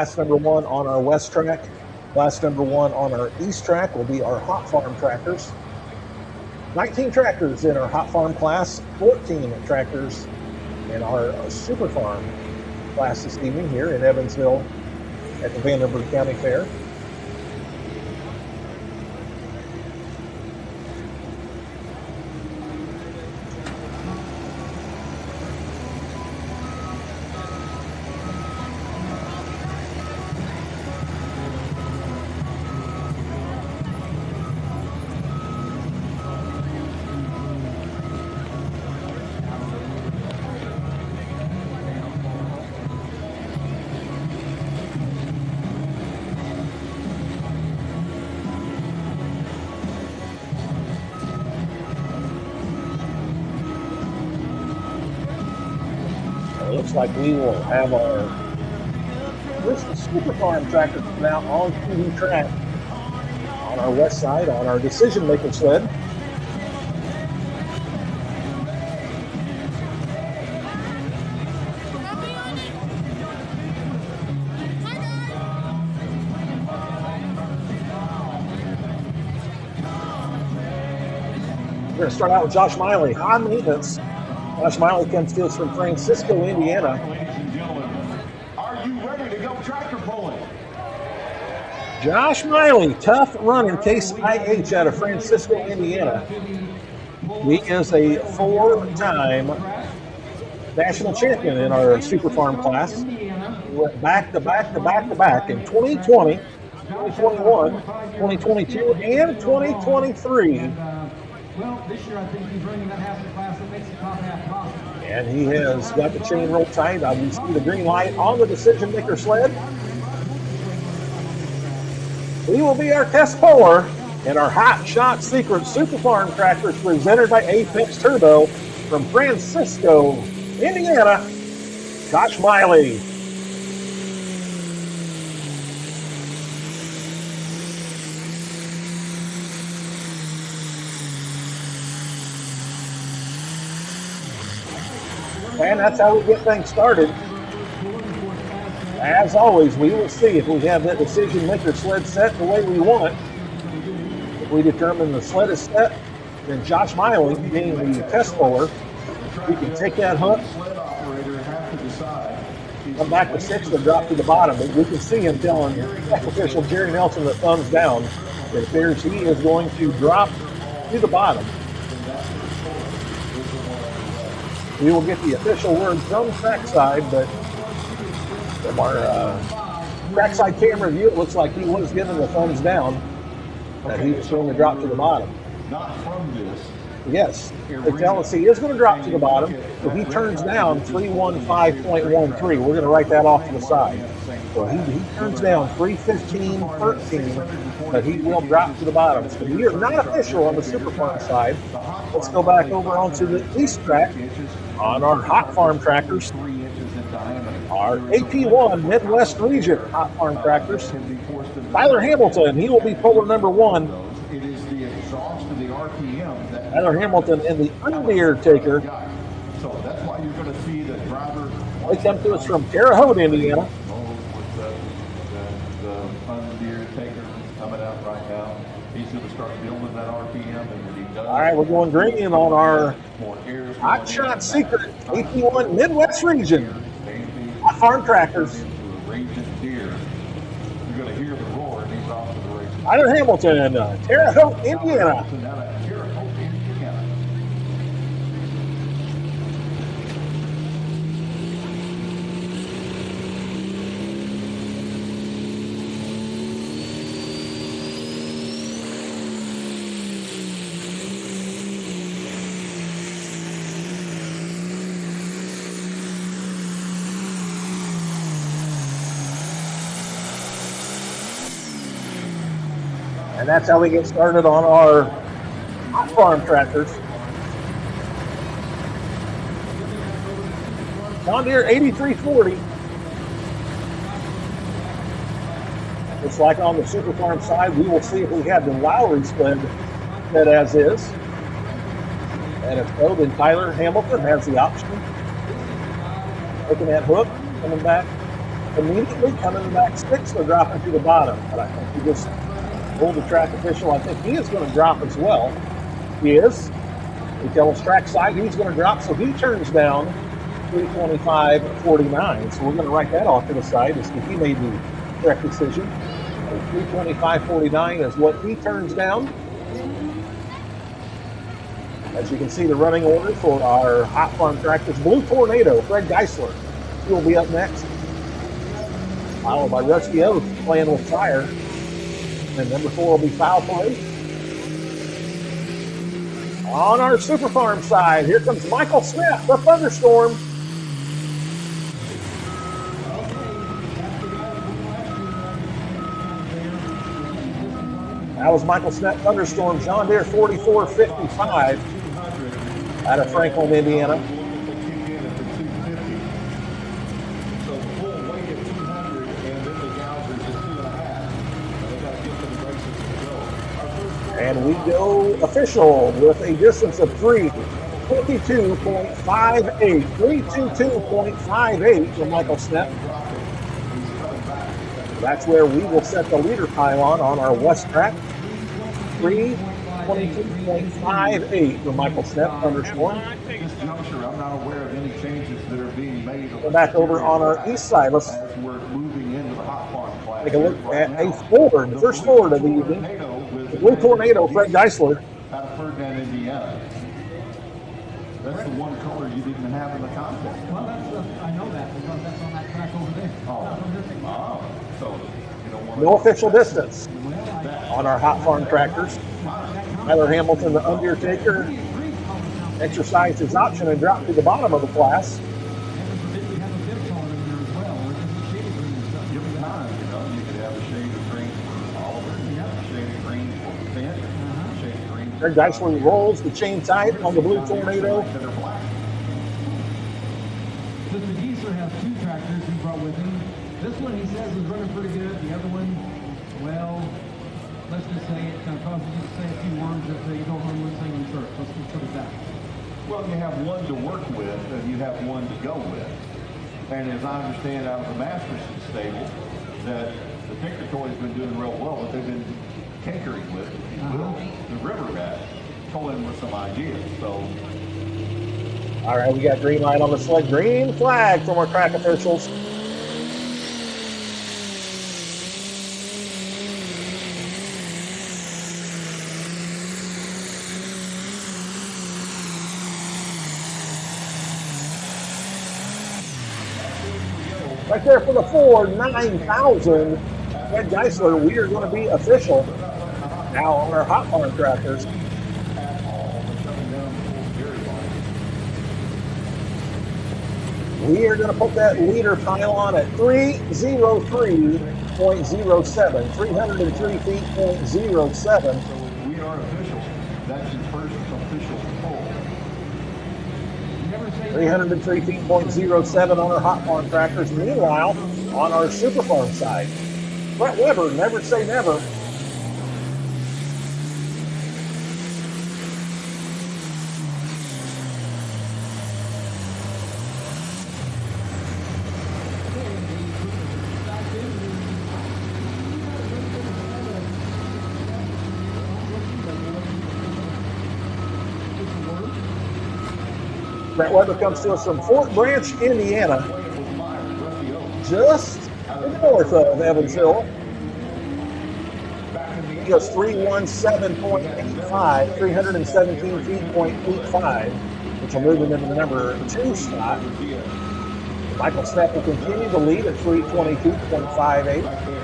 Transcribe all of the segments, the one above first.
Class number 1 on our west track. Class number 1 on our east track will be our hot farm tractors. 19 tractors in our hot farm class, 14 tractors in our super farm class this evening here in Evansville at the Vanderburgh County Fair. It looks like we will have our first super farm tractor come out on TV track on our west side on our decision maker sled. We're going to start out with Josh Miley, high maintenance. Josh Miley comes to us from Francisco, Indiana. Ladies and gentlemen, are you ready to go tractor pulling? Josh Miley, tough running Case IH out of Francisco, Indiana. He is a 4-time national champion in our super farm class. He went back to back in 2020, 2021, 2022, and 2023. Well, this year I think he's running that half the class that makes the top half possible. And he has got the chain rolled tight. You see the green light on the decision maker sled. He will be our test puller in our Hot Shot Secret Super Farm tractors presented by Apex Turbo from Francisco, Indiana, Josh Miley. And that's how we get things started. As always, we will see if we have that decision maker sled set the way we want. If we determine the sled is set, then Josh Miley, being the test puller, we can take that hook, come back to 6th and drop to the bottom. But we can see him telling tech official Jerry Nelson the thumbs down. It appears he is going to drop to the bottom. We will get the official word from trackside, but from our trackside camera view, it looks like he was given the thumbs down that he was going to drop to the bottom. Not from this. Yes, they tell us he is going to drop to the bottom. If he turns down 315.13, we're going to write that off to the side. So he turns down 315.13, but he will drop to the bottom. So we are not official on the super farm side. Let's go back over onto the east track on our hot farm tractors. Our AP1 Midwest Region hot farm tractors. Tyler Hamilton, he will be puller number 1. It is the exhaust of the RPM. Tyler Hamilton and the Undertaker. So that's why you're going to see the driver. They come to us from Terre Haute, Indiana. With the Undertaker coming out right now. He's going to start building that RPM, and when he does. All right, we're going green on our Hot Shot Secret AP1 Midwest Region hot farm tractors. You're going to hear the roar, and he's off to the races. Tyler Hamilton, Terre Haute, Indiana. And that's how we get started on our hot farm tractors. John Deere 8340. It's like on the super farm side, we will see if we have the Lowry sled that as is. And if so, then Tyler Hamilton has the option. Taking that hook, coming back, immediately. Coming back 6th, they're dropping to the bottom. But I think he just told the track official, I think he is going to drop as well. He is. He tells trackside he's going to drop, so he turns down 3:25.49. So we're going to write that off to the side as if he made the correct decision. 3:25.49 is what he turns down. As you can see, the running order for our Hot Farm Tractors, Blue Tornado, Fred Geisler. He will be up next. Followed by Rusty Oath, Playing with Fire. And number 4 will be Foul Play. On our Super Farm side, here comes Michael Smith for Thunderstorm. That was Michael Smith, Thunderstorm, John Deere 4455 out of Franklin, Indiana. And we go official with a distance of 3:22.58. 3:22.58 for Michael Smith. That's where we will set the leader pylon on our west track. 3:22.58 for Michael Smith, Thunderstorm. This juncture, I'm not aware of any changes that are being made. Go back over on our east side. Let's as we're moving into the Hot Farm class. take a look at a Ford, the first Ford of the evening. The Blue Tornado, Fred Geisler. Out of Ferdinand, Indiana. That's the one color you didn't have in the contest. Well, I know that because that's on that track over there. So you don't want No official distance on our Hot Farm Tractors. Tyler Hamilton, the Undertaker, exercised his option and dropped to the bottom of the class. Give it time, you know. You could have a shade of green for Oliver, a shade of green for Finn, a shade of green for Fred Geisler rolls the chain tight on the Blue Tornado. Mr. Geisler has 2 tractors he brought with him. This one he says is running pretty good. The other one, well, let's just say it kind of causes you to say a few words that you don't normally say in church. Let's just put it that way. Well, you have one to work with and you have one to go with. And as I understand out of the Masterson stable, that the Tinker Toy's been doing real well, but they've been tinkering with, if you will, the river rat, pulling with some ideas. So, All right, we got green light on the sled. Green flag from our track officials. Right there for the Ford 9000. Fred Geisler, we are going to be official now on our Hot Farm Tractors. We are going to put that leader pylon at 303.07, 303 feet .07. we are official. That's your first official poll. 303 feet .07 on our Hot Farm Tractors. Meanwhile, on our Super Farm side, Brett Weber, never say never. Brett Weber comes to us from Fort Branch, Indiana, just north of Evansville. He goes 317.85, 317 feet .85, which will move him into the number 2 spot. Michael Smith will continue to lead at 322.58.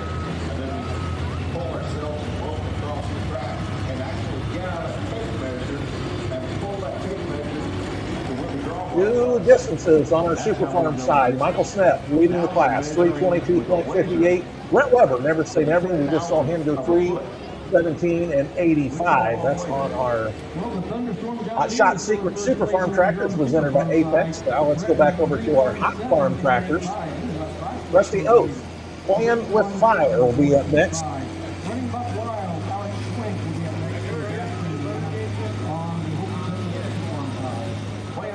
New distances on our Super Farm side. Michael Smith leading the class, 322.58. Brett Weber, never say never. We just saw him go 317 and 85. That's on our Hot Shot Secret Super Farm Tractors presented by Apex. Now let's go back over to our Hot Farm Tractors. Rusty Oath, Playing with Fire, will be up next.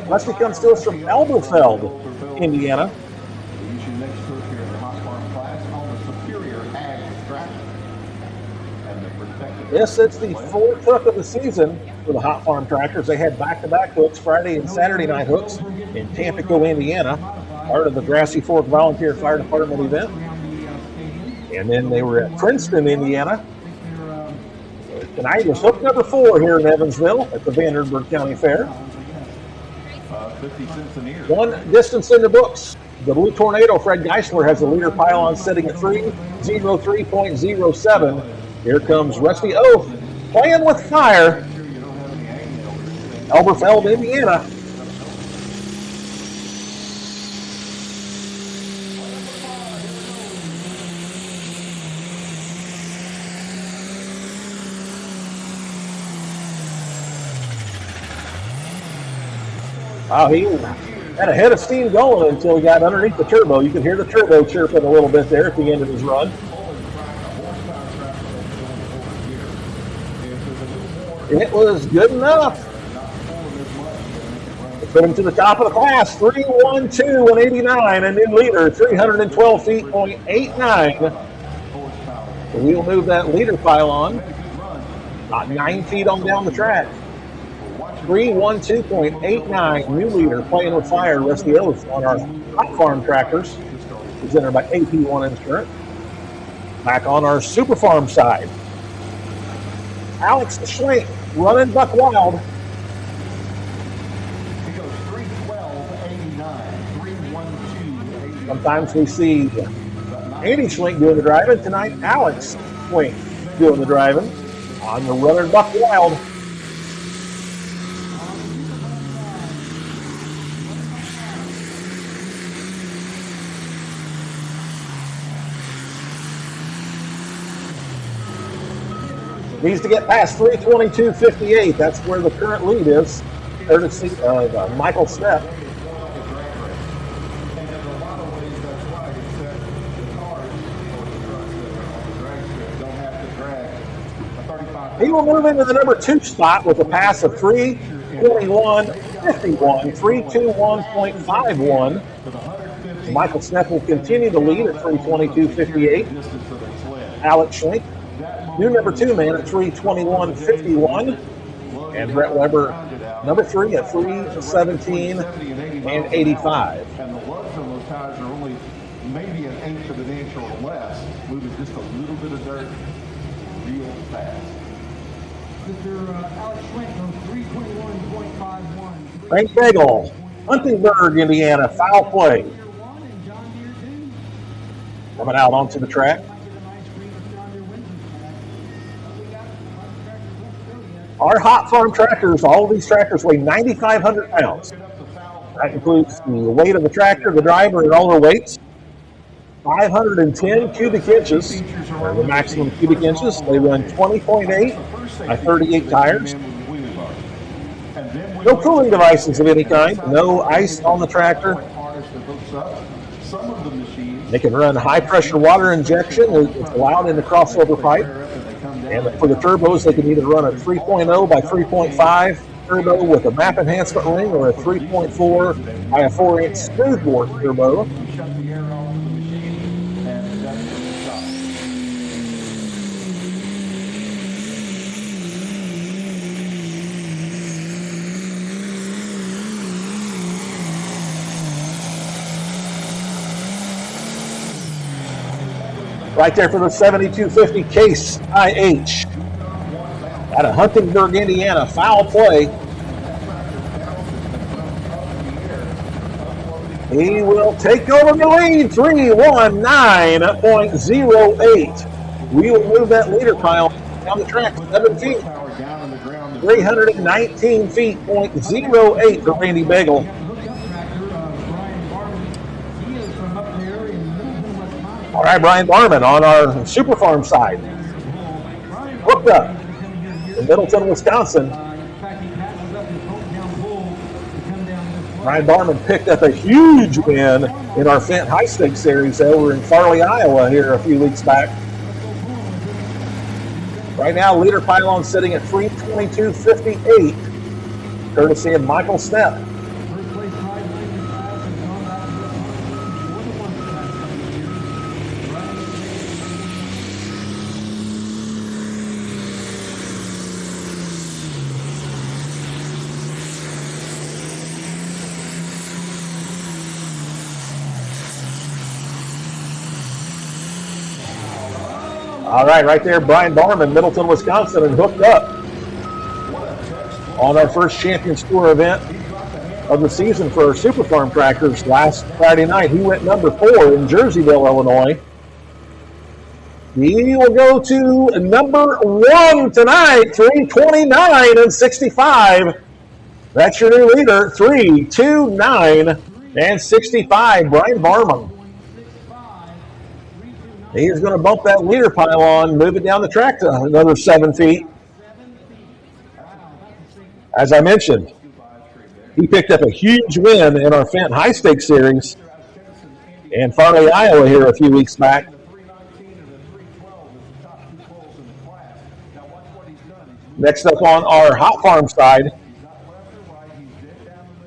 Rusty comes to us from Elberfeld, Indiana. Yes, it's the fourth hook of the season for the Hot Farm Tractors. They had back-to-back hooks, Friday and Saturday night hooks in Tampico, Indiana, part of the Grassy Fork Volunteer Fire Department event. And then they were at Princeton, Indiana. Tonight was hook number 4 here in Evansville at the Vanderburgh County Fair. 50 cents an ear. One distance in the books. The Blue Tornado, Fred Geisler, has the leader pylon sitting at 3:03.07. Here comes Rusty O, playing with fire. Elberfeld, Indiana. Wow, he had a head of steam going until he got underneath the turbo. You could hear the turbo chirping a little bit there at the end of his run. It was good enough. It put him to the top of the class, 3:12.89, a new leader, 312 feet, .89. So we'll move that leader pylon about 9 feet on down the track. 3:12.89, new leader, playing with fire, Rusty Oath on our Hot Farm Tractors, presented by AP1 Insurance. Back on our Super Farm side, Alex Schlenk running buck wild. He goes 3:12.89, 3:12.89. Sometimes we see Andy Schlenk doing the driving. Tonight, Alex Schlenk doing the driving on the running buck wild. Needs to get past 3:22.58. That's where the current lead is, courtesy of Michael Stepp. He will move into the number 2 spot with a pass of 3:21.51, 3:21.51. Michael Stepp will continue to lead at 3:22.58. Alex Schlenk, new number 2 man at 3:21.51, and Brett Weber, number 3 at 3:17.85. And the lugs on those tires are only maybe an eighth of an inch or less, moving just a little bit of dirt real fast. Mr. Alex Schlenk on 3:21.51. Frank Bagel, Vanderburgh, Indiana, foul play. Coming out onto the track. Our Hot Farm Tractors, all of these tractors weigh 9,500 pounds. That includes the weight of the tractor, the driver, and all their weights. 510 cubic inches are the maximum cubic inches. They run 20.8 by 38 tires. No cooling devices of any kind. No ice on the tractor. They can run high-pressure water injection. It's allowed in the crossover pipe. And for the turbos, they can either run a 3.0 by 3.5 turbo with a map enhancement ring or a 3.4 by a 4-inch smoothbore turbo. Right there for the 7250 Case IH. Out of Huntingburg, Indiana, foul play. He will take over the lead, 3:19.08. We will move that leader pile down the track 7 feet. 319 feet, .08 for Randy Bagel. All right, Brian Barman on our Super Farm side. Hooked up in Middleton, Wisconsin. Brian Barman picked up a huge win in our Fent High Stakes Series over in Farley, Iowa here a few weeks back. Right now, leader pylon sitting at 3:22.58, courtesy of Michael Stepp. All right there, Brian Barman, Middleton, Wisconsin, and hooked up on our first Champions Tour event of the season for our Super Farm tractors last Friday night. He went number 4 in Jerseyville, Illinois. He will go to number 1 tonight, 329 and 65. That's your new leader, 329 and 65, Brian Barman. He's going to bump that leader pile on, move it down the track to another 7 feet. As I mentioned, he picked up a huge win in our Fenton High Stakes Series in Farley, Iowa here a few weeks back. Next up on our Hot Farm side,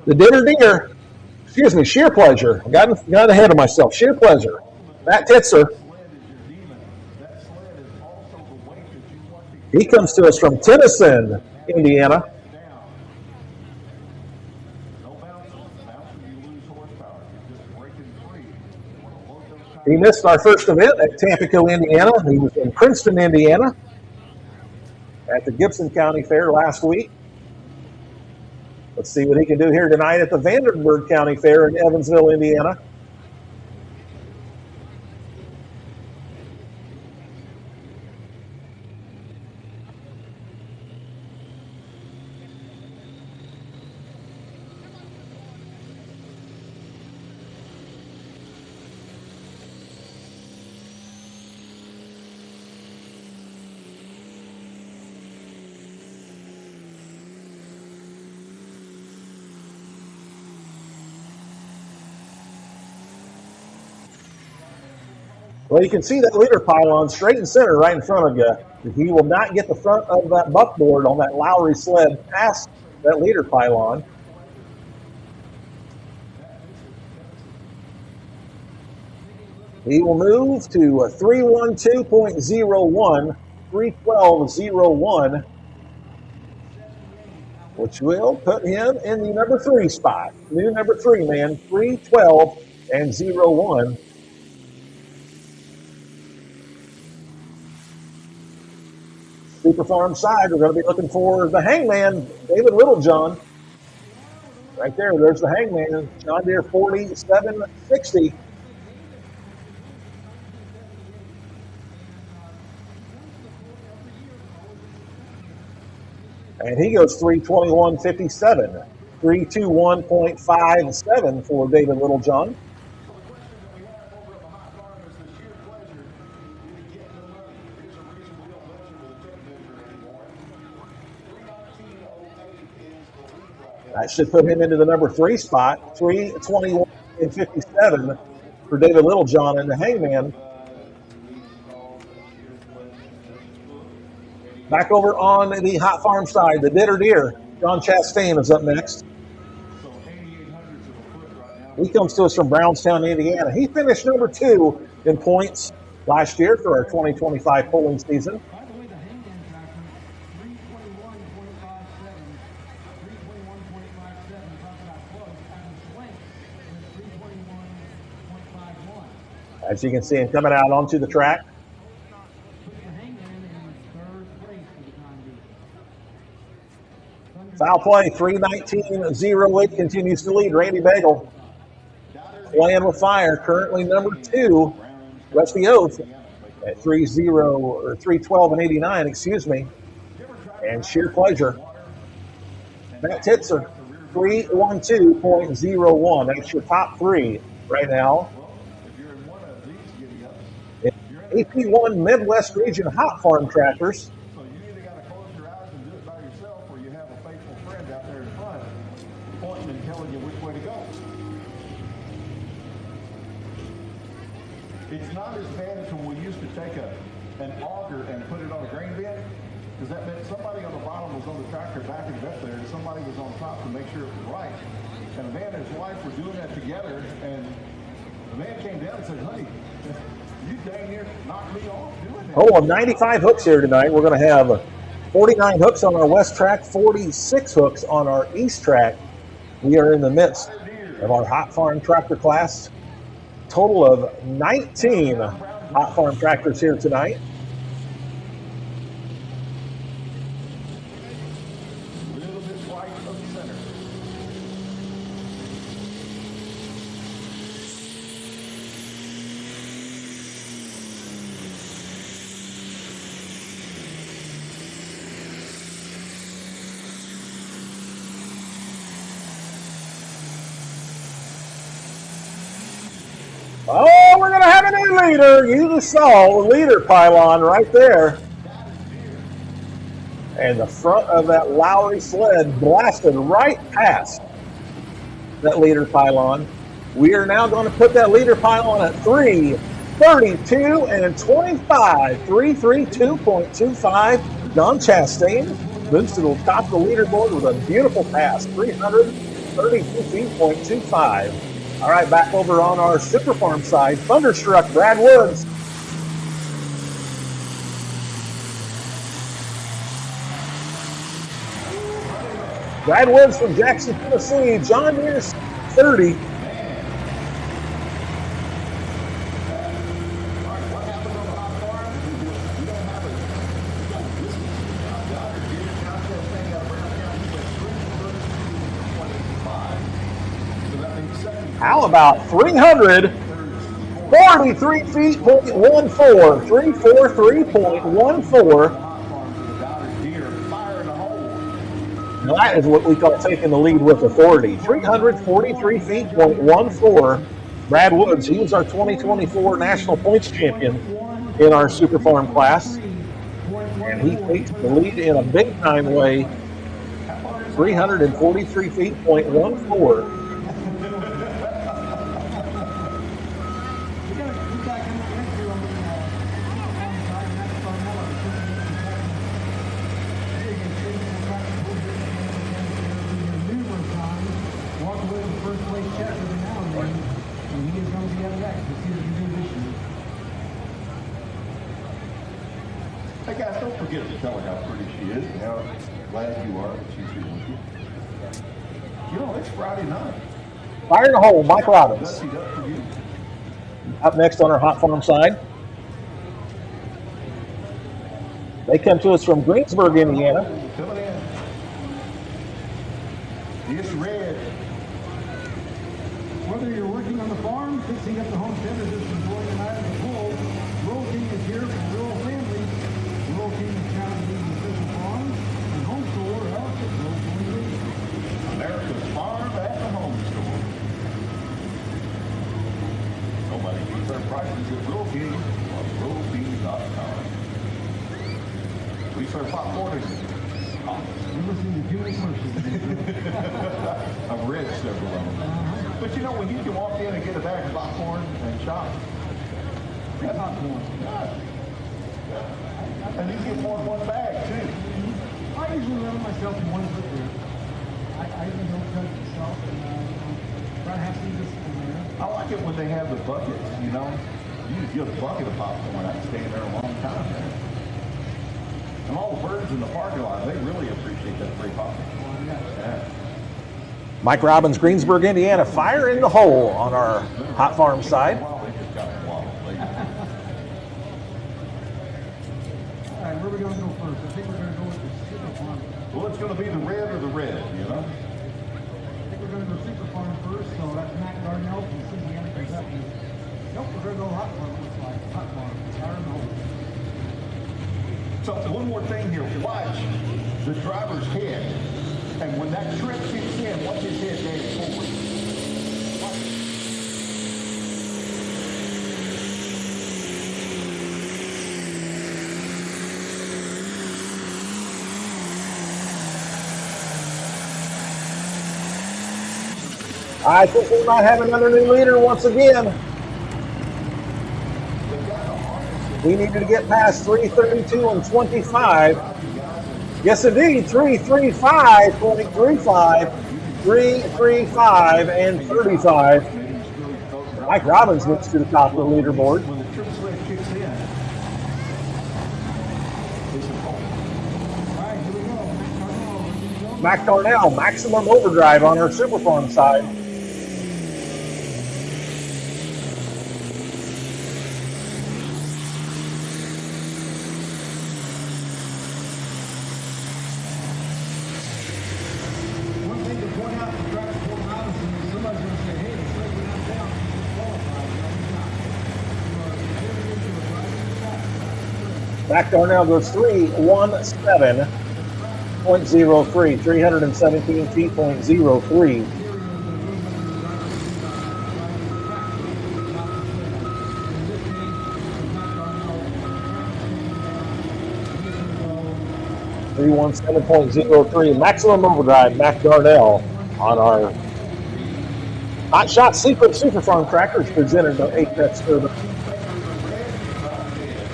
the Sheer Pleasure. Got ahead of myself. Sheer Pleasure. Matt Titzer. He comes to us from Tennyson, Indiana. He missed our first event at Tampico, Indiana. He was in Princeton, Indiana at the Gibson County Fair last week. Let's see what he can do here tonight at the Vanderburgh County Fair in Evansville, Indiana. Well, you can see that leader pylon straight and center right in front of you. He will not get the front of that buckboard on that Lowry sled past that leader pylon. He will move to 312.01, 312.01, which will put him in the number 3 spot. New number 3 man, 312.01. Super Farm side, we're going to be looking for the hangman, David Littlejohn. Right there, there's the hangman, John Deere 4760. And he goes 321.57, 321.57 for David Littlejohn. That should put him into the number 3 spot, 321.57 for David Littlejohn and the hangman. Back over on the Hot Farm side, the Ditter Deer. John Chastain is up next. He comes to us from Brownstown, Indiana. He finished number 2 in points last year for our 2025 polling season. As you can see him coming out onto the track. Foul play, 319.08 continues to lead. Randy Bagel playing with fire. Currently number 2, Rusty Oath at 312.89, excuse me. And Sheer Pleasure. Matt Titzer, 312.01. That's your top 3 right now. AP1 Midwest Region Hot Farm Tractors. So you either got to close your eyes and do it by yourself, or you have a faithful friend out there in front pointing and telling you which way to go. It's not as bad as when we used to take an auger and put it on a grain bin, because that meant somebody on the bottom was on the tractor backing it up there, and somebody was on top to make sure it was right. And a man and his wife were doing that together, and the man came down and said, "Honey, you dang near knocked me off doing that." Oh, 95 hooks here tonight. We're going to have 49 hooks on our west track, 46 hooks on our east track. We are in the midst of our Hot Farm tractor class. Total of 19 Hot Farm tractors here tonight. your leader. You just saw the leader pylon right there. And the front of that Lowry sled blasted right past that leader pylon. We are now going to put that leader pylon at 3:32 and 25. 3:32.25. Don Chastain moves to the top of the leaderboard with a beautiful pass. 332 feet.25. All right, back over on our Super Farm side. Thunderstruck Brad Woods. Brad Woods from Jackson, Tennessee. John Mears, 30. How about 343 feet.14? 343.14. Now that is what we call taking the lead with authority. 343 feet.14. Brad Woods, he was our 2024 National Points Champion in our Super Farm class. And he takes the lead in a big time way. 343 feet.14. Hey guys, don't forget to tell her how pretty she is and how glad you are that she's here with you. You know, it's Friday night. Fire in the hole, Mike Robbins. Up for you. Up next on our Hot Farm side. They come to us from Greensburg, Indiana. Coming in. It's red. Whether you're working on the farm, fixing up the homestead, or just enjoying a night in the pool, Rural King is here for rural families. Rural King is proud to be the official farm and home store of the Rural King. America's farm at the home store. Nobody beats our prices at Rural King on RuralKing.com. We serve popcorn and You're listening to Julie Mercer. I've read several of them. But you know, when you can walk in and get a bag of popcorn and shop, That's popcorn. and you get more in one bag too. I usually run myself in one foot there. I usually don't touch myself and try to have some discipline there. I like it when they have the buckets, you know. You just get a bucket of popcorn. I can stay in there a long time there. And all the birds in the parking lot, they really appreciate that free popcorn. Yeah. Mike Robbins, Greensburg, Indiana. Fire in the hole on our Hot Farm side. Well, they just got a waddle. All right, where are we going to go first? I think we're going to go with the Super Farm. Well, it's going to be the red or the red, you know. I think we're going to go Super Farm first, so that's Matt Darnell from Cincinnati, Kentucky. Nope, we're going to go Hot Farm, looks like. Hot Farm, fire in the hole. So one more thing here. Watch the driver's head. And when that trip kicks in, watch his head dance forward. Watch it. I think we might have another new leader once again. We needed to get past 332 and 25. Yes, indeed, 335.35, 335 and 35. Mike Robbins gets to the top of the leaderboard. When the trip sled kicks in, it's a hole. All right, here we go. Mac Darnell, maximum overdrive on our Super Farm side. One thing to point out for Travis Fort Robinson is somebody's going to say, hey, the sled went out down, he's qualified. No, he's not. You are very into it, right? Mac Darnell goes 317.03, 317 feet.03. 317.03. Maximum Overdrive, Mac Darnell on our Hot Shot Secret Super Farm Tractors presented by Apex Urban.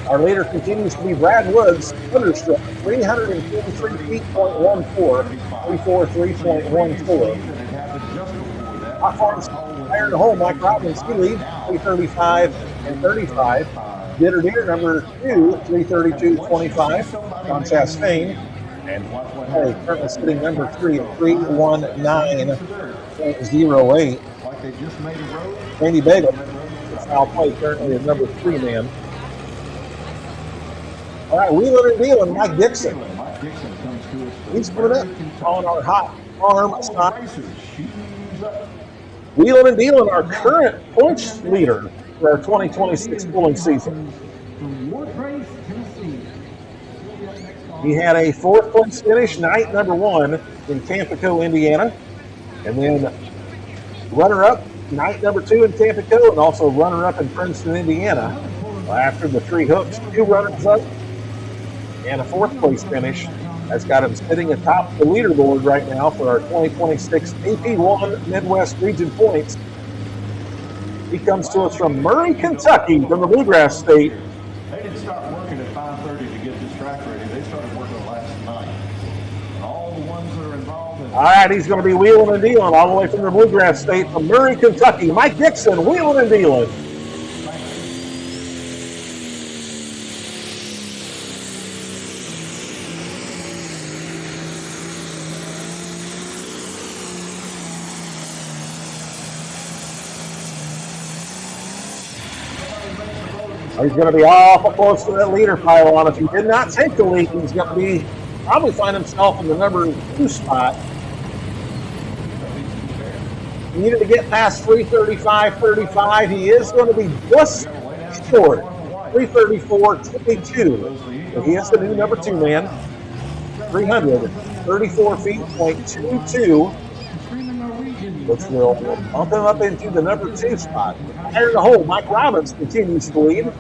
Our leader continues to be Brad Woods, Thunderstruck, 343 feet, 343.14. Hot Farms, Fire in the Hole, Mike Robbins, he leads, 335 and 35. Bitter Deer, number 2, 332.25. John Chastain. And currently sitting number 3 at 319.08. Randy Bagel, foul play, currently at number 3 man. All right, wheeling and dealing, Mike Dixon. He's coming up on our Hot Farm side. Wheeling and dealing, our current points leader for our 2026 pulling season. He had a 4th place finish, night number 1 in Tampico, Indiana. And then runner-up, night number 2 in Tampico, and also runner-up in Princeton, Indiana. After the 3 hooks, 2 runners-up, and a 4th place finish. That's got him sitting atop the leaderboard right now for our 2026 AP1 Midwest Region points. He comes to us from Murray, Kentucky, from the Bluegrass State. They didn't start working at 5:30 to get this track ready. They started working last night. And all the ones that are involved in... All right, he's going to be wheeling and dealing all the way from the Bluegrass State from Murray, Kentucky. Mike Dixon, wheeling and dealing. He's going to be awful close to that leader pylon. If he did not take the lead, he's going to be probably find himself in the number 2 spot. He needed to get past 335.35. He is going to be just short, 334.22. So he is the new number 2 man. 334 feet, .22, which will bump him up into the number 2 spot. Fire in the Hole, Mike Robbins continues to lead.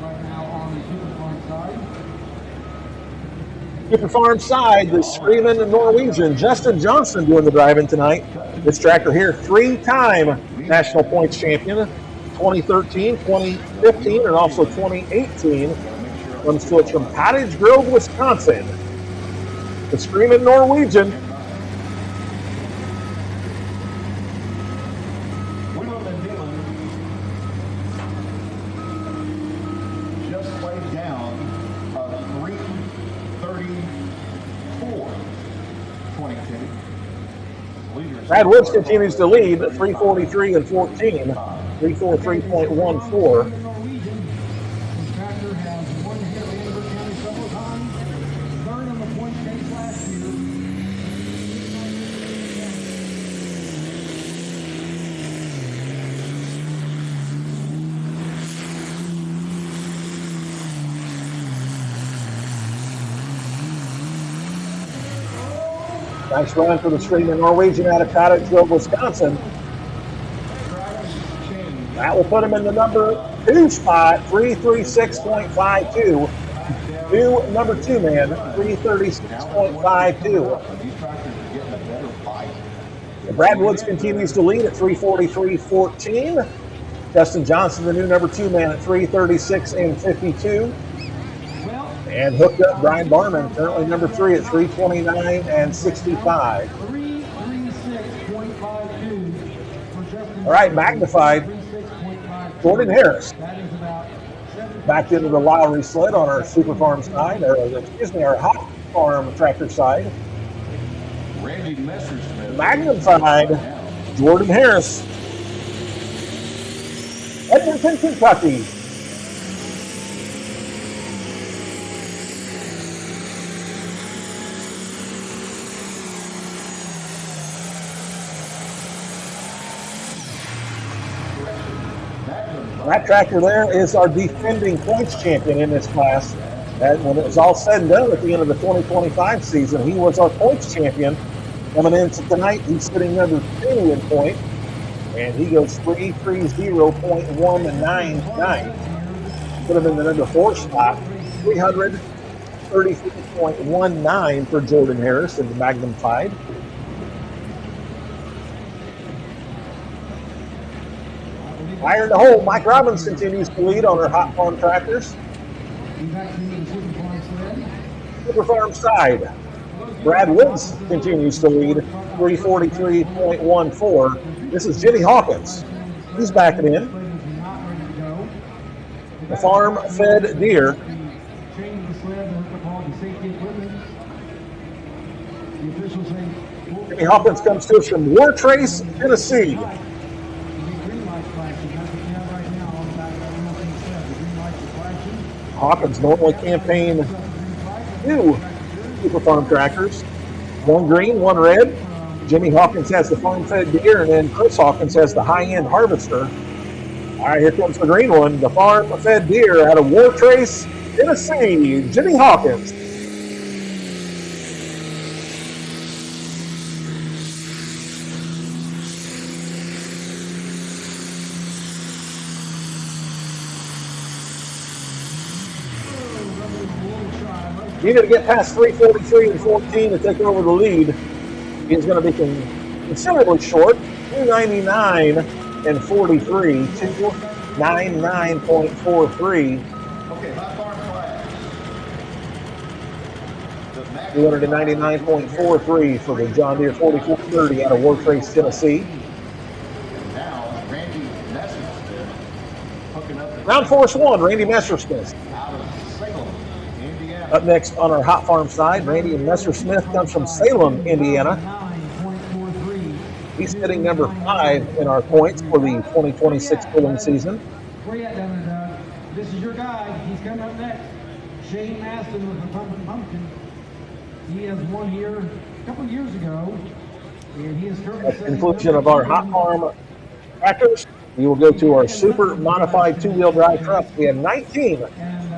Super Farm side, the Screaming Norwegian, Justin Johnson doing the driving tonight. This tractor here, 3-time national points champion, 2013, 2015, and also 2018. Comes to us from Cottage Grove, Wisconsin. The Screaming Norwegian. Brad Woods continues to lead, 343 and 14, 343.14. Nice run for the Screaming Norwegian out of Cottage Grove, Wisconsin. That will put him in the number 2 spot, 336.52. New number 2 man, 336.52. Brad Woods continues to lead at 343.14. Justin Johnson, the new number 2 man, at 336.52. And hooked up Brian Barman, currently number 3 at 329.65. All right, magnified. Jordan Harris back into the Lowry sled on our Super Farm side, or excuse me, our Hot Farm tractor side. Magnified Jordan Harris. Edmonton, Kentucky. That tractor there is our defending points champion in this class. And when it was all said and done at the end of the 2025 season, he was our points champion. Coming into tonight, he's sitting number 2 in point, and he goes 330.199. Put him in the number 4 spot, 300 333.19 for Jordan Harris in the Magnum Tide. Iron to hole, Mike Robbins continues to lead on our Hot Farm tractors. Super Farm side, Brad Woods continues to lead, 343.14. This is Jimmy Hawkins. He's backing in. The farm fed deer. Jimmy Hawkins comes to us from Wartrace, Tennessee. Hawkins normally campaign 2 Super Farm tractors, 1 green, 1 red. Jimmy Hawkins has the farm-fed deer, and then Chris Hawkins has the high-end harvester. All right, here comes the green one, the farm-fed deer out of Wartrace, Tennessee, Jimmy Hawkins. Needed to get past 343 and 14 to take over the lead. He's going to be considerably short, 299 and 43, 299.43. Okay, hot farm class. 299.43 for the John Deere 4430 out of Wartrace, Tennessee. Now, Randy Messersmith hooking up the Round Force 1, Randy Messersmith. out of Salem, Indiana. Up next on our Hot Farm side, Randy Messersmith comes from Salem, Indiana. He's hitting number 5 in our points for the 2026 pulling season. Where you at down there, Doug? This is your guy. He's coming up next. Shane Maston with the Pumpkin. He has won here a couple years ago, and he is currently At the conclusion of our Hot Farm tractors, we will go to our super modified 2-wheel drive truck. We have 19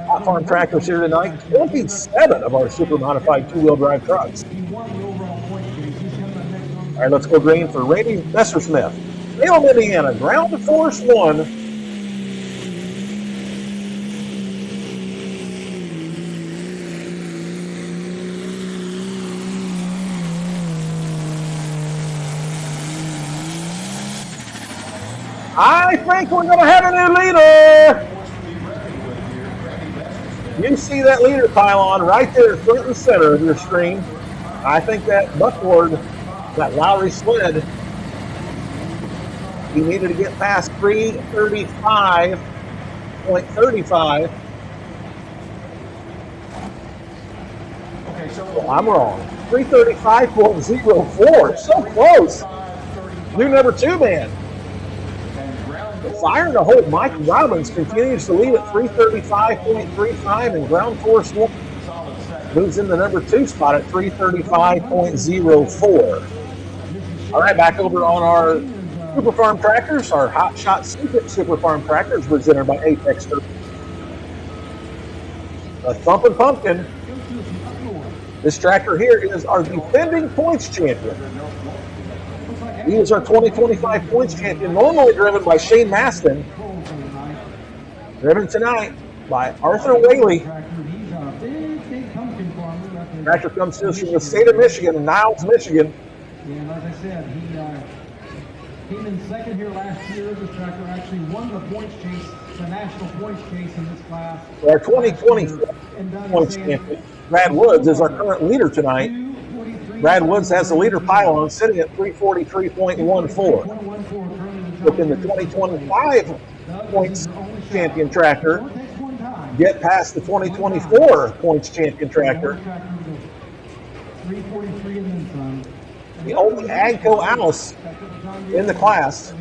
Hot Farm tractors here tonight, 27 of our super modified 2-wheel drive trucks. He won the overall point race. He's coming up next on. All right, let's go green for Randy Messersmith. Salem, Indiana, Ground Force 1. I think we're going to have a new leader. You see that leader pylon right there front and center of your screen. I think that buckboard, that Lowry sled, he needed to get past 335.35. Okay, so Well, I'm wrong. 335.04. So close. New number 2 man. The fire to hold, Mike Robbins continues to lead at 335.35, and Ground Force 1 moves in the number 2 spot at 335.04. All right, back over on our Super Farm tractors, our Hot Shot Secret Super Farm tractors presented by Apex. The Thumpin' Pumpkin. This tractor here is our defending points champion. He is our 2025 points champion, normally driven by Shane Maston. Driven tonight by Arthur Whaley. Tractor comes to us from the state of Michigan, Niles, Michigan. And as I said, he came in second here last year. This tractor actually won the points chase, the national points chase in this class. Our 2024 points champion, Brad Woods, is our current leader tonight. Brad Woods has the leader pylon sitting at 343.14. Looking the 2025 points champion tractor get past the 2024 points champion tractor. The only Agco Alice in the class.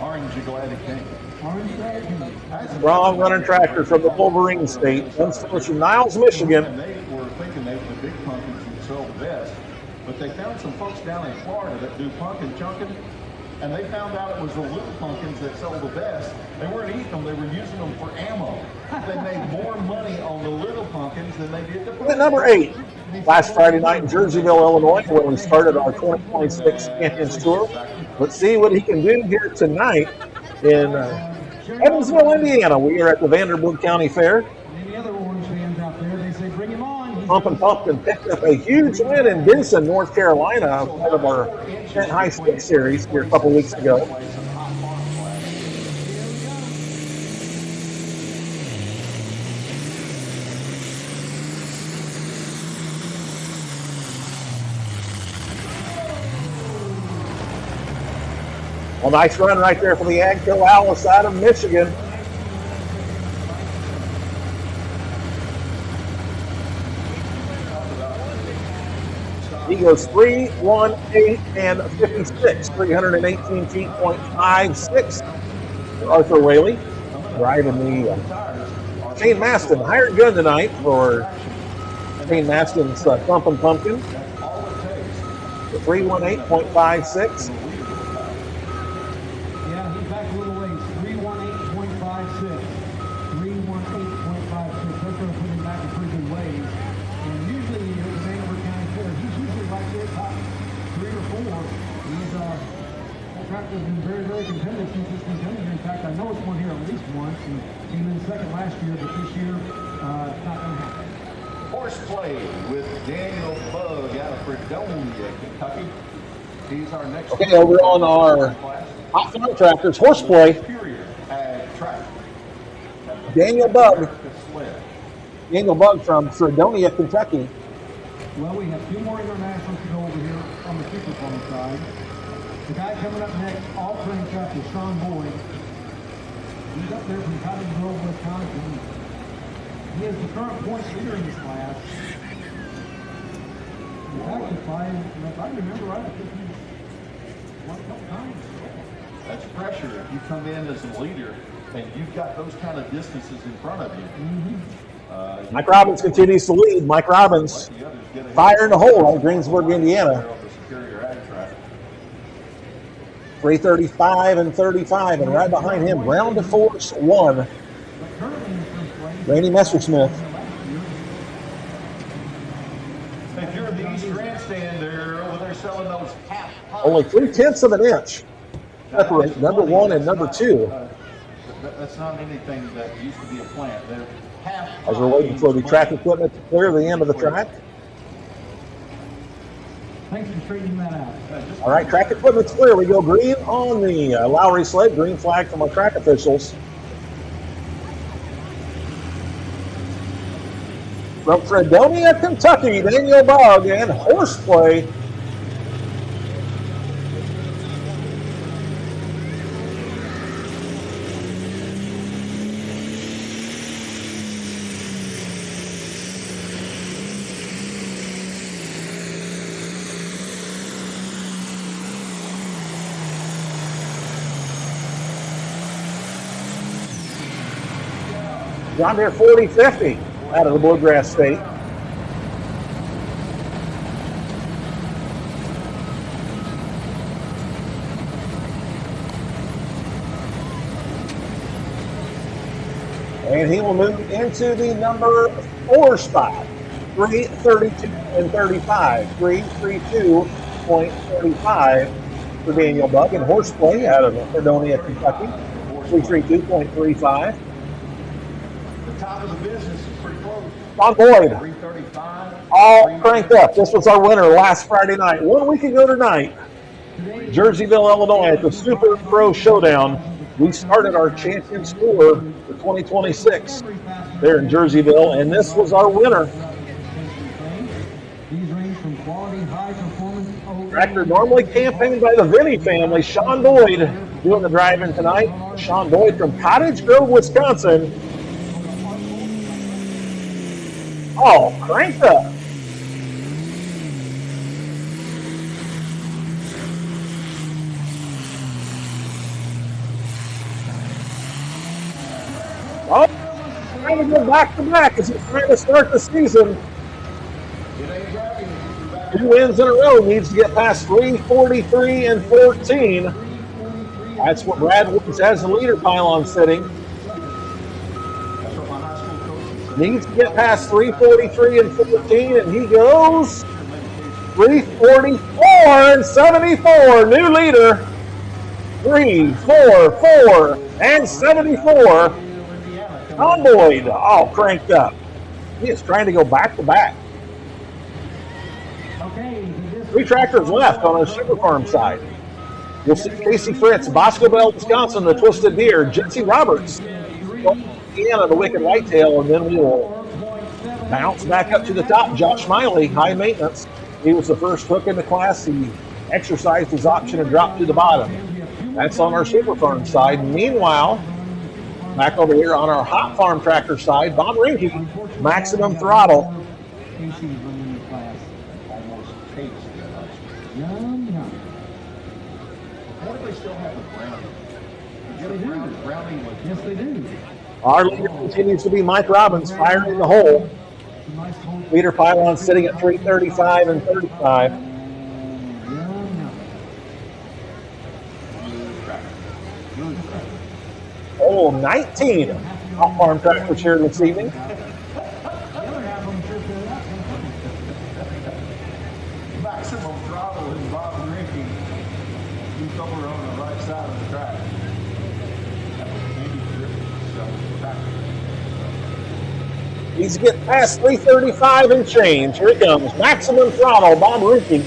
Orange, you glad it came. Strong running tractor from the Wolverine State. Comes to us from Niles, Michigan. And they were thinking the big pumpkins would sell the best, but they found some folks down in Florida that do pumpkin chunking, and they found out it was the little pumpkins that sell the best. They weren't eating them, they were using them for ammo. They made more money on the little pumpkins than they did the At number 8, last Friday night in Jerseyville, Illinois, where we started our 2026 Champions Tour. Let's see what he can do here tonight in Evansville, Indiana. We are at the Vanderburgh County Fair. Pumpkin Pumpkin picked up a huge win in Benson, North Carolina, part of our Kent High Stakes series here a couple weeks ago. Well, nice run right there for the Agco Alice out of Michigan. He goes 3:18 and 56, 318 feet, .56 for Arthur Whaley. Driving the Shane Maston hired gun tonight for Shane Maston's Thumpin' Pumpkin. 3:18.56. Yeah, he's back a little ways. 3:18.56. 3:18.56. That's going to put him back in pretty good ways. And usually, the Vanderburgh County Fair, he's usually right there, top 3 or 4. That tractor's been very, very competitive since it's been coming here. In fact, I know it's won here at least once, and came in second last year, but this year, it's not going to happen. Horseplay with Daniel Bug out of Fredonia, Kentucky. He's our next. Okay, over on our hot farm tractors, Horseplay. Daniel Bug. Daniel Bug from Fredonia, Kentucky. Well, we have 2 more internationals to go over here on the super farm side. The guy coming up next, all train truck, is Sean Boyd. He's up there from Cottage Grove, Wisconsin. He is the current points leader in this class. In fact, if I remember right, I think he's won a couple times. That's pressure if you come in as a leader and you've got those kind of distances in front of you. Mike Robbins continues to lead. Mike Robbins, fire in the hole at Greensburg, Indiana. 3:35 and 35, and right behind him, Brown to Force 1. Randy Messersmith. If you're in the East Grandstand, they're over there selling those half pints. Only 3/10 of an inch separate number 1 and number 2. That's not anything that used to be a plant. They're half. As we're waiting for the track equipment to clear the end of the track. Thanks for straightening that out. All right, track equipment's clear. We go green on the Lowry sled. Green flag from our track officials. From Fredonia, Kentucky, Daniel Bug and Horseplay. John Deere 4050 out of the Bluegrass State. And he will move into the number 4 spot. 3:32 and 35. 3:32.35 for Daniel Bug and Horseplay out of Fredonia, Kentucky. 3:32.35. Top of the business is pretty close. Sean Boyd, 335. all cranked up. This was our winner last Friday night. 1 week ago tonight, Jerseyville, Illinois, at the Super Pro Showdown. We started our champions tour for 2026 there in Jerseyville, and this was our winner. Tractor normally campaigned by the Vinny family. Sean Boyd doing the driving tonight. Sean Boyd from Cottage Grove, Wisconsin. Oh, cranked up. Oh, trying to go back to back as he's trying to start the season. 2 wins in a row, needs to get past 3:43 and 14. That's what Brad Woods has the leader pylon sitting. Needs to get past 3:43 and 14, and he goes 3:44 and 74. New leader. 3:44 and 74. Tom Boyd, all cranked up. He is trying to go back to back. 3 tractors left on our Super Farm side. You'll see Casey Fritz, Bosco Bell, Wisconsin, the Twisted Deer, Jesse Roberts, Indiana, the Wicked Whitetail, and then we will bounce back up to the top. Josh Miley, high maintenance. He was the first hook in the class. He exercised his option and dropped to the bottom. That's on our Super Farm side. Meanwhile, back over here on our Hot Farm Tractor side, Bob Rinke, maximum throttle. Almost tastes good ice cream. Yum, yum. What do they still have with brownie? You get a brownie with Yes, they do. Our leader continues to be Mike Robbins, firing the hole. Leader pylon sitting at 335 and 35. Oh, 19 Hot Farm Tractors here this evening. maximum throttle is Bob Rinke. He's over on the right side of the track. He's getting past 335 and change. Here it comes. Maximum throttle, Bob Rinke.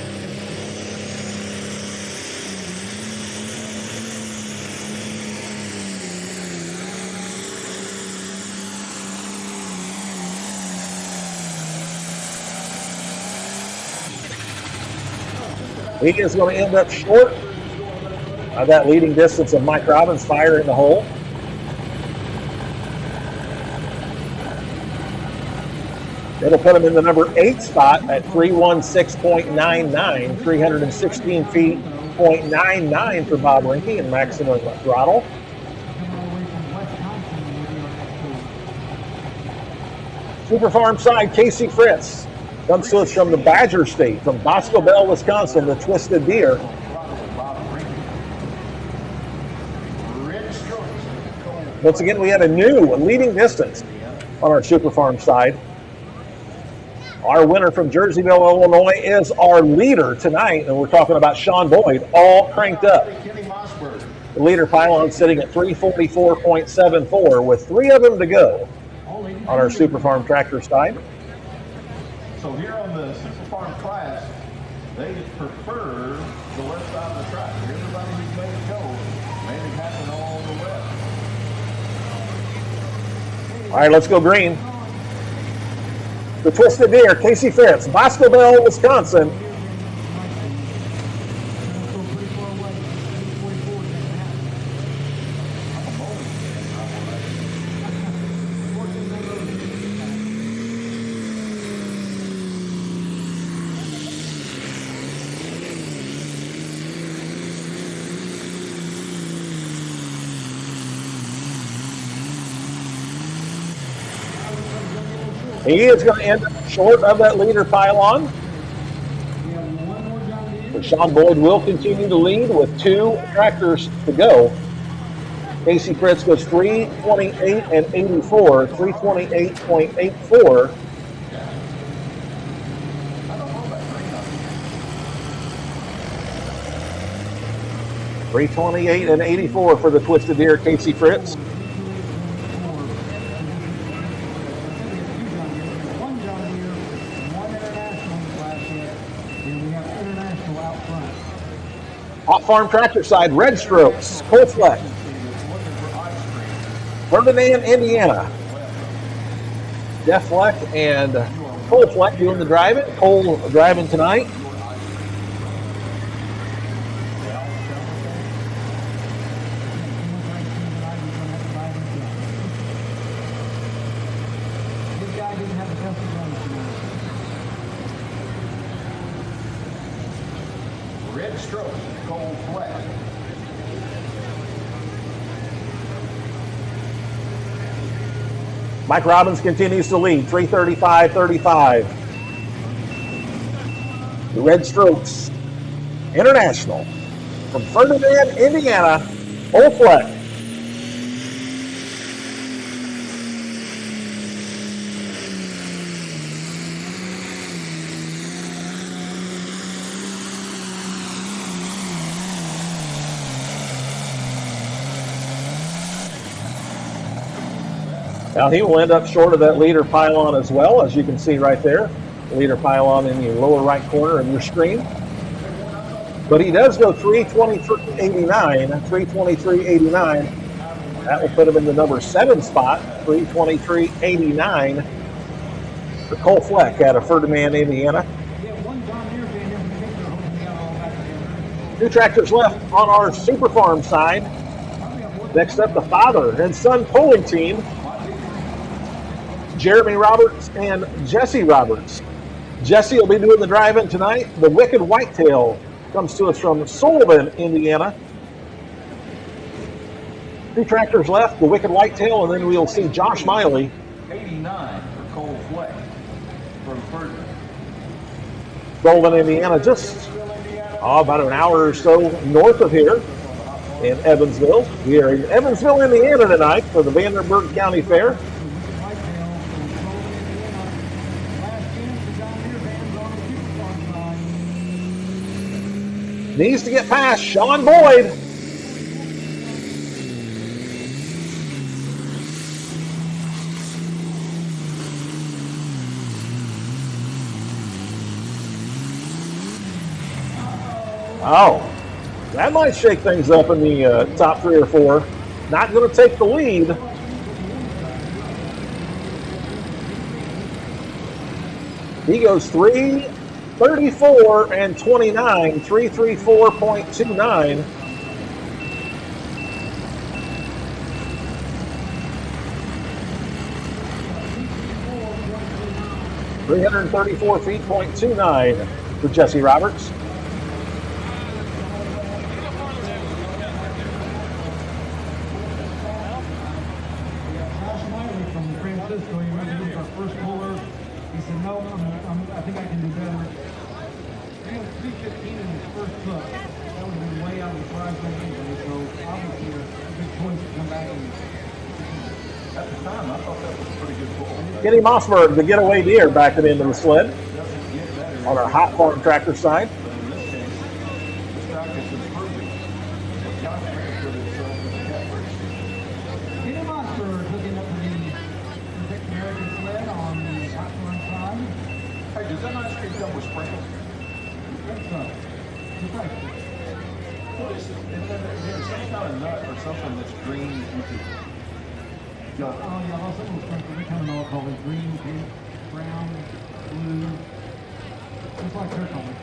He is going to end up short of that leading distance of Mike Robbins, fire in the hole. It'll put him in the number 8 spot at 316.99, 316 feet, 0.99 for Bob Rinke and maximum throttle. Super Farm side, Casey Fritz comes to us from the Badger State, from Bosco Bell, Wisconsin, the Twisted Deer. Once again, we had a new leading distance on our Super Farm side. Our winner from Jerseyville, Illinois is our leader tonight, and we're talking about Sean Boyd, all cranked up. The leader pylon sitting at 344.74 with 3 of them to go on our Super Farm Tractor side. So here on the Super Farm class, they prefer the left side of the track. Everybody who's made it go made it happen all the way. All right, let's go green. The Twisted Deer, Casey Fritz, Bosco Bell, Wisconsin. He is going to end up short of that leader pylon. But Sean Boyd will continue to lead with 2 tractors to go. Casey Fritz goes 328 and 84, 328.84. .328 and 84 for the Twisted Deer, Casey Fritz. Hot Farm Tractor side, Red Strokes, Cole Fleck, Ferdinand, Indiana. Jeff Fleck and Cole Fleck doing the driving. Cole driving tonight. Red Strokes, Cole Fleck. Mike Robbins continues to lead, 335.35. The Red Strokes International from Ferdinand, Indiana, Cole Fleck. Now he will end up short of that leader pylon as well, as you can see right there. leader pylon in the lower right corner of your screen. But he does go 323.89, 323.89. That will put him in the number 7 spot, 323.89 for Cole Fleck out of Ferdinand, Indiana. Two tractors left on our Super Farm side. Next up, the father and son pulling team, Jeremy Roberts and Jesse Roberts. Jesse will be doing the driving tonight. The Wicked Whitetail comes to us from Sullivan, Indiana. Two tractors left, the Wicked Whitetail, and then we'll see Josh Miley. 89 for Cole Fleck from Ferdinand. Sullivan, Indiana, just about an hour or so north of here in Evansville. We are in Evansville, Indiana tonight for the Vanderburgh County Fair. Needs to get past Sean Boyd. Oh, that might shake things up in the top 3 or 4. Not going to take the lead. He goes 3:34 and 29, 3:34.29. .334 feet, .29 for Jesse Roberts. I think I can do better. He had 3:15 in his first look. That would have been way out of the prize range anyway, so obviously a big choice to come back and. At the time, I thought that was a pretty good pull. Kenny Mossberg, the getaway deer, backing into the sled on our hot farm tractor side. But in this case, this tractor is improving. What John transferred himself to the cat race. Kenny Mossberg looking up to the Protect American sled on the hot farm side. Hey, does that ice cream come with sprinkles? That's surprise. What is it? Is there some kind of nut or something that's green that you could Oh, yeah, also those sprinkles, we kind of know what colors: green, pink, brown, blue. Just like her colors.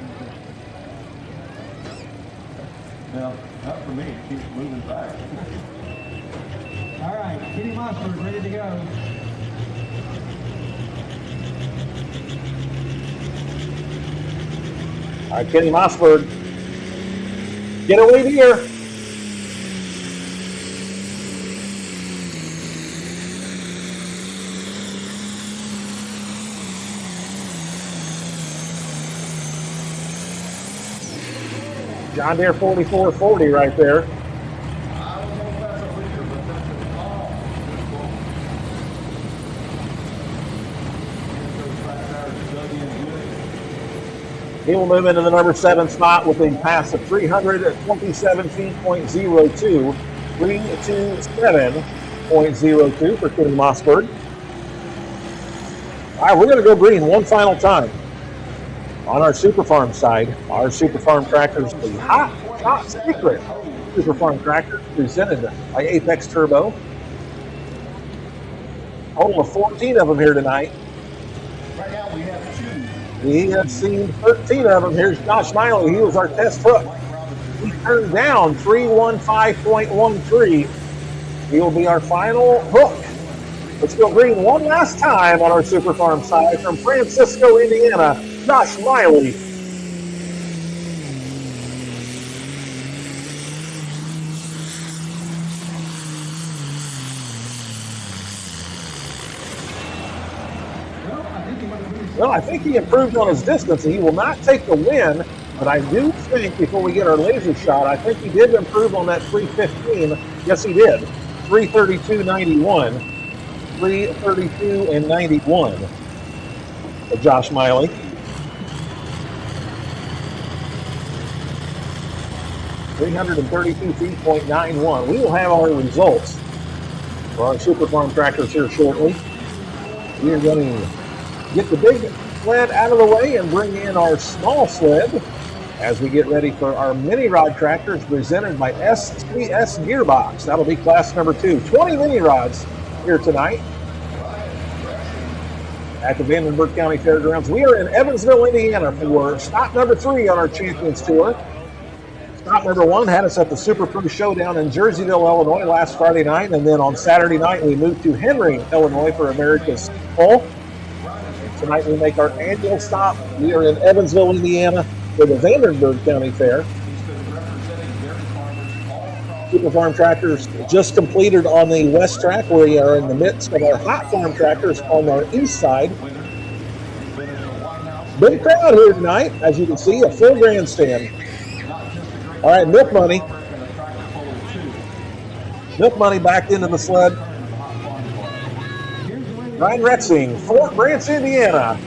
No, not for me. It keeps moving back. All right, Kenny Mossberg ready to go. All right, Kenny Mossberg, getaway deer. John Deere 4440 right there. I don't know if that's a leader, but that's a call. He will move into the number 7 spot with a pass of 327 feet, .02, 327.02 for Kenny Mossberg. All right, we're going to go green one final time. On our Super Farm side, our Super Farm tractors, the hot top secret Super Farm tractor presented by Apex Turbo. Total of 14 of them here tonight. Right now we have 2. We have seen 13 of them. Here's Josh Miley. He was our test hook. He turned down 315.13. He will be our final hook. Let's go green one last time on our Super Farm side from Francisco, Indiana. Josh Miley. Well, I think he improved on his distance. He will not take the win, but I do think before we get our laser shot, I think he did improve on that 315. Yes, he did. 332.91. 332.91 for Josh Miley. .332 feet, .91. We will have our results for our Super Farm tractors here shortly. We are going to get the big sled out of the way and bring in our small sled as we get ready for our mini rod tractors presented by SCS Gearbox. That'll be class number 2. 20 mini rods here tonight at the Vanderburgh County Fairgrounds. We are in Evansville, Indiana for stop number 3 on our Champions Tour. Stop number 1 had us at the Super Pro Showdown in Jerseyville, Illinois last Friday night, and then on Saturday night we moved to Henry, Illinois for America's Bowl. Tonight we make our annual stop. We are in Evansville, Indiana for the Vanderburgh County Fair. Super Farm Tractors just completed on the west track. We are in the midst of our Hot Farm Tractors on our east side. Big crowd here tonight, as you can see, a full grandstand. All right, Milk Money. Milk Money backed into the sled. Ryan Rexing, Fort Branch, Indiana.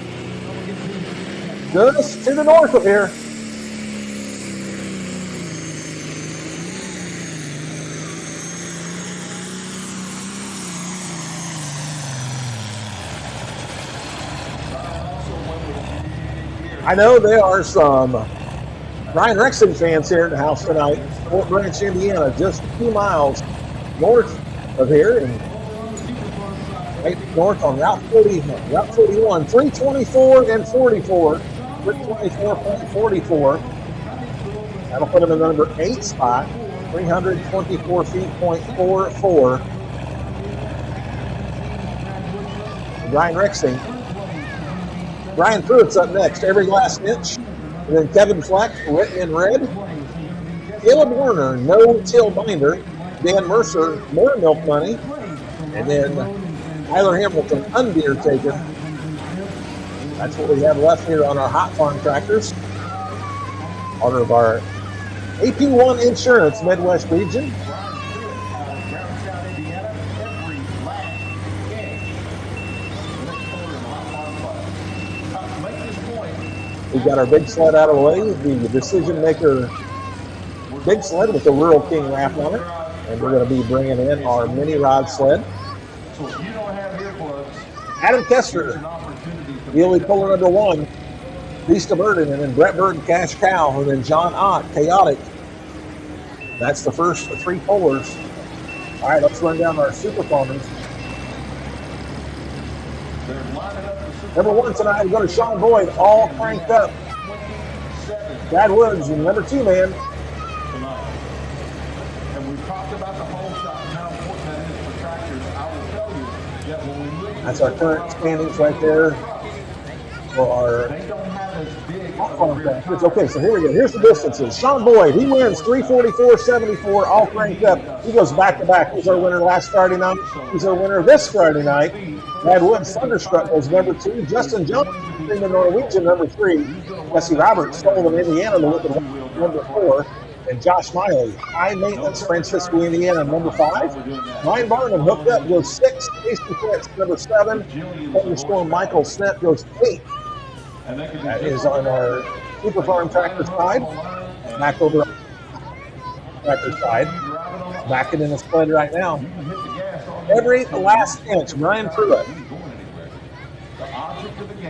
Just to the north of here. I know there are some Ryan Rexing fans here in the house tonight. Fort Branch, Indiana, just a few miles north of here, and right north on Route 41, 324 and 44. 324.44. That'll put him in the number 8 spot. 324 feet, .44. Ryan Rexing. Brian Pruitt's up next. Every Last Inch. And then Kevin Fleck, written in red. Caleb Warner, No Till Binder. Dan Mercer, More Milk Money. And then Tyler Hamilton, Undertaker. That's what we have left here on our Hot Farm Tractors. Honor of our AP1 Insurance Midwest region. We've got our big sled out of the way, the Decision Maker big sled with the Rural King wrap on it. And we're going to be bringing in our mini rod sled. So if you don't have earplugs, Adam Kester, Ely puller number 1, Beast of Burden, and then Brett Bird, Cash Cow, and then John Ott, Chaotic. That's the first 3 pullers. All right, let's run down our Super Farmers. Number 1 tonight, we're going to Sean Boyd, All Cranked Up. Brad Woods, and number 2 man. And we've talked about the whole shot and how important that is for tractors. I will tell you that when we move, that's our current standings right there for our they don't have as big Hot Farm Tractors. Okay, so here we go. Here's the distances. Sean Boyd, he wins 344.74, all cranked up. He goes back to back. He's our winner last Friday night. He's our winner this Friday night. Brad Woods, Thunderstruck, goes number 2. Justin Johnson, the Norwegian, number 3. Jesse Roberts, Stolen, Indiana, the Wicked One, number 4. And Josh Miley, High Maintenance, Francisco, Indiana, number 5. Ryan Barnum, Hooked Up, goes 6. Casey Fritz, number 7. Thunderstorm Michael Snett goes 8. That is on our Super Farm Tractor side. Back over on the tractor side. Backing in the sled right now. Every Last Inch, Brian Pruitt.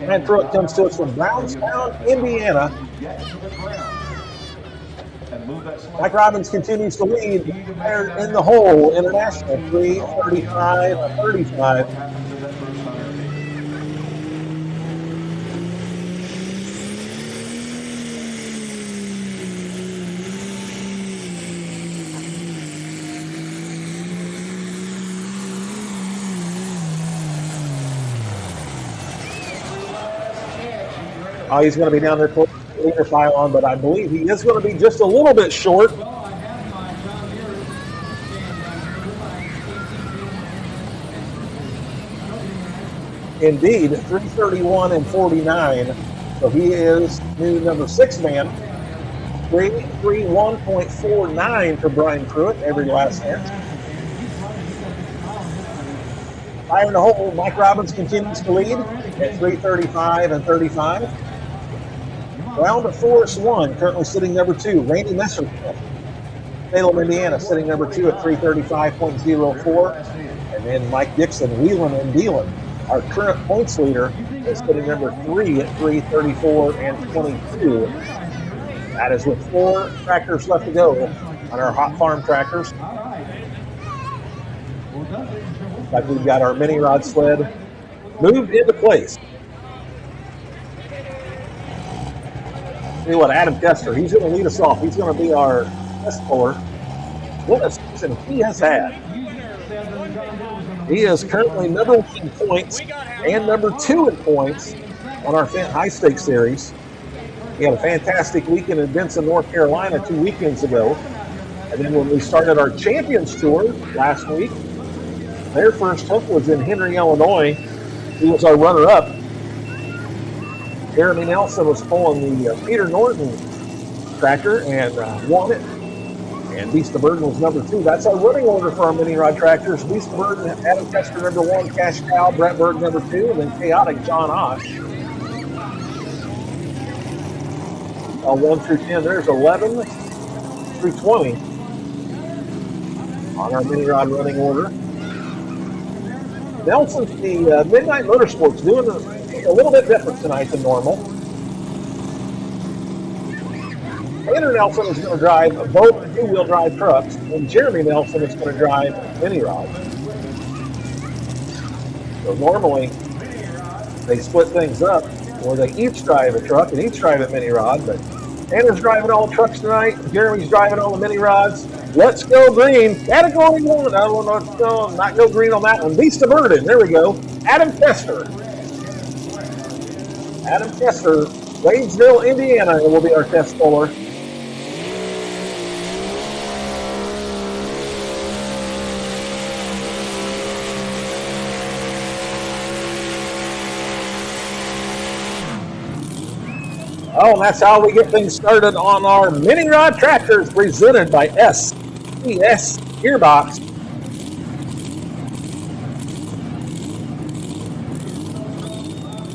Brian Pruitt comes to us from Brownstown, Indiana. Mike Robbins continues to lead there in the hole international, 3:35.35. Oh, he's going to be down there close to the leader pylon, but I believe he is going to be just a little bit short. Indeed, 3:31 and 49. So he is new number 6 man. 3:31.49 for Brian Pruitt, every last inch. Fire in the hole, Mike Robbins continues to lead at 3:35 and 35. Round of Forest 1, currently sitting number 2, Randy Messerschmidt. Salem, Indiana, sitting number 2 at 3:35.04. And then Mike Dixon, Wheeling and Dealing, Our current points leader is sitting number 3 at 334 and 22. That is with 4 tractors left to go on our hot farm tractors. Like we've got our mini rod sled moved into place. See what, Adam Kester, he's going to lead us off. He's going to be our test puller. What a season he has had. He is currently number 1 in points and number 2 in points on our Fent High Stakes series. He had a fantastic weekend in Benson, North Carolina 2 weekends ago. And then when we started our Champions Tour last week, their first hook was in Henry, Illinois. He was our runner-up. Jeremy Nelson was pulling the Peter Norton tractor and won it. And Beast of Burden was number 2. That's our running order for our mini rod tractors. Beast of Burden, Adam Kester number 1, Cash Cow, Brett Berg number 2, and then Chaotic John Osh. 1 through 10, there's 11 through 20 on our mini rod running order. Nelson's the Midnight Motorsports doing a little bit different tonight than normal. Tanner Nelson is going to drive both 2-wheel drive trucks, and Jeremy Nelson is going to drive mini rods. So normally they split things up where they each drive a truck and each drive a mini rod, but Tanner's driving all the trucks tonight. Jeremy's driving all the mini rods. Let's go green. Category 1. No, not go green on that one. Beast of Burden. There we go. Adam Kester. Adam Kester, Wadesville, Indiana, will be our test puller. Oh, and that's how we get things started on our mini rod tractors presented by SES Gearbox.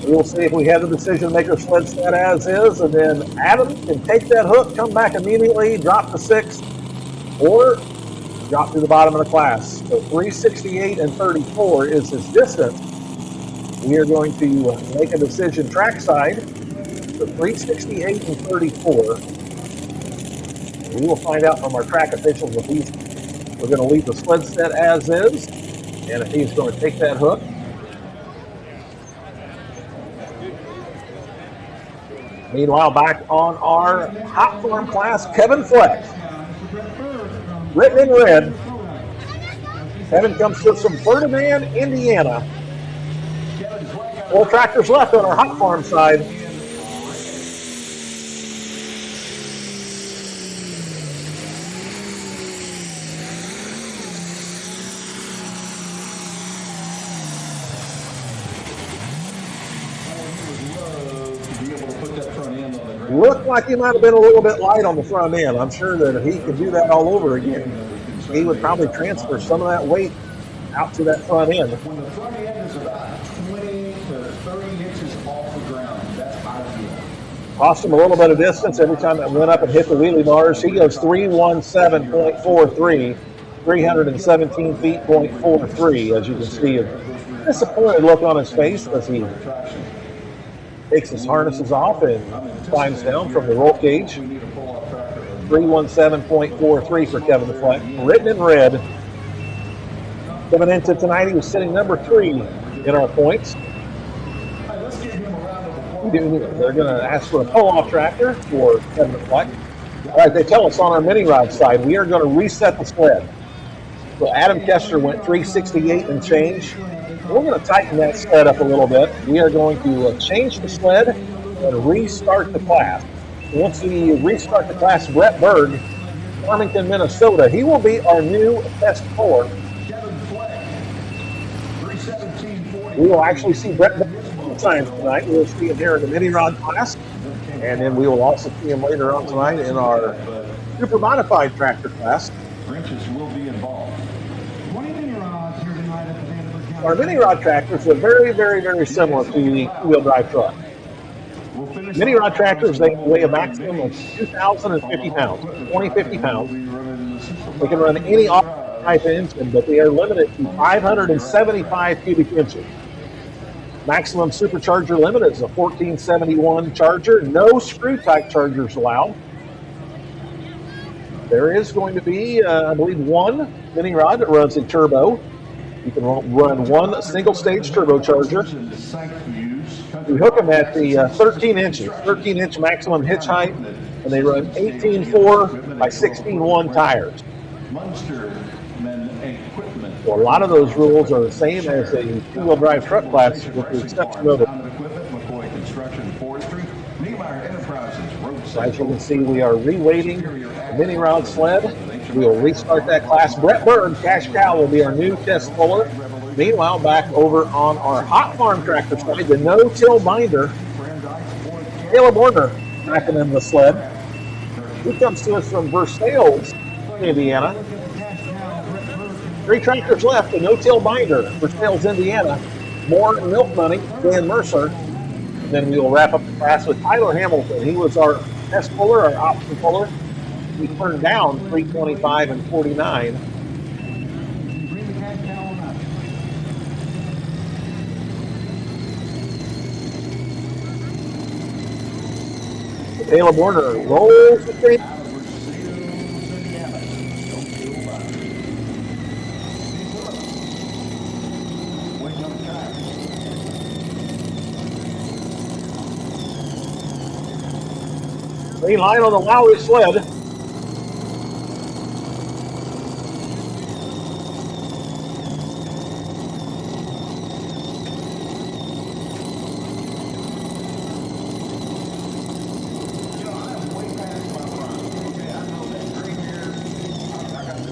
We'll see if we have the decision maker sled set as is, and then Adam can take that hook, come back immediately, drop to 6, or drop to the bottom of the class. So 368 and 34 is his distance. We are going to make a decision trackside. So 368 and 34. We will find out from our track officials if we're going to leave the sled set as is, and if he's going to take that hook. Meanwhile, back on our hot form class, Kevin Fleck. Written in red. Kevin comes to us from Ferdinand, Indiana. 4 tractors left on our hot farm side. Looked like he might have been a little bit light on the front end. I'm sure that if he could do that all over again, he would probably transfer some of that weight out to that front end. When the front end is about 20 to 30 inches off the ground, that's ideal. Cost him a little bit of distance every time it went up and hit the wheelie bars. He goes 317.43, 317 feet, .43, as you can see. A disappointed look on his face as he takes his harnesses off and climbs down from the roll cage. 317.43 for Kevin Fleck. Written in red. Coming into tonight, he was sitting number 3 in our points. They're going to ask for a pull-off tractor for Kevin Fleck. All right, they tell us on our mini rod side, we are going to reset the sled. So Adam Kester went 368 and change. We're going to tighten that sled up a little bit. We are going to change the sled and restart the class. Once we restart the class, Brett Berg, Farmington, Minnesota, he will be our new test puller. We will actually see Brett Berg times tonight. We'll see him here in the mini rod class, and then we will also see him later on tonight in our super modified tractor class. Wrenches will be involved. 20 mini rods here tonight at the Vanderburgh. Our mini rod tractors are very, very, very similar to the 2-wheel drive truck. Mini rod tractors, they weigh a maximum of 2,050 pounds, 2,050 pounds. They can run any type of engine, but they are limited to 575 cubic inches. Maximum supercharger limit is a 1471 charger. No screw type chargers allowed. There is going to be, I believe, one mini rod that runs a turbo. You can run one single stage turbocharger. We hook them at the 13 inches, 13-inch maximum hitch height, and they run 18.4 by 16.1 tires. So a lot of those rules are the same as a two-wheel drive truck class, with the exception of so as you can see, we are reweighting the mini rod sled. We will restart that class. Brett Berg, Cash Cow, will be our new test puller. Meanwhile, back over on our hot farm tractor side, the no-till binder, Caleb Warner backing in the sled. He comes to us from Versailles, Indiana. 3 tractors left, the no-till binder, Versailles, Indiana. More milk money, Dan Mercer. And then we will wrap up the class with Tyler Hamilton. He was our test puller, our option puller. He turned down 325 and 49. Caleb Warner rolls the street. Green line on the Lowry sled.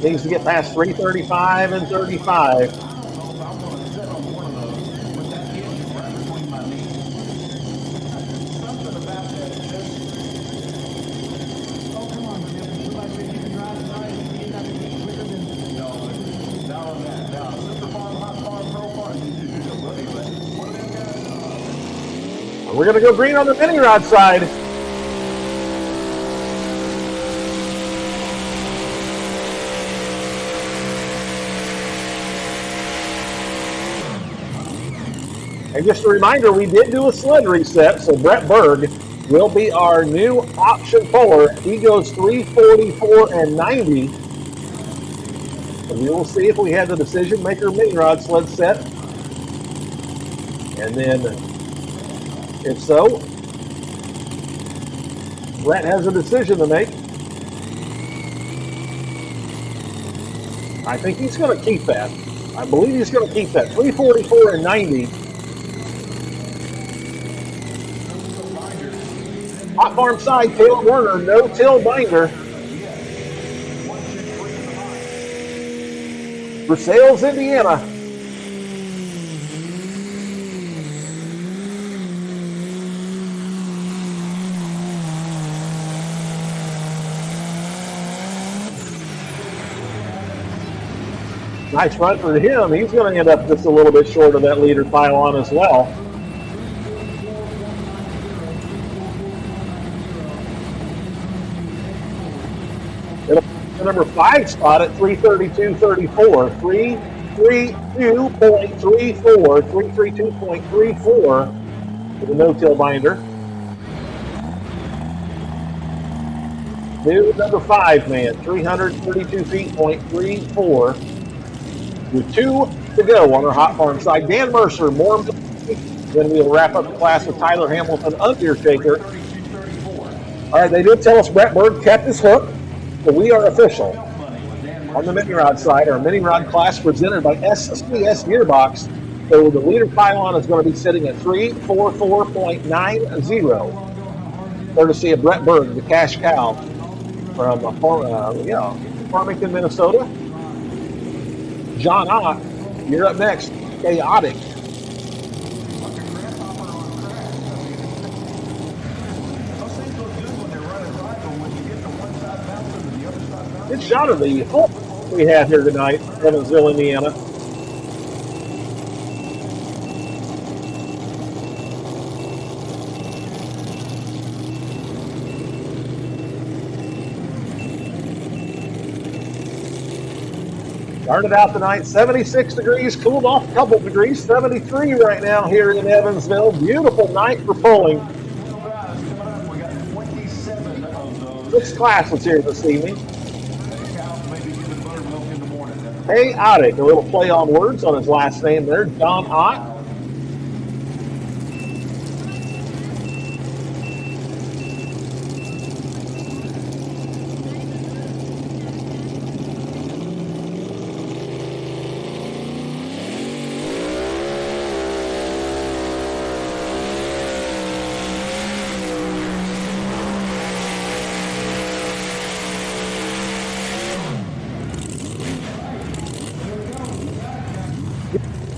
Needs to get past 335 and 35. We're going to go green on the mini rod side. And just a reminder, we did do a sled reset, so Brett Berg will be our new option puller. He goes 344 and 90. And we will see if we had the decision maker mini rod sled set. And then, if so, Brett has a decision to make. I think he's going to keep that. I believe he's going to keep that. 344 and 90. Hot farm side, Caleb Werner, no-till binder. Versailles, Indiana. Nice run for him. He's going to end up just a little bit short of that leader pylon as well. The number 5 spot at 332.34, 332.34 for the no-till binder. New number 5 man, 332 feet, .34, with 2 to go on our hot farm side. Dan Mercer, more. Then we'll wrap up the class with Tyler Hamilton, Undertaker. All right, they did tell us Brett Berg kept his hook. So we are official. On the mini rod side, our mini rod class presented by SCS Gearbox. So the leader pylon is going to be sitting at 344.90. Courtesy of Brett Berg, the cash cow from Farmington, Minnesota. John Ott, you're up next. Chaotic. Good shot of the hook we have here tonight, Evansville, Indiana. Started out the night 76 degrees, cooled off a couple degrees, 73 right now here in Evansville. Beautiful night for pulling. We got 27 of those. 6 classes here this evening. Cows may be giving buttermilk in the morning. Chaotic, a little play on words on his last name there, John Ott.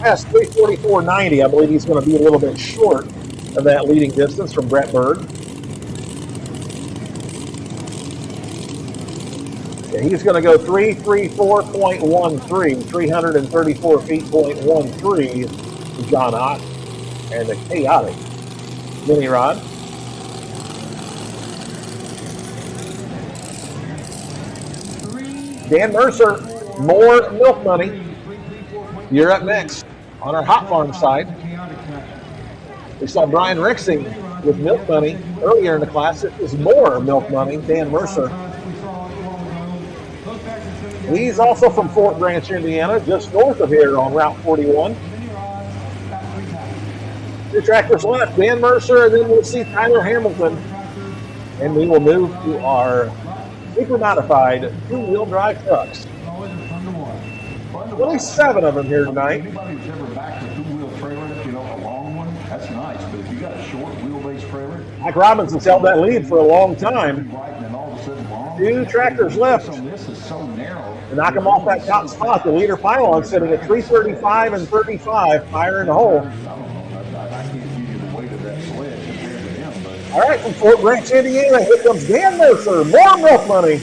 Past 3:44.90, I believe he's going to be a little bit short of that leading distance from Brett Berg. Yeah, he's going to go 334.13, 334 feet, .13, John Ott, and the chaotic mini rod. Dan Mercer, more milk money. You're up next on our Hot Farm side. We saw Brian Rixing with milk money earlier in the class. It was more milk money, Dan Mercer. He's also from Fort Branch, Indiana, just north of here on Route 41. 2 tractors left, Dan Mercer, and then we'll see Tyler Hamilton. And we will move to our super modified 2-wheel drive trucks. 27 of them here tonight. Anybody who's ever backed a 2-wheel trailer, you know, a long one, that's nice. But if you got a short wheelbase trailer, Mike Robinson's held that lead for a long time. right, and then all of a sudden long. 2 tractors left. This is so narrow. To knock him off that top spot, the leader pylon sitting at 335 and 35, fire in the hole. I don't know. I can't give you the weight of that sled compared to him, but All right, from Fort Branch, Indiana, here comes Dan Mercer, more milk money.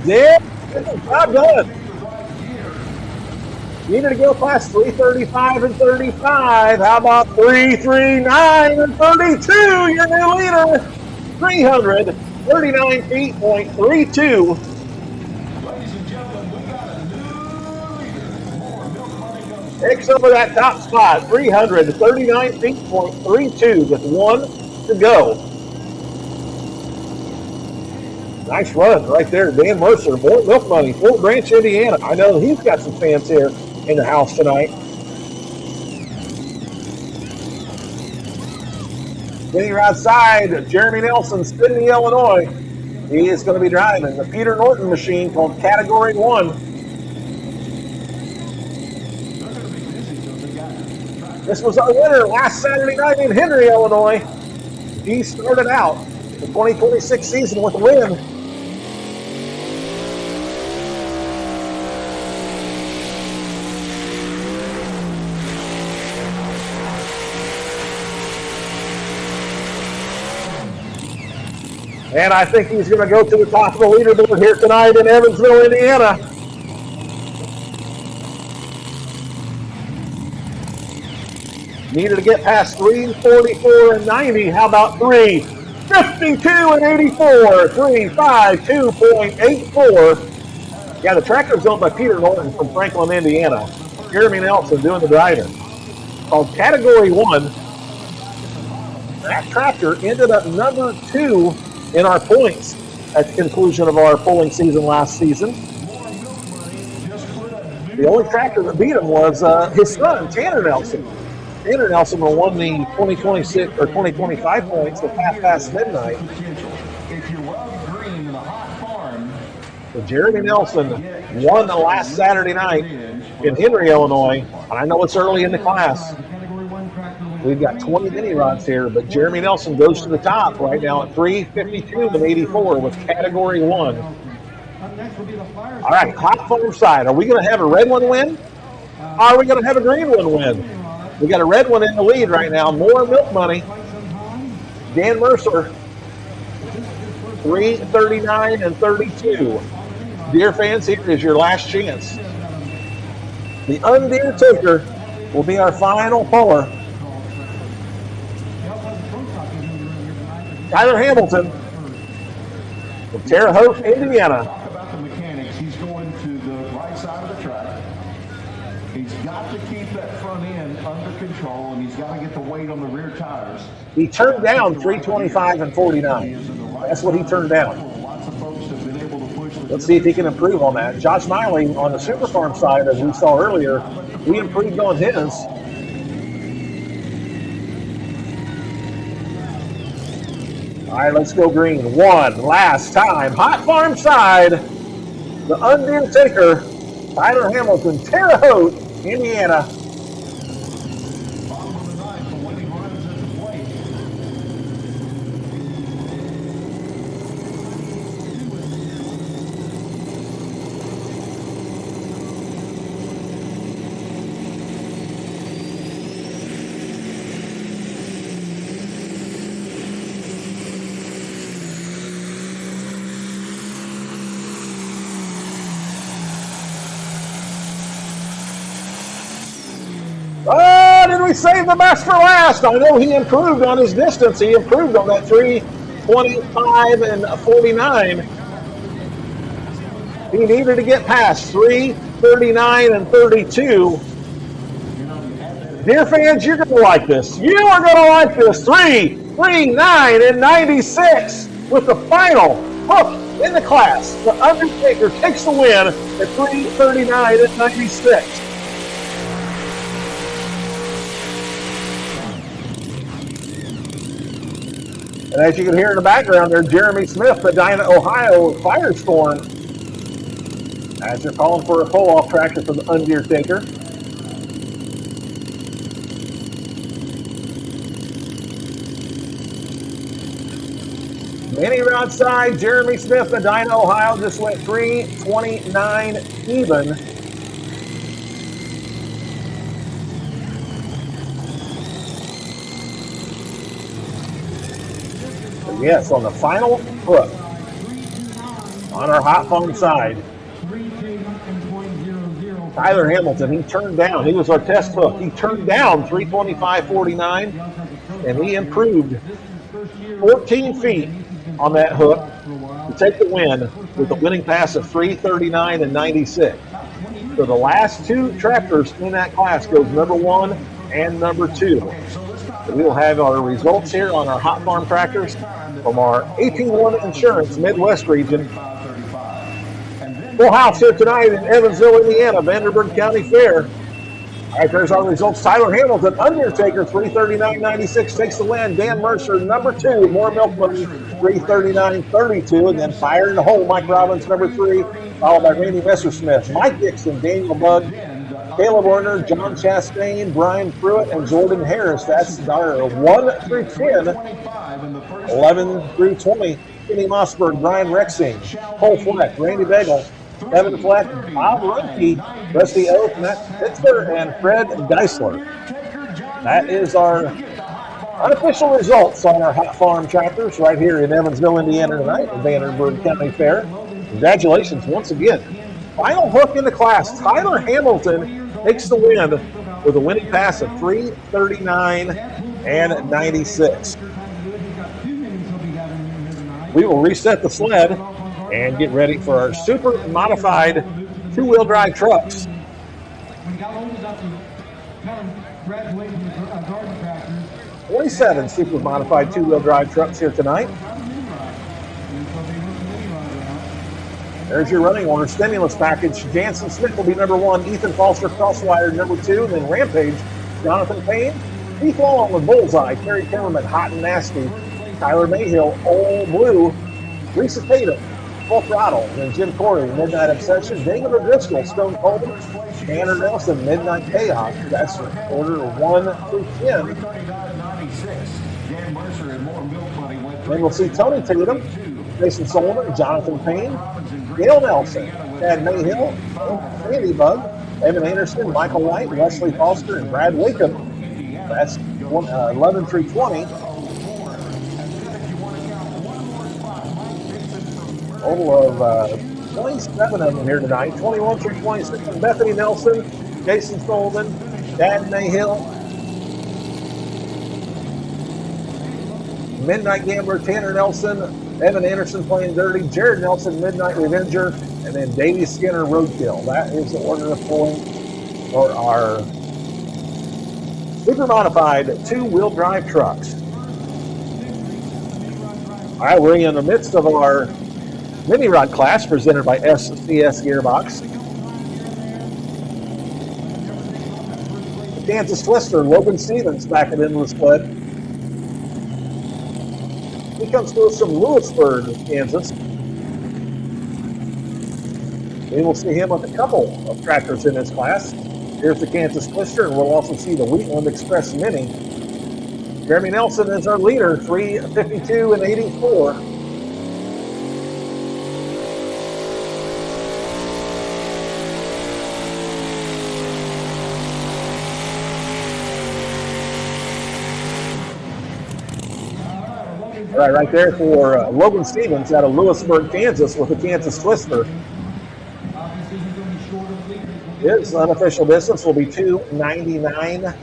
Yeah, job done. Needed to go past 335 and 35. How about 339 and 32? Your new leader, 339 feet, .32. ladies and gentlemen, we got a new leader. More milk money goes. Takes over that top spot, 339 feet, .32 with 1 to go. Nice run right there, Dan Mercer. More milk money, Fort Branch, Indiana. I know he's got some fans here in the house tonight. Getting outside, Jeremy Nelson, Sydney, Illinois. He is going to be driving the Peter Norton machine called Category 1. This was our winner last Saturday night in Henry, Illinois. He started out the 2026 season with a win. And I think he's going to go to the top of the leaderboard here tonight in Evansville, Indiana. Needed to get past 344 and 90. How about 352 and 84? 352.84. Yeah, the tractor's owned by Peter Norton from Franklin, Indiana. Jeremy Nelson doing the driving. Called Category 1. That tractor ended up number 2 in our points at the conclusion of our pulling season last season. The only tractor that beat him was his son, Tanner Nelson. Tanner Nelson won the 2026 or 2025 points with half past midnight. If you love green in a hot farm, So Jeremy Nelson won the last Saturday night in Henry, Illinois. And I know it's early in the class. We've got 20 mini rods here, but Jeremy Nelson goes to the top right now at 352 and 84 with Category 1. All right, Hot Farm side. Are we going to have a red one win? Or are we going to have a green one win? We got a red one in the lead right now. More milk money. Dan Mercer, 339 and 32. Dear fans, here is your last chance. The Undertaker will be our final puller. Tyler Hamilton from Terre Haute, Indiana. Talk about the mechanics. He's going to the right side of the track. He's got to keep that front end under control, and he's got to get the weight on the rear tires. He turned down 325 and 49. That's what he turned down. Lots of folks have been able to push the Let's see if he can improve on that. Josh Miley on the Super Farm side, as we saw earlier, he improved on his. All right, let's go green. One last time. Hot Farm side, the Undertaker, Tyler Hamilton, Terre Haute, Indiana. bottom of the ninth. The winning runs at the plate. Oh, did we save the best for last? I know he improved on his distance. He improved on that 325 and 49. He needed to get past 339 and 32. Dear fans, you're going to like this. You are going to like this. 339 and 96 with the final hook in the class. The Undertaker takes the win at 339 and 96. And as you can hear in the background there, Jeremy Smith, Medina, Ohio, Firestorm, as they're calling for a pull-off tractor for the Undertaker. Mini rod side, Jeremy Smith, Medina, Ohio, just went 329 even. Yes, on the final hook on our hot phone side. Tyler Hamilton, he turned down. He was our test hook. He turned down 325.49, and he improved 14 feet on that hook to take the win with the winning pass of 339 and 96. So the last two tractors in that class goes number 1 and number 2. We will have our results here on our Hot Farm tractors from our 18-1 Insurance Midwest region. Full house here tonight in Evansville, Indiana, Vanderburgh County Fair. All right, there's our results. Tyler Hamilton, Undertaker, 339.96 takes the win. Dan Mercer, number 2. More Milkman, 339.32. And then Fire in the Hole, Mike Robbins, number 3, followed by Randy Messersmith, Mike Dixon, Daniel Bugg, Caleb Warner, John Chastain, Brian Pruitt, and Jordan Harris. That's our 1 through 10, 11 through 20. Kenny Mossberg, Brian Rexing, Cole Fleck, Randy Bagel, Kevin Fleck, Bob Rumpke, Rusty Oak, Matt Pittsburgh, and Fred Geisler. That is our unofficial results on our Hot Farm tractors right here in Evansville, Indiana tonight at Vanderburgh County Fair. Congratulations once again. Final hook in the class. Tyler Hamilton takes the win with a winning pass of 339 and 96. We will reset the sled and get ready for our super modified two-wheel drive trucks. 27 super modified two-wheel drive trucks here tonight. There's your running order. Stimulus package. Jansen Smith will be number 1. Ethan Foster Crosswire number 2. And then Rampage, Jonathan Payne. Keith Long with Bullseye. Kerry Timmerman, Hot and Nasty. Tyler Mayhill, Old Blue. Lisa Tatum, Full Throttle. And then Jim Corey, Midnight Obsession. Daniel O'Driscoll, Stone Cold. Tanner Nelson, Midnight Chaos. That's order 1 through 10. Then we'll see Tony Tatum, Jason Solomon, Jonathan Payne, Gail Nelson, Chad Mayhill, Randy Bugg, Evan Anderson, Michael White, Wesley Foster, and Brad Wickham. That's 11 through 20. Total of 27 of them here tonight. 21 through 26. Bethany Nelson, Jason Sullivan, Dad Mayhill, Midnight Gambler Tanner Nelson, Evan Anderson playing dirty, Jared Nelson, Midnight Revenger, and then Davey Skinner Roadkill. That is the order of pulling for our super modified two-wheel drive trucks. All right, we're in the midst of our mini rod class presented by SCS Gearbox. The Kansas Twister, Logan Stevens back it into the split. He comes to us from Lewisburg, Kansas. We will see him with a couple of tractors in this class. Here's the Kansas Twister, and we'll also see the Wheatland Express Mini. Jeremy Nelson is our leader, 352 and 84. All right, right there for Logan Stevens out of Lewisburg, Kansas with the Kansas Twister. His unofficial distance will be 299.96.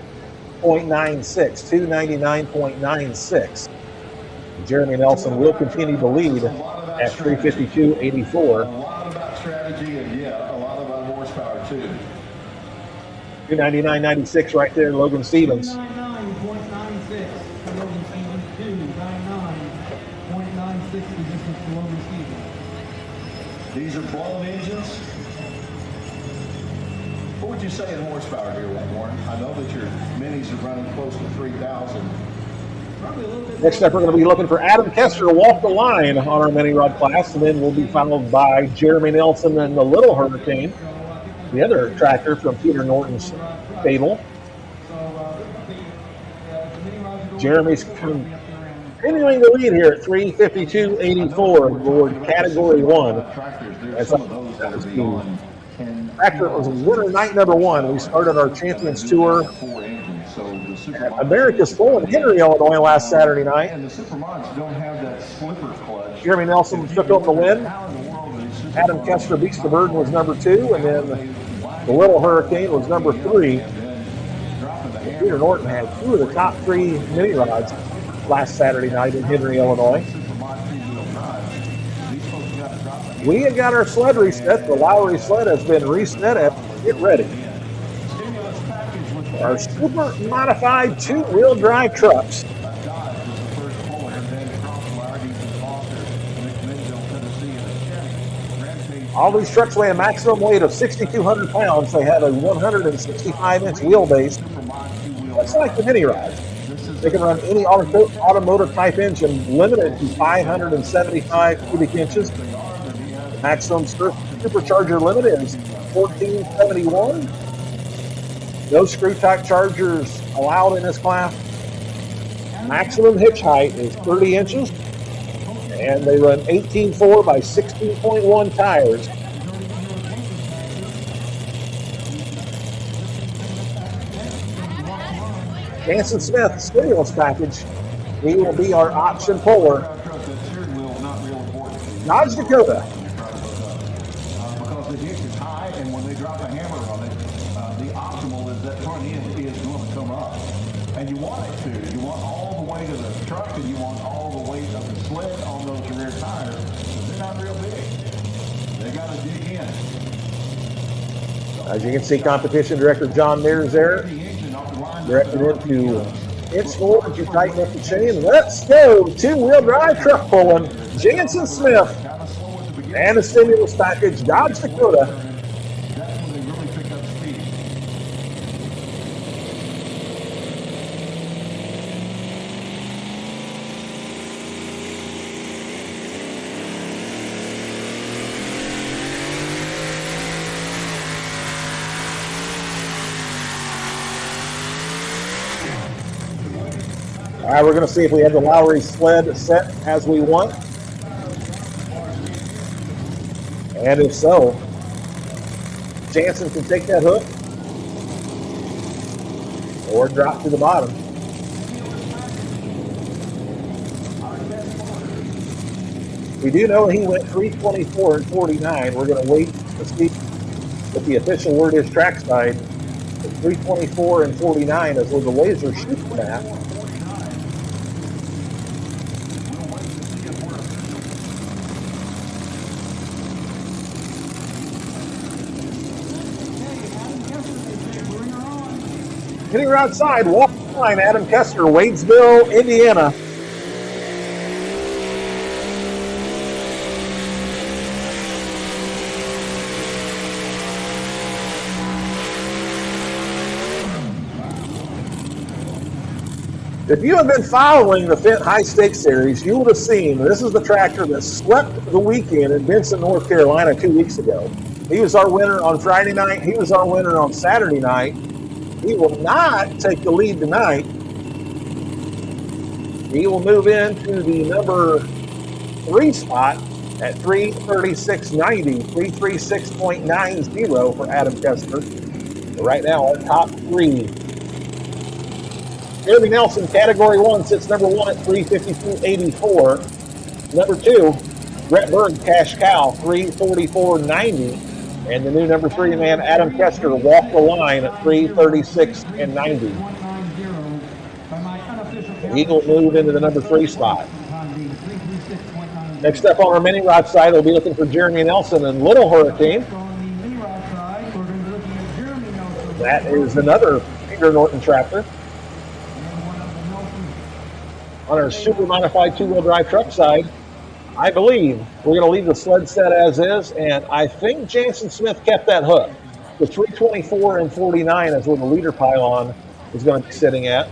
299.96. Jeremy Nelson will continue to lead at 352.84. A lot about strategy and, a lot about horsepower, too. 299.96 right there, Logan Stevens. 299.96 for Logan Stevens. 299.96 the distance for Logan Stevens. These are blown engines. What would you say in horsepower here, Warren? I know that your minis are running close to 3,000. Next up, we're going to be looking for Adam Kester to walk the line on our mini rod class, and then we'll be followed by Jeremy Nelson and the Little Hurricane, the other tractor from Peter Norton's stable. Jeremy's continuing to lead here at 352.84 for Category 1. That's tractor was winner night number 1. We started our Champions Tour at America's Full in Henry, Illinois last Saturday night. Jeremy Nelson took up the win. Adam Kester Beats the Burden was number 2, and then the Little Hurricane was number 3. And Peter Norton had 2 of the top 3 mini rods last Saturday night in Henry, Illinois. We have got our sled reset. The Lowry sled has been reset. Get ready. Our super modified two-wheel drive trucks. All these trucks weigh a maximum weight of 6,200 pounds. They have a 165-inch wheelbase. That's like the mini rods. They can run any automotive type engine, limited to 575 cubic inches. Maximum supercharger limit is 1471. No screw type chargers allowed in this class. Maximum hitch height is 30 inches. And they run 18.4 by 16.1 tires. Jansen Smith stimulus package. He will be our option puller. Dodge Dakota. Because the hitch is high, and when they drop a hammer on it, the optimal is that front end is going to come up. And you want it to. You want all the weight of the truck, and you want all the weight of the sled on those rear tires. But they're not real big. They got to dig in. As you can see, competition director John Mears there, directed into inch forward to tighten up the chain. Let's go! Two-wheel drive truck pulling. Jansen Smith and the stimulus package, Dodge Dakota. That's when they really pick up speed. All right, we're going to see if we have the Lowry sled set as we want. And if so, Jansen can take that hook or drop to the bottom. We do know he went 324 and 49. We're going to wait to see what the official word is trackside 324 and 49 is where the laser shoots them at. Hitting her outside, walk the line, Adam Kessler, Wadesville, Indiana. If you have been following the Fent High Stakes Series, you would have seen this is the tractor that swept the weekend in Benson, North Carolina 2 weeks ago. He was our winner on Friday night. He was our winner on Saturday night. He will not take the lead tonight. He will move into the number 3 spot at 336.90, 336.90 for Adam Kessler. But right now, our top 3. Jeremy Nelson, Category 1, sits number 1 at 352.84. Number 2, Brett Berg, Cash Cow, 344.90. And the new number 3 man, Adam Kessler, walked the line at 336.90. He will move into the number 3 spot. Next up on our mini rod side, we'll be looking for Jeremy Nelson and Little Hurricane. That is another Peter Norton tractor. On our super modified 2-wheel drive truck side, I believe we're going to leave the sled set as is, and I think Jansen Smith kept that hook. The 324 and 49 is where the leader pylon is going to be sitting at.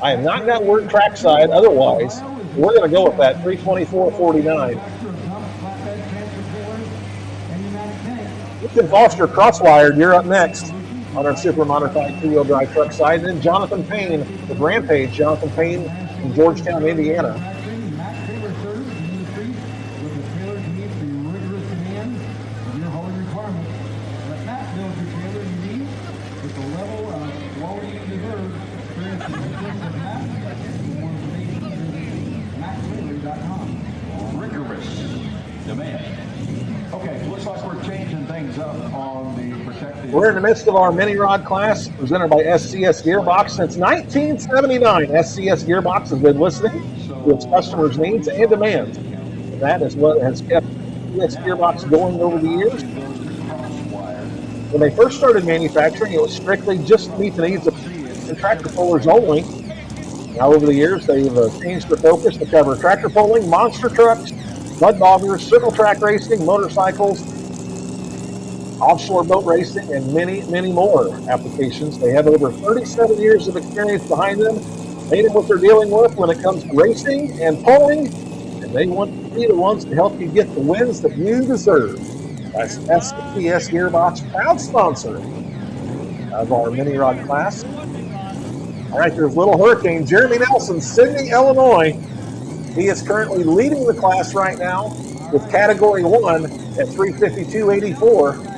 I have not got word trackside otherwise. We're going to go with that 324-49. Ethan Foster, Crosswired, you're up next on our super modified 2-wheel drive truck side. And then Jonathan Payne with Rampage. Jonathan Payne from Georgetown, Indiana. We're in the midst of our mini rod class presented by SCS Gearbox. Since 1979, SCS Gearbox has been listening to its customers' needs and demands. And that is what has kept SCS Gearbox going over the years. When they first started manufacturing, it was strictly just to meet the needs of tractor pullers only. Now, over the years, they've changed their focus to cover tractor pulling, monster trucks, mud boggers, circle track racing, motorcycles, offshore boat racing, and many, many more applications. They have over 37 years of experience behind them. They know what they're dealing with when it comes to racing and pulling, and they want to be the ones to help you get the wins that you deserve. That's SCS Gearbox, proud sponsor of our mini rod class. All right, there's Little Hurricane, Jeremy Nelson, Sydney, Illinois. He is currently leading the class right now with Category 1 at 352.84.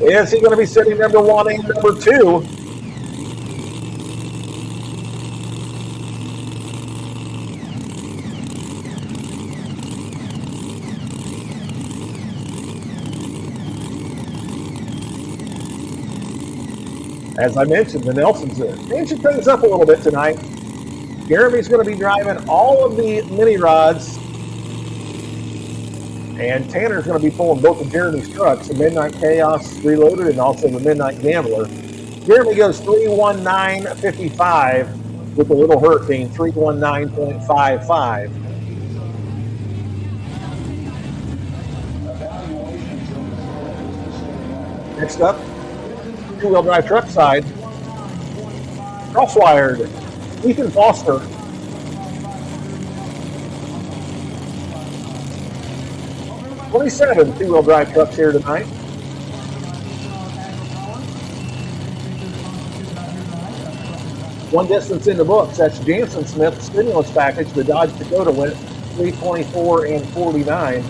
Is he going to be sitting number 1 and number 2? As I mentioned, the Nelsons changing things up a little bit tonight. Jeremy's going to be driving all of the mini rods, and Tanner's going to be pulling both of Jeremy's trucks, the Midnight Chaos Reloaded and also the Midnight Gambler. Jeremy goes 319.55 with the Little Hurricane, 319.55. Next up, 2-wheel drive truck side, Crosswired, Ethan Foster. "27 2-wheel drive trucks here tonight. One distance in the books. That's Jansen Smith's stimulus package. The Dodge Dakota went 324 and 49.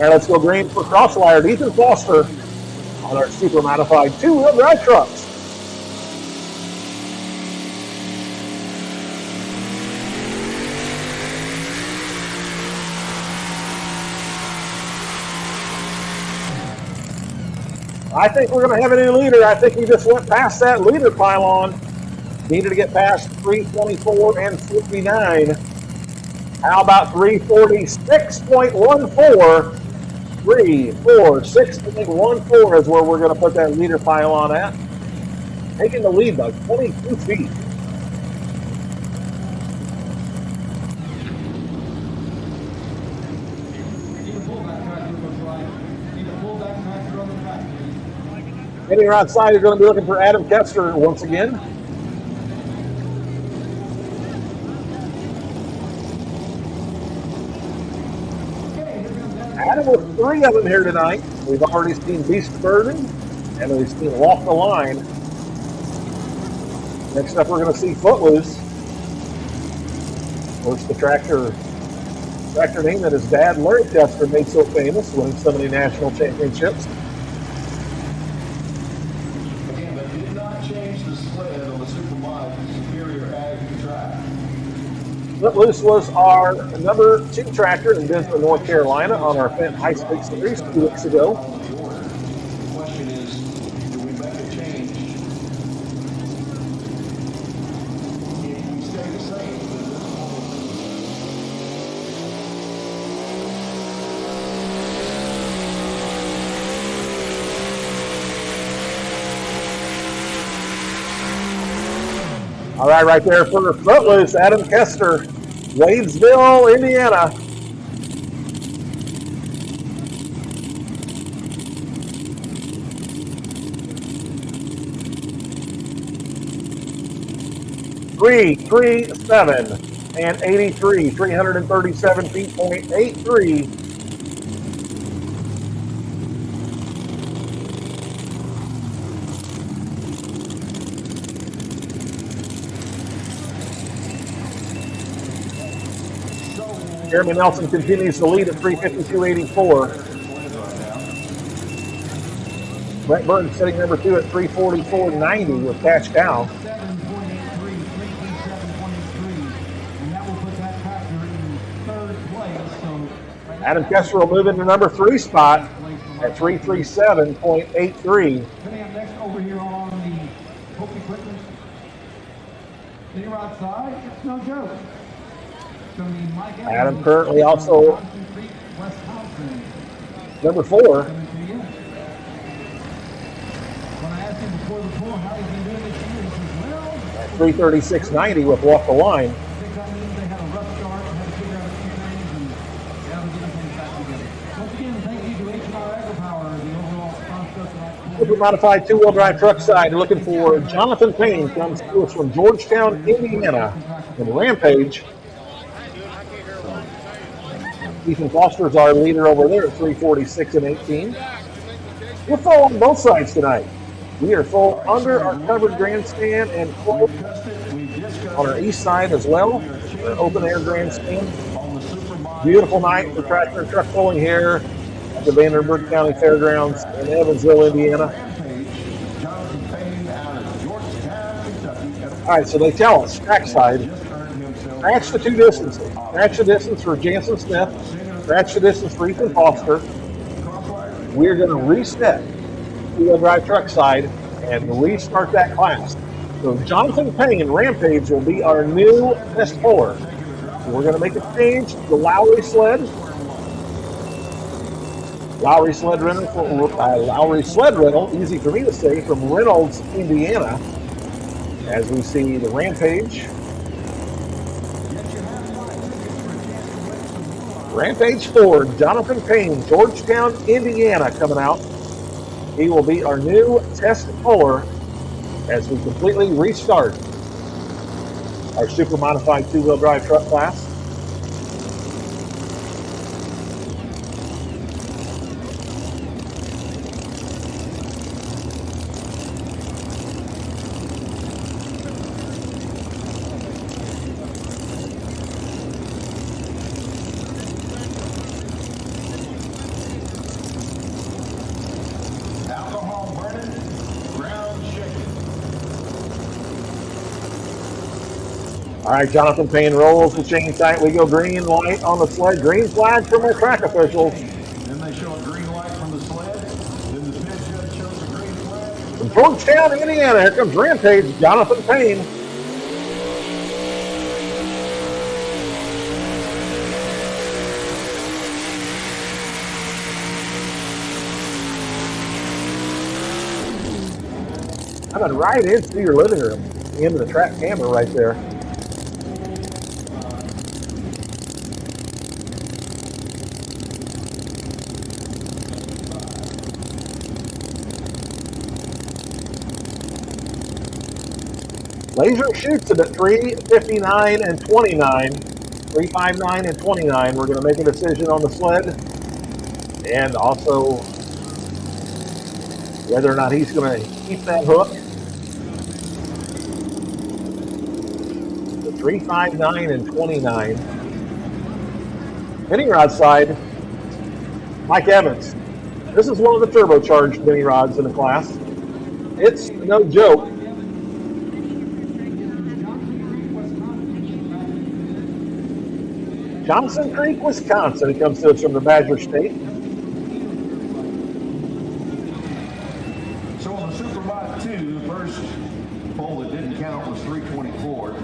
right, let's go green for crosswire. Ethan Foster on our super modified two-wheel drive trucks. I think we're going to have a new leader. I think we just went past that leader pylon. Needed to get past 324 and 59. How about 346.14? 346.14 is where we're going to put that leader pylon at. Taking the lead by 22 feet. Getting her outside, you're going to be looking for Adam Kester once again. Adam with three of them here tonight. We've already seen Beast Burden, and we've seen Walk the Line. Next up, we're going to see Footloose. Of course, the tractor name that his dad, Larry Kester, made so famous, winning so many national championships. Again, they did not change the sled on the Supermod to Superior Ag track. Footloose was our number 2 tractor in Bismarck, North Carolina on our Fendt High Stakes Series 2 weeks ago. The question is, do we make a change? If we stay the same, All right there for Footloose, Adam Kester, Wadesville, Indiana. .337 and 83, 337 feet, .83. Jeremy Nelson continues to lead at 352.84. Brett Burton sitting number 2 at 344.90 with Cash Cow. Adam Kester will move into number 3 spot at 337.83. Coming up next over here on the Hope Equipment Leader outside, it's no joke. Adam currently also number 4. When I asked him before the poll how he's been doing this year, he says, well, 336.90 with Walk the Line. I think that means they had a rough start, had to figure out a few things, and now they're getting things back together. Once again, thank you to H&R AgriPower, the overall sponsor of tonight's Super modified two-wheel drive truck side. Looking for Jonathan Payne, comes to us from Georgetown, Indiana, and Rampage. Ethan Foster's our leader over there at 346 and 18. We're full on both sides tonight. We are full under our covered grandstand and full on our east side as well. Our open air grandstand. Beautiful night for tractor and truck pulling here at the Vanderburgh County Fairgrounds in Evansville, Indiana. All right, so they tell us trackside. Scratch the 2 distances. Scratch the distance for Jansen Smith. Scratch the distance for Ethan Foster. We're going to reset two-wheel drive truck side and restart that class. So Jonathan Payne and Rampage will be our new test puller. So we're going to make a change to the Lowry sled. Lowry sled rental, easy for me to say, from Reynolds, Indiana. As we see the Rampage. Rampage Ford, Jonathan Payne, Georgetown, Indiana coming out. He will be our new test puller as we completely restart our super modified two-wheel drive truck class. All right, Jonathan Payne rolls the chain tight. We go green light on the sled. Green flag from our track officials. Then they show a green light from the sled. Then the pit judge shows a green flag. From Georgetown, Indiana, here comes Rampage, Jonathan Payne. Coming right into your living room, into the track camera right there. Laser shoots it at 3:59 and 29. 3:59 and 29. We're going to make a decision on the sled and also whether or not he's going to keep that hook. The 3:59 and 29. Mini rod side, Mike Evans. This is one of the turbocharged mini rods in the class. It's no joke. Johnson Creek, Wisconsin. He comes to us from the Badger State. So on the Superbot 2, the first pole that didn't count was 324.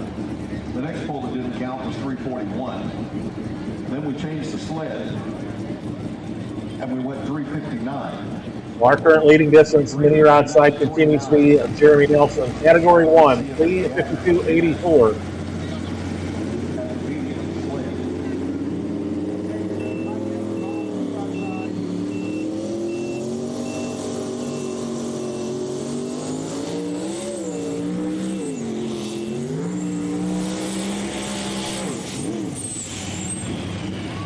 The next pole that didn't count was 341. Then we changed the sled, and we went 359. Our current leading distance mini rod side continues to be Jeremy Nelson. Category 1, 3:52.84.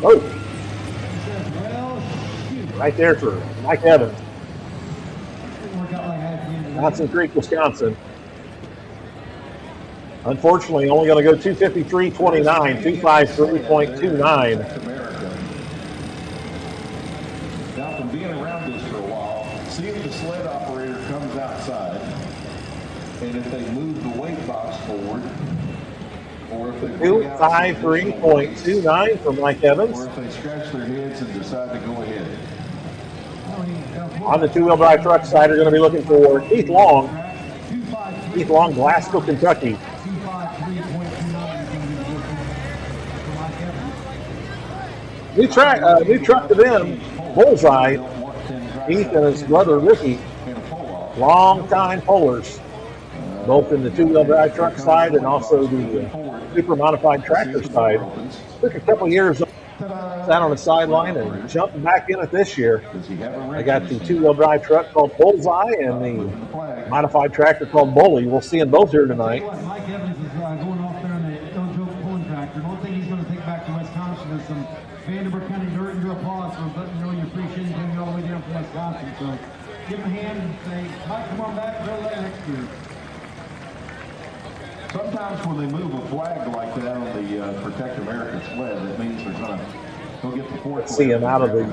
Oh, right there for Mike Evans. Johnson Creek, Wisconsin. Unfortunately, only going to go 2:53.29, 2:53.29. Now, from being around this for a while, see if the sled operator comes outside, and if they move the weight box forward, or if they 2:53.29 for Mike Evans. or if they scratch their heads and decide to go ahead. On the two-wheel drive truck side, are going to be looking for Keith Long. Keith Long, Glasgow, Kentucky. New truck to them, Bullseye. Keith and his brother Ricky, long-time pullers, both in the two-wheel drive truck side and also the super modified tractor side. Took a couple years sat on the sideline and jumped back in it this year. I got the two-wheel drive truck called Bullseye and the modified tractor called Bully. We'll see them both here tonight. Mike Evans is going off there in the Don't Joke pulling tractor. One thing he's going to take back to Wisconsin is some Vanderburgh County dirt and your applause for letting you know you appreciate him all the way down from Wisconsin. So give him a hand and say, Mike, come on back, we'll let next year. Sometimes when they move a flag like that on the Protect America sled, that means they're going to go get the fourth. See him out of the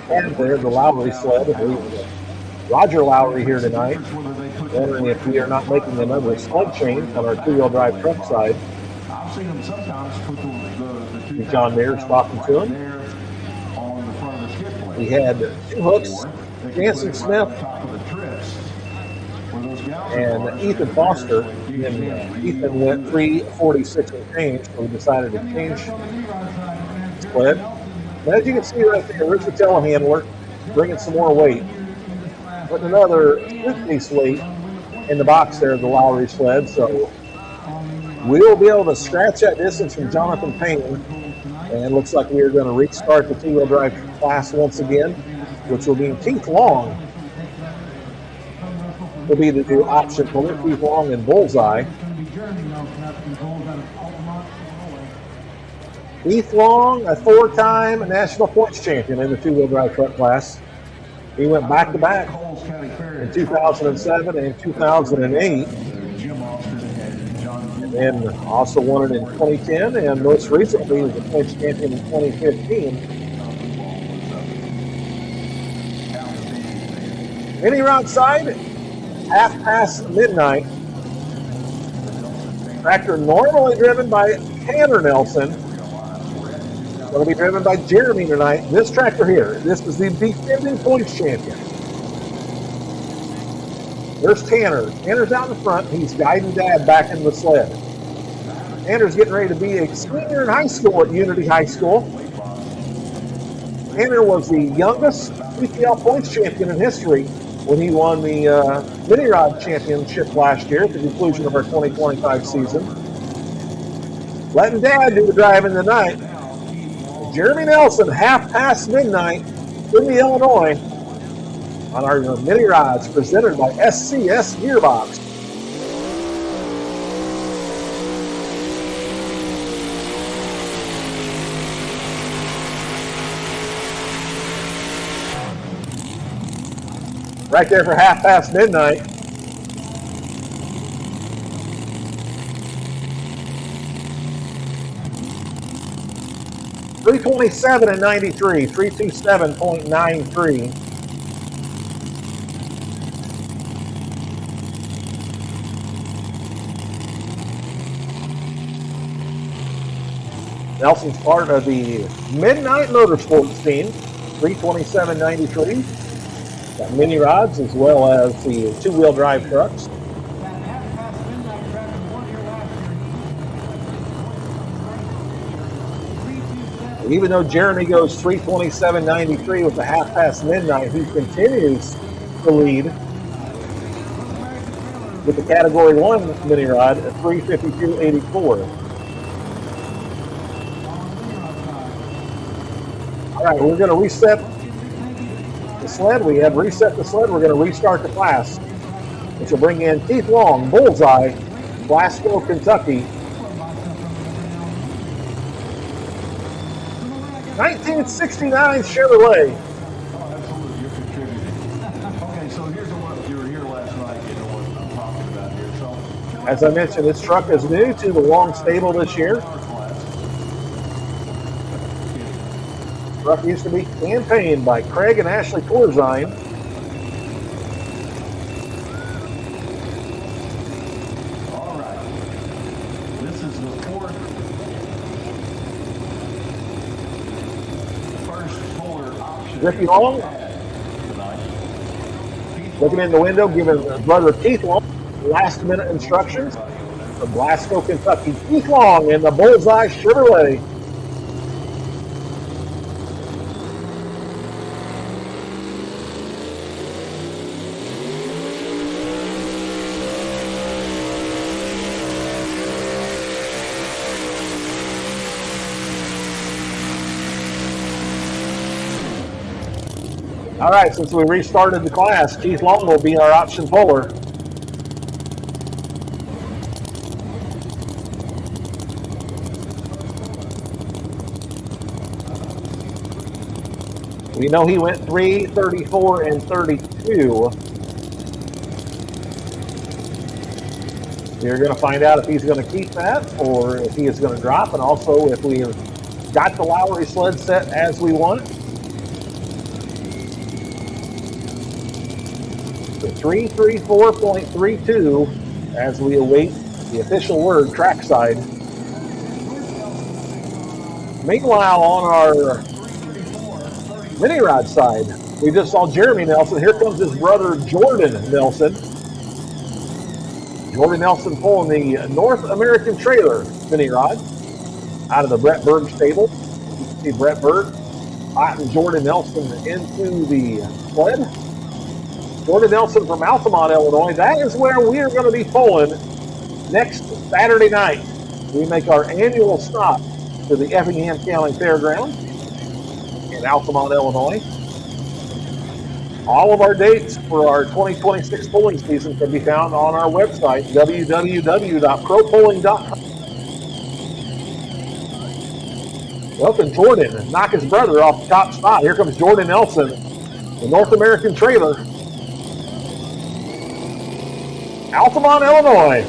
cab there, the Lowry sled. Roger Lowry here tonight. Wondering if we are not making another sled change on our two-wheel drive truck side. I've seen them sometimes put the two John Mayer's talking to him. on the front of the skid plate. We had two hooks, Jansen Smith and Ethan Foster. And Ethan went 3:46 and change, so we decided to change split. But as you can see right there, Richard telehandler bringing some more weight. Putting another suitcase weight in the box there of the Lowry sled, so we'll be able to scratch that distance from Jonathan Payne. And it looks like we are going to restart the two-wheel drive class once again, which will mean Keith Long will be the new option for Keith Long and Bullseye. Keith Long, a four-time national points champion in the two-wheel drive truck class. He went back-to-back in 2007 and 2008. And then also won it in 2010, and most recently was the points champion in 2015. Mini rod side, midnight. Tractor normally driven by Tanner Nelson. Going to be driven by Jeremy tonight. This tractor here, this is the defending points champion. There's Tanner. Tanner's out in the front. He's guiding Dad back in the sled. Tanner's getting ready to be a senior in high school at Unity High School. Tanner was the youngest PPL points champion in history when he won the mini rod championship last year at the conclusion of our 2025 season. Letting Dad do the driving tonight. Jeremy Nelson, half past midnight in the Illinois on our mini rods presented by SCS Gearbox. Right there for half past midnight. .327 and 93, 327.93. Nelson's part of the Midnight Motorsports team, 327.93. Got mini rods as well as the two-wheel drive trucks. Even though Jeremy goes 327.93 with the half past midnight, he continues to lead with the Category 1 mini rod at 352.84. All right, we're going to reset the sled. We have reset the sled. We're going to restart the class, which will bring in Keith Long, Bullseye, Glasgow, Kentucky. 1969 Chevrolet. Oh, absolutely, you're contributing. Okay, so here's what you were here last night, you know what I'm talking about here. So, as I mentioned, this truck is new to the Long stable this year. The truck used to be campaigned by Craig and Ashley Corzine. All right, this is the fourth. Ricky Long, looking in the window, giving brother Keith Long last-minute instructions from Glasgow, Kentucky. Keith Long in the Bullseye Chevrolet. All right, since we restarted the class, Keith Long will be our option puller. We know he went 3:34 and 32. We're going to find out if he's going to keep that or if he is going to drop, and also if we got the Lowry sled set as we want. 334.32 as we await the official word trackside. Meanwhile, on our mini rod side, we just saw Jeremy Nelson. Here comes his brother Jordan Nelson. Jordan Nelson pulling the North American Trailer mini rod out of the Brett Berg stable. You can see Brett Berg hotting Jordan Nelson into the sled. Jordan Nelson from Altamont, Illinois. That is where we are going to be pulling next Saturday night. We make our annual stop to the Effingham County Fairgrounds in Altamont, Illinois. All of our dates for our 2026 pulling season can be found on our website, www.propulling.com. Well, can Jordan knock his brother off the top spot? Here comes Jordan Nelson, the North American Trailer. Altamont, Illinois.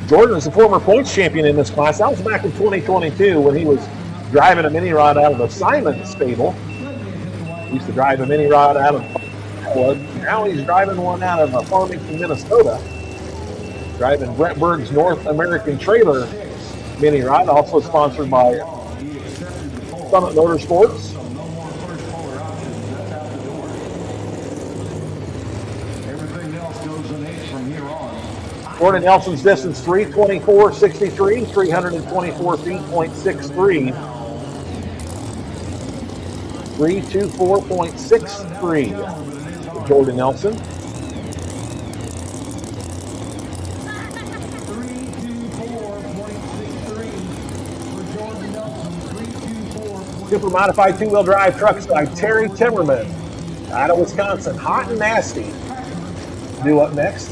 Jordan is a former points champion in this class. That was back in 2022 when he was driving a mini rod out of the Simon stable. He used to drive a mini rod out of Iowa. Now he's driving one out of Farmington, Minnesota. Driving Brett Berg's North American Trailer mini rod, also sponsored by Summit Motorsports. Jordan Nelson's distance 324.63, 324 feet, .63. 324.63 for Jordan Nelson. Super modified two-wheel drive trucks by Terry Timmerman out of Wisconsin. Hot and nasty. Due up next.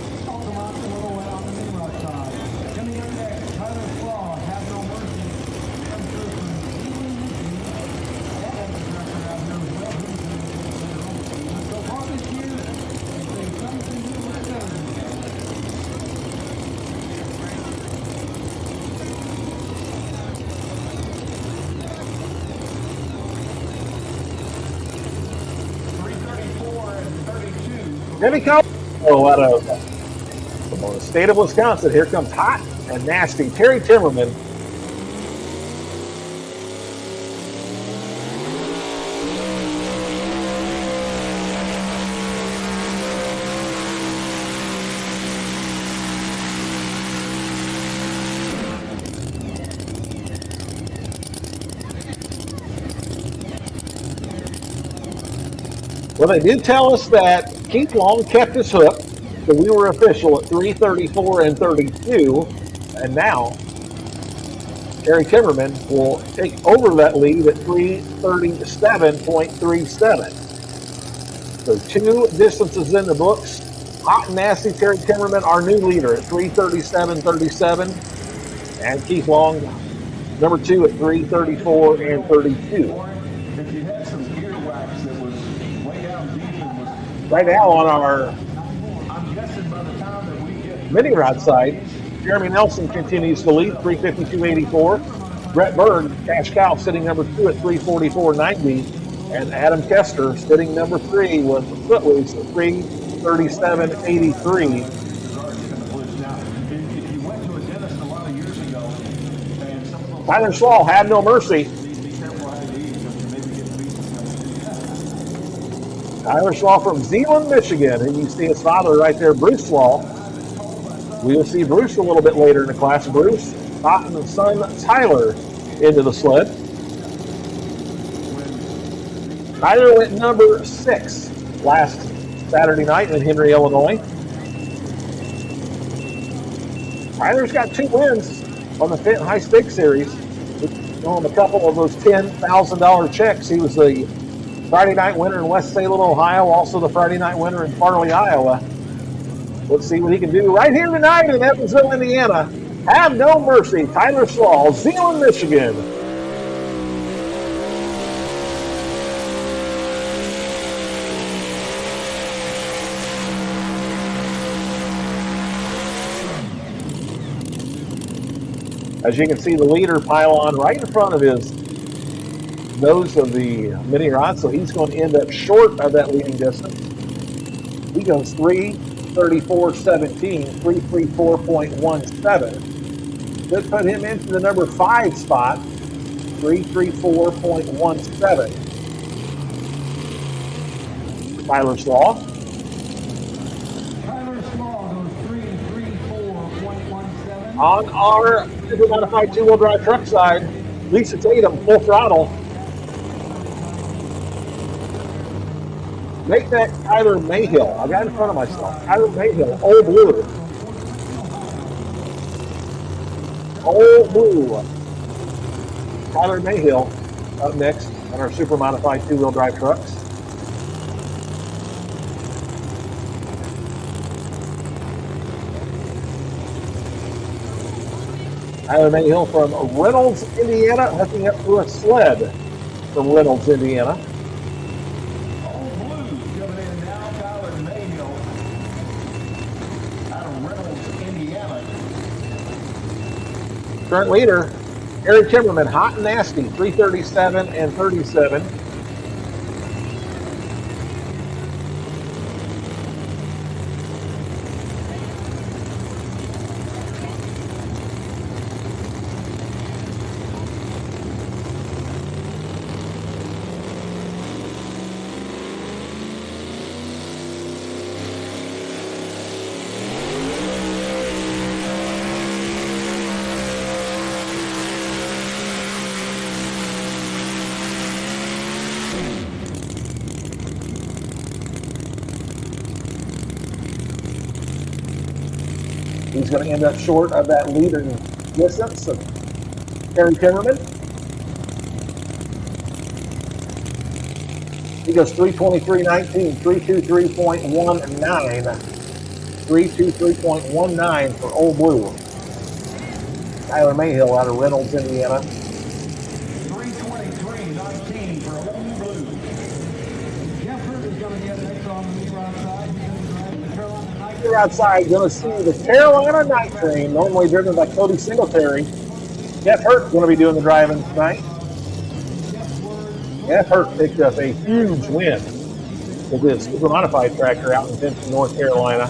Jimmy Colorado out of from the state of Wisconsin. Here comes hot and nasty Terry Timmerman. Well, they did tell us that Keith Long kept his hook, so we were official at 334 and 32, and now Terry Timmerman will take over that lead at 337.37. So two distances in the books. Hot and nasty Terry Timmerman, our new leader at 337.37, and Keith Long, number two at 334 and 32. Right now on our mini rod side, Jeremy Nelson continues to lead, 352.84. Brett Berg, cash cow, sitting number two at 344.90. And Adam Kester sitting number three with Footloose at 337.83. Tyler Slaw, Have No Mercy. Tyler Slaw from Zeeland, Michigan. And you see his father right there, Bruce Slaw. We'll see Bruce a little bit later in the class. Bruce, Totten and son Tyler into the sled. Tyler went number 6 last Saturday night in Henry, Illinois. Tyler's got 2 wins on the Fenton High Stakes Series. On a couple of those $10,000 checks. He was the Friday night winner in West Salem, Ohio, also the Friday night winner in Farley, Iowa. Let's see what he can do right here tonight in Evansville, Indiana. Have No Mercy, Tyler Slaw, Zeeland, Michigan. As you can see, the leader pylon right in front of his nose of the mini rod, so he's going to end up short of that leading distance. He goes 3:34.17, 3:34.17. Should put him into the number 5 spot, 3:34.17. Tyler Slaw. Tyler Slaw goes 3:34.17. On our super modified two-wheel drive truck side, Lisa Tatum, full throttle. Make that Tyler Mayhill. I got in front of myself. Tyler Mayhill, Old Blue. Old Blue. Tyler Mayhill up next on our super modified two-wheel drive trucks. Tyler Mayhill from Reynolds, Indiana, hooking up to a sled from Reynolds, Indiana. Current leader, Harry Timmerman, hot and nasty, 337 and 37. He's going to end up short of that leader distance of Harry Timmerman. He goes 3:23.19, 3:23.19, 3:23.19 for Old Blue. Tyler Mayhill out of Reynolds, Indiana. 3:23.19 for Old Blue. Jeff Hurt is going to get next on the near outside. He's going to drive the Carolina Night. We're outside, going to see the Carolina Night Train, normally driven by Cody Singletary. Jeff Hurt going to be doing the driving tonight. Jeff Hurt picked up a huge win with his super modified tractor out in Vinton, North Carolina.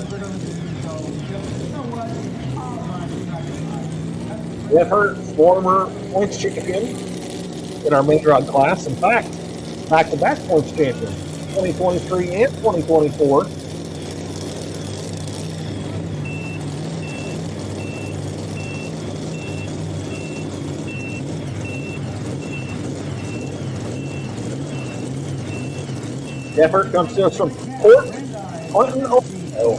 Jeff Hurt, former points champion in our main rod class. In fact, back-to-back points champion, 2023 and 2024. Jeff Hurt comes to us from Port Clinton, Ohio.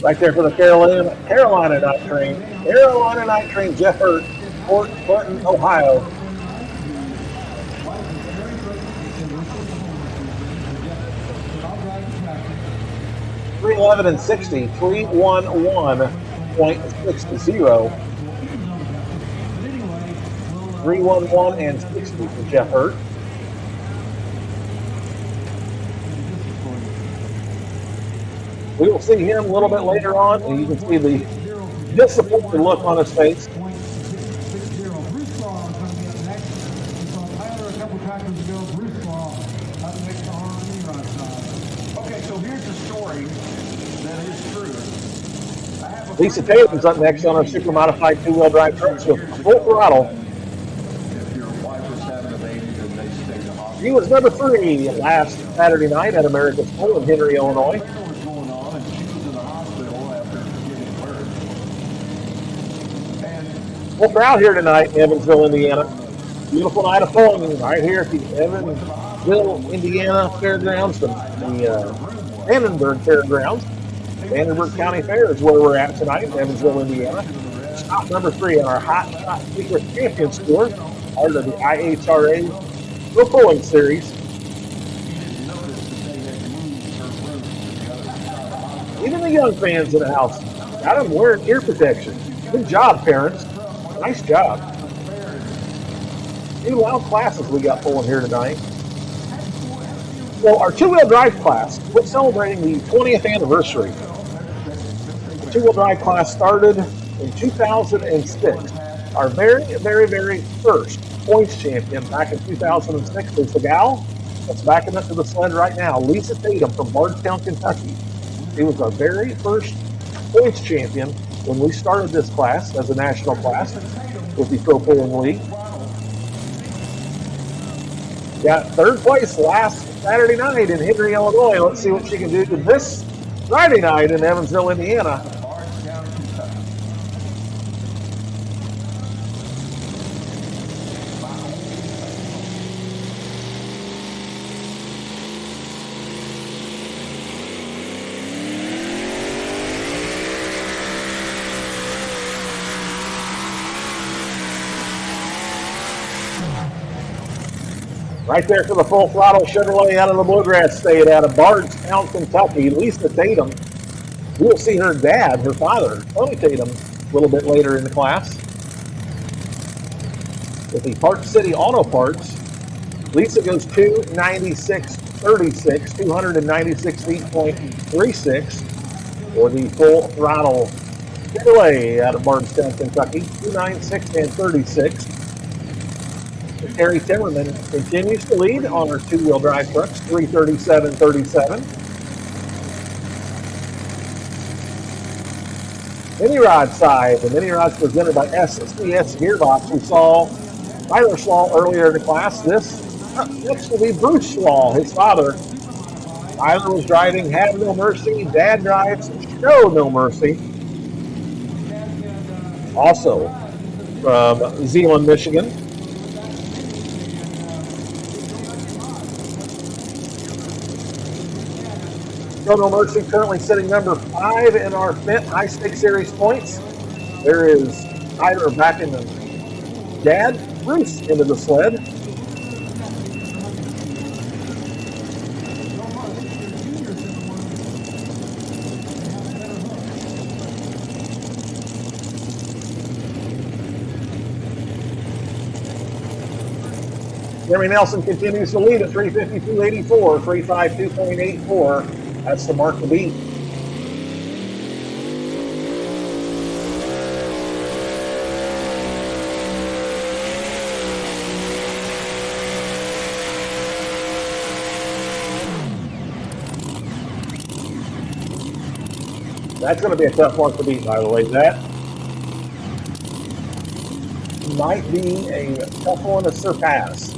Right there for the Carolina Night Train. Carolina Night Train, Jeff Hurt, Port Clinton, Ohio. .311 and 60, 311.60. 311 and 60 for Jeff Hurt. We will see him a little bit later on, and you can see the disappointed look on his face. Okay, so here's the story that is true. Lisa Tatum's up next on our super modified two-wheel drive trucks with full throttle. If your wife was having a baby, then they stay in the hospital. He was number 3 last Saturday night at America's School in Henry, Illinois. Full crowd here tonight in Evansville, Indiana. Beautiful night of fun right here at the Evansville, Indiana Fairgrounds, the Vanderburgh Fairgrounds. Vanderburgh County Fair is where we're at tonight in Evansville, Indiana. Stop number 3 on our Hot Shot Secret Champions Tour, part of the IHRA Pro Pulling Series. Even the young fans in the house got them wearing ear protection. Good job, parents. Nice job. 2 loud classes we got pulling here tonight. Well, our two-wheel drive class, we're celebrating the 20th anniversary. The two-wheel drive class started in 2006. Our very, very, very first points champion back in 2006 was the gal that's backing up to the sled right now, Lisa Tatum from Bardstown, Kentucky. She was our very first points champion when we started this class as a national class with the Pro Pulling League. Got 3rd place last Saturday night in Henry, Illinois. Let's see what she can do this Friday night in Evansville, Indiana. Right there for the Full Throttle Chevrolet out of the Bluegrass State, out of Bardstown, Kentucky, Lisa Tatum. We'll see her dad, her father, Tony Tatum, a little bit later in the class. With the Park City Auto Parts, Lisa goes 296.36, 296 feet, .36, for the Full Throttle Chevrolet out of Bardstown, Kentucky, 296 and 36. Terry Timmerman continues to lead on our two-wheel drive trucks, 337.37. Mini Rod side, the Mini Rod's presented by SCS Gearbox. We saw Tyler Slaw earlier in the class. This next will be Bruce Slaw, his father. Tyler was driving Have No Mercy. Dad drives Show No Mercy. Also from Zeeland, Michigan. Show No Mercy currently sitting number 5 in our Fent High Stakes Series points. There is Tyler back in the dad, Bruce into the sled. Jeremy Nelson continues to lead at 352.84, 352.84. That's the mark to beat. That's going to be a tough mark to beat, by the way. That might be a tough one to surpass.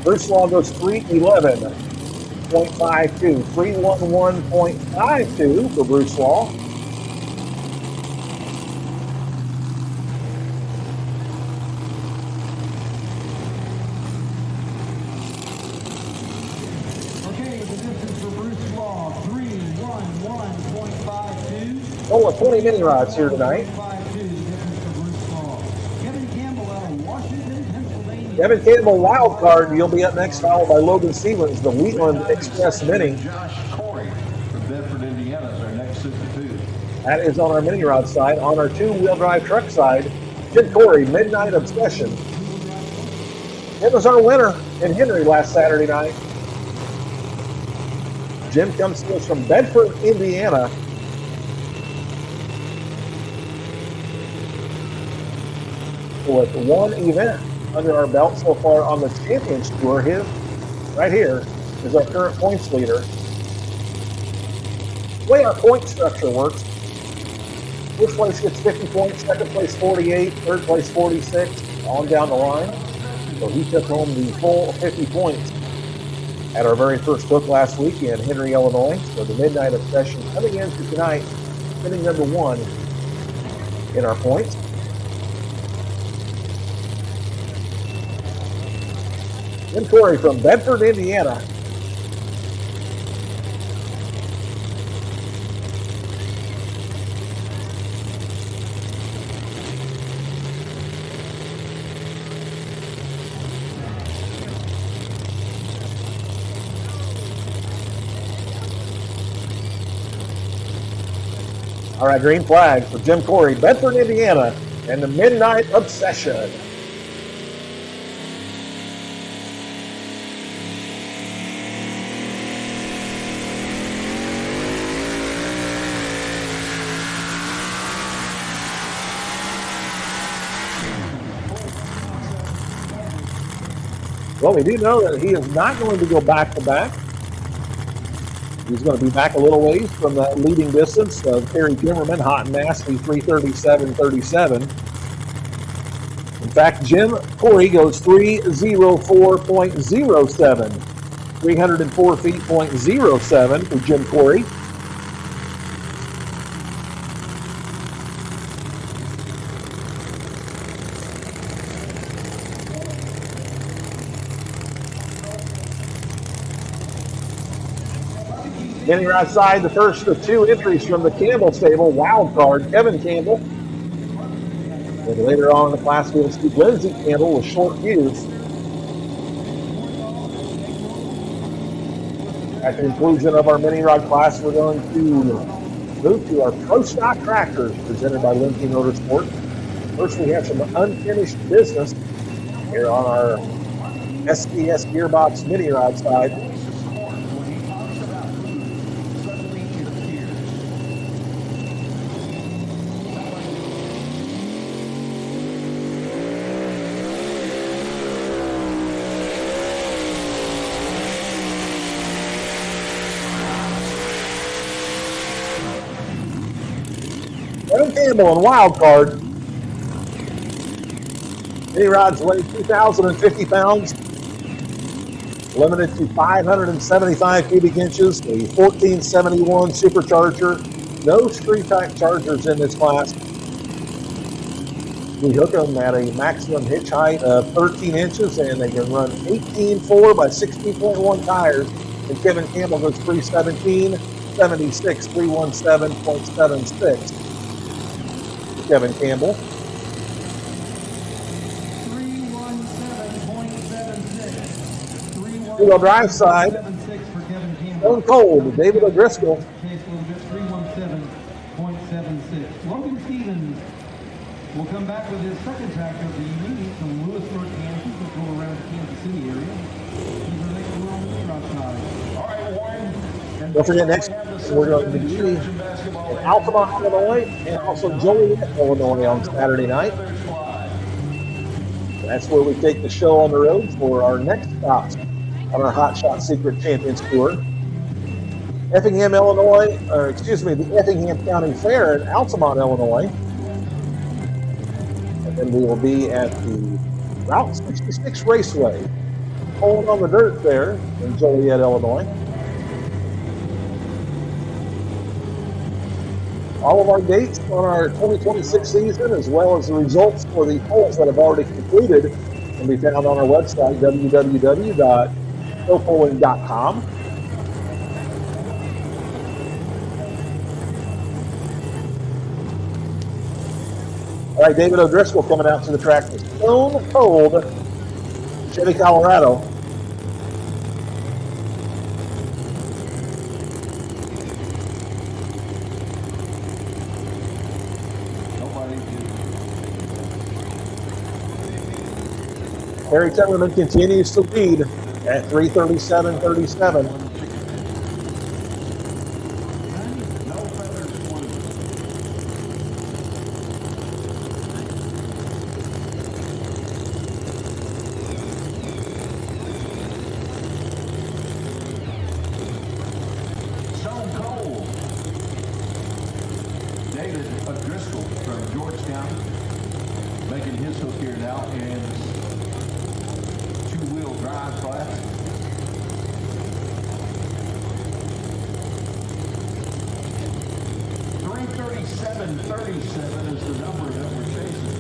Bruce Law goes 311.52, 311.52 for Bruce Law. Okay, the distance for Bruce Law, 311.52. Oh, 20 mini rods here tonight. Kevin Campbell wild card. You'll be up next, followed by Logan Stevens, the Wheatland Express Mini. Josh Corey from Bedford, Indiana is our next substitute. That is on our mini rod side. On our two-wheel drive truck side, Jim Corey, Midnight Obsession. It was our winner in Henry last Saturday night. Jim comes to us from Bedford, Indiana. With one event under our belt so far on the Champions Tour. His right here is our current points leader. The way our point structure works, first place gets 50 points, second place 48, third place 46, on down the line. So he took home the full 50 points at our very first hook last week in Henry, Illinois. So the Midnight Obsession coming into tonight, sitting number 1 in our points. Jim Corey from Bedford, Indiana. All right, green flag for Jim Corey, Bedford, Indiana, and the Midnight Obsession. Well, we do know that he is not going to go back-to-back. He's going to be back a little ways from that leading distance of Terry Timmerman, hot and nasty, 337.37. In fact, Jim Corey goes 304.07, 304 feet, .07 for Jim Corey. Getting right side, the first of 2 entries from the Campbell stable, wild card, Kevin Campbell. And later on in the class, we'll see Lindsay Campbell with short fuse. At the conclusion of our mini rod class, we're going to move to our Pro Stock tractors presented by Lindsay Motorsport. First, we have some unfinished business here on our SDS Gearbox mini rod side. Adam Campbell in wild card. Mini rods weigh 2,050 pounds, limited to 575 cubic inches, a 1471 supercharger. No street type chargers in this class. We hook them at a maximum hitch height of 13 inches, and they can run 18.4 by 16.1 tires. And Kevin Campbell goes 317, 76, 317.76. Kevin Campbell. 317.76. Two-wheel drive side. Stone Cold, David O'Driscoll. 317.76. Logan Stevens will come back with his second tractor for you from Lewisburg, Kansas, which will go around the Kansas City area. He's our next one on the mini rod side. All right, Warren. Don't forget, next we're going to be in Altamont, Illinois, and also Joliet, Illinois on Saturday night. That's where we take the show on the road for our next stops on our Hot Shot Secret Champions Tour. Effingham, Illinois, or excuse me, the Effingham County Fair in Altamont, Illinois. And then we will be at the Route 66 Raceway, pulling on the dirt there in Joliet, Illinois. All of our dates on our 2026 season, as well as the results for the polls that have already concluded, can be found on our website, www.gopolling.com. All right, David O'Driscoll coming out to the track with Stone Cold, Chevy, Colorado. Harry Temmerman continues to lead at 3:37.37. Stone Cold. David O'Driscoll from Georgetown making his hook here now in two-wheel drive class. $337.37 is the number that we're chasing.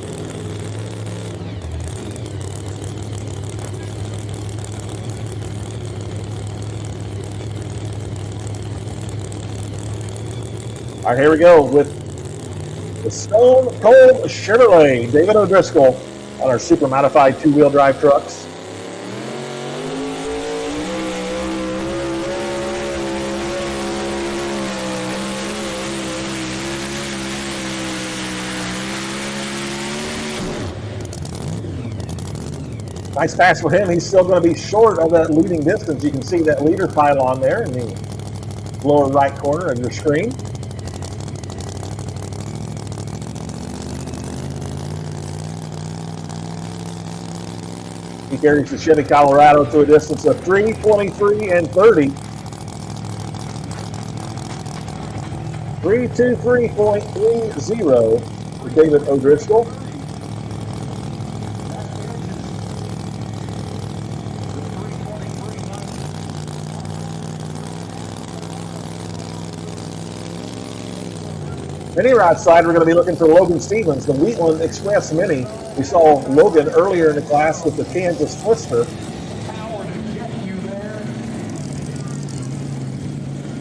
All right, here we go with the Stone Cold Chevrolet, David O'Driscoll on our super modified two-wheel drive trucks. Nice pass for him. He's still going to be short of that leading distance. You can see that leader pylon there in the lower right corner of your screen. He carries the Chevy Colorado to a distance of 3:23.30. 3:23.30 for David O'Driscoll. Mini rod side, we're going to be looking for Logan Stevens, the Wheatland Express Mini. We saw Logan earlier in the class with the Kansas Twister.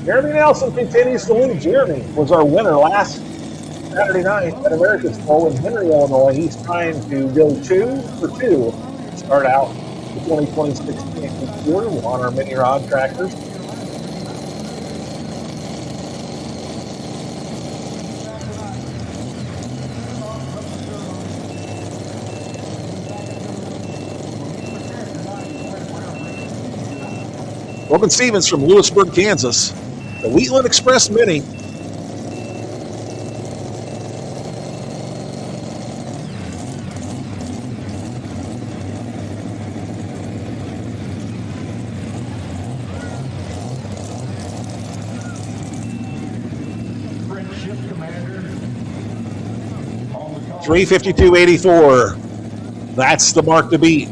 Jeremy Nelson continues to lead. Jeremy was our winner last Saturday night at America's Bowl in Henry, Illinois. He's trying to go 2 for 2 to start out the 2026 championship year on our mini rod tractors. Logan Stevens from Lewisburg, Kansas. The Wheatland Express Mini. Friendship Commander. 352.84. That's the mark to beat.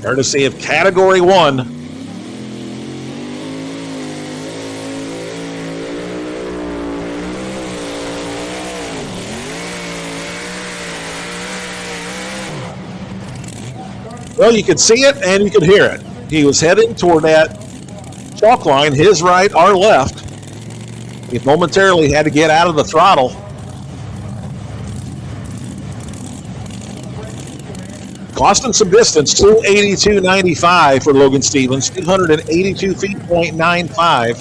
Courtesy of Category 1. Well, you could see it and you could hear it. He was heading toward that chalk line, his right, our left. He momentarily had to get out of the throttle. Costing some distance, 282.95 for Logan Stevens, 282 feet, .95.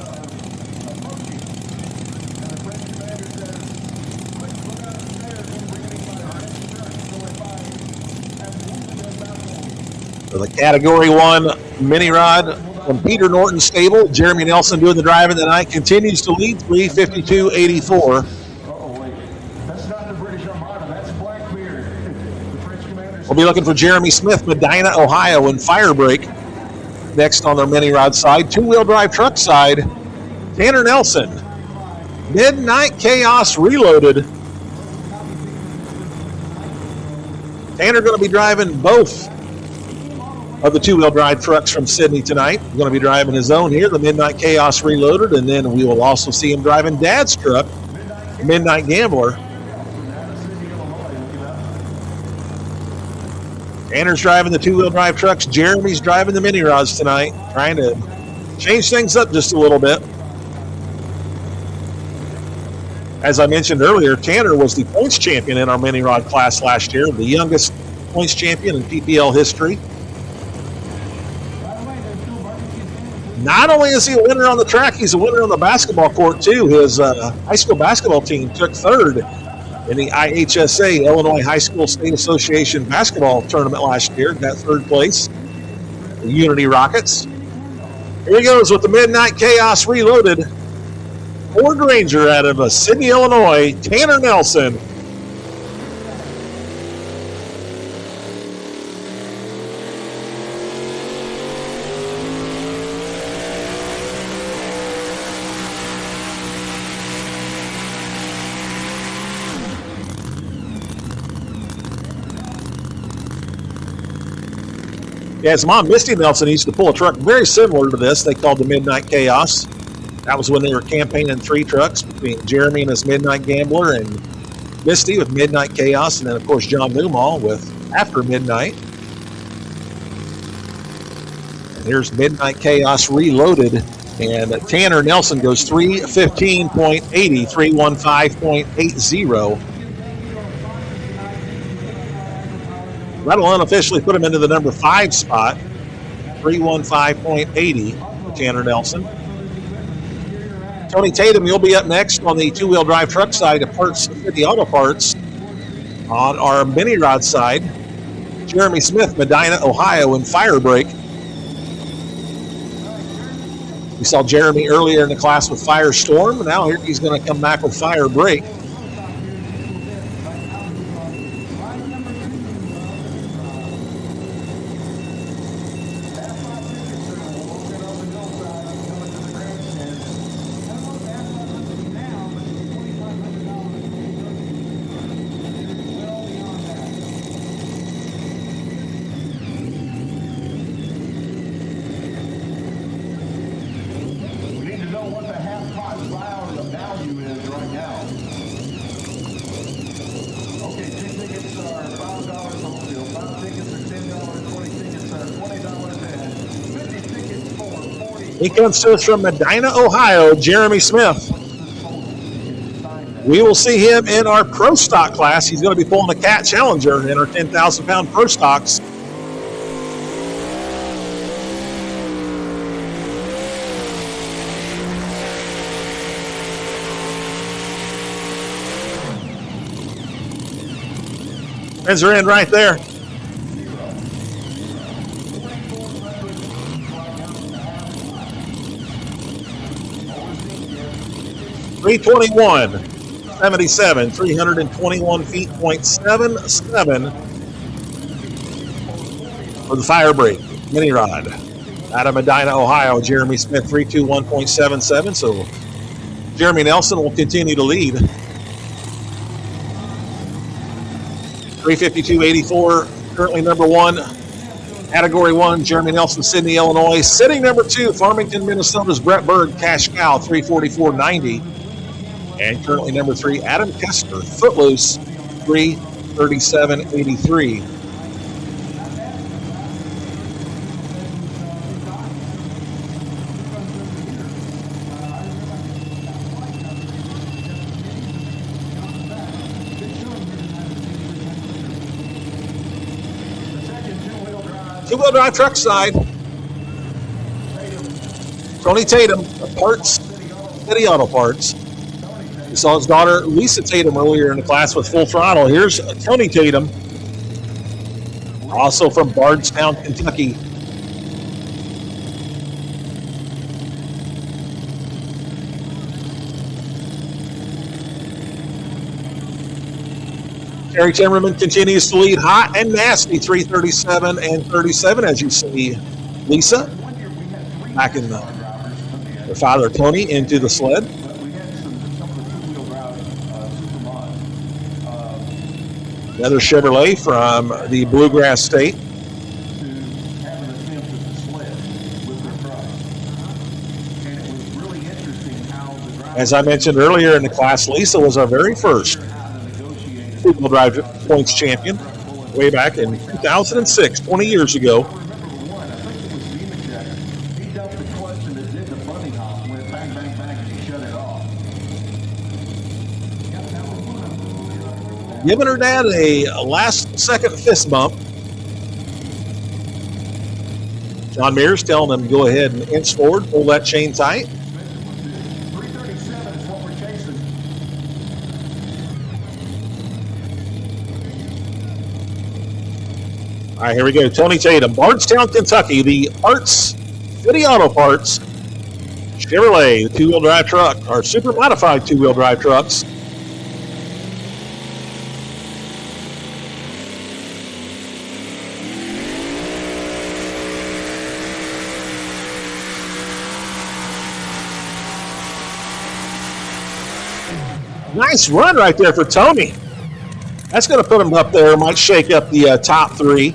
For the Category 1 mini rod from Peter Norton Stable, Jeremy Nelson doing the driving tonight, continues to lead, 352.84. We'll be looking for Jeremy Smith, Medina, Ohio, and Firebreak. Next on their mini rod side, two-wheel drive truck side, Tanner Nelson. Midnight Chaos Reloaded. Tanner going to be driving both of the two-wheel drive trucks from Sydney tonight. He's going to be driving his own here, the Midnight Chaos Reloaded, and then we will also see him driving Dad's truck, Midnight Gambler. Tanner's driving the two-wheel drive trucks. Jeremy's driving the mini rods tonight, trying to change things up just a little bit. As I mentioned earlier, Tanner was the points champion in our mini rod class last year, the youngest points champion in PPL history. Not only is he a winner on the track, he's a winner on the basketball court too. His high school basketball team took third in the IHSA, Illinois High School State Association basketball tournament last year, got third place. The Unity Rockets. Here he goes with the Midnight Chaos Reloaded. Ford Ranger out of Sydney, Illinois, Tanner Nelson. Yeah, his mom, Misty Nelson, used to pull a truck very similar to this. They called the Midnight Chaos. That was when they were campaigning three trucks between Jeremy and his Midnight Gambler and Misty with Midnight Chaos, and then, of course, John Newmall with After Midnight. And here's Midnight Chaos Reloaded, and Tanner Nelson goes 315.80, 315.80. That'll unofficially put him into the number 5 spot, 315.80 for Tanner Nelson. Tony Tatum, you'll be up next on the two-wheel drive truck side of Parts City Auto Parts. On our mini rod side, Jeremy Smith, Medina, Ohio, and Firebreak. We saw Jeremy earlier in the class with Firestorm, and now here he's going to come back with Firebreak. He comes to us from Medina, Ohio, Jeremy Smith. We will see him in our pro stock class. He's going to be pulling a Cat Challenger in our 10,000 pound pro stocks. Friends are in right there. .77, 321 feet, .77 for the fire break mini rod. Out of Medina, Ohio, Jeremy Smith, 321.77. So Jeremy Nelson will continue to lead. 352.84, currently number one. Category 1, Jeremy Nelson, Sydney, Illinois. Sitting number 2, Farmington, Minnesota's Brett Berg, Cash Cow, 344.90. And currently number 3, Adam Kester, Footloose, 337.83. Two-wheel drive truck side. Tony Tatum, Parts, City Auto Parts. We saw his daughter Lisa Tatum earlier in the class with Full Throttle. Here's Tony Tatum, also from Bardstown, Kentucky. Terry Timmerman continues to lead hot and nasty, 337 and 37, as you see Lisa back in her father Tony into the sled. Another Chevrolet from the Bluegrass State. As I mentioned earlier in the class, Lisa was our very first two-wheel drive points champion way back in 2006, 20 years ago. Giving her dad a last-second fist bump. John Mears telling him to go ahead and inch forward, pull that chain tight. All right, here we go. Tony Tatum, Bardstown, Kentucky, the Parts, City Auto Parts, Chevrolet, the two-wheel drive truck, or super modified two-wheel drive trucks. Nice run right there for Tony. That's going to put him up there, might shake up the top three.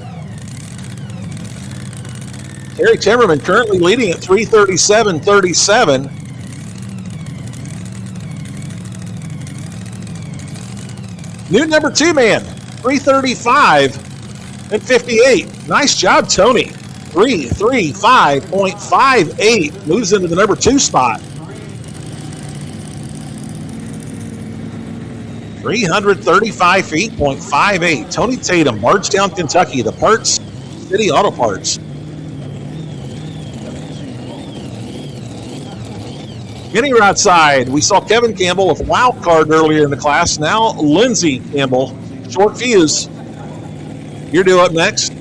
Terry Timmerman currently leading at 337.37. New number 2 man, 335.58. Nice job, Tony. 335.58. Moves into the number 2 spot. 335 feet, .58. Tony Tatum, Bardstown, Kentucky, the Parts, City Auto Parts. Mini rod side, we saw Kevin Campbell with wild card earlier in the class. Now Lindsey Campbell, short fuse. You're due up next.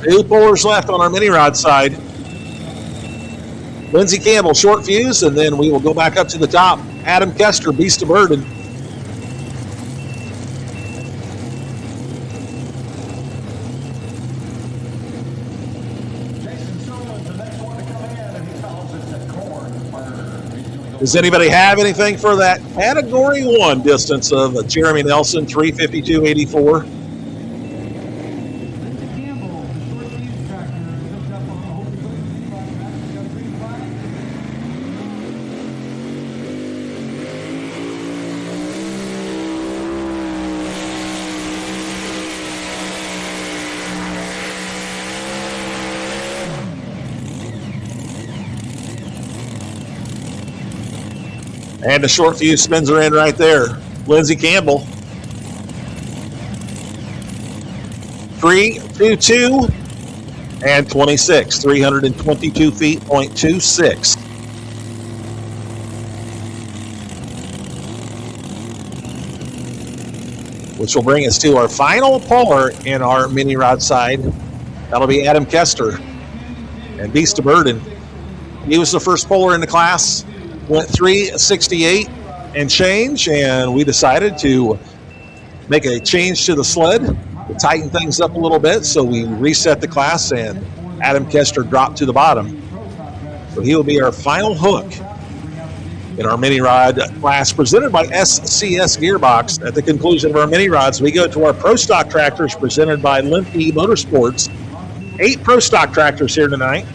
Two pullers left on our mini rod side. Lindsey Campbell, short fuse, and then we will go back up to the top. Adam Kester, Beast of Burden. Does anybody have anything for that Category 1 distance of Jeremy Nelson, 352.84? And the short fuse spins her in right there. Lindsey Campbell. 322 and 26. 322 feet, 0.26. Which will bring us to our final puller in our mini rod side. That'll be Adam Kester and Beast of Burden. He was the first puller in the class, went 368 and change, and we decided to make a change to the sled to tighten things up a little bit, so we reset the class, and Adam Kester dropped to the bottom. So he will be our final hook in our mini rod class presented by SCS Gearbox. At the conclusion of our mini rods, we go to our Pro Stock tractors presented by Limpy Motorsports. 8 Pro Stock tractors here tonight.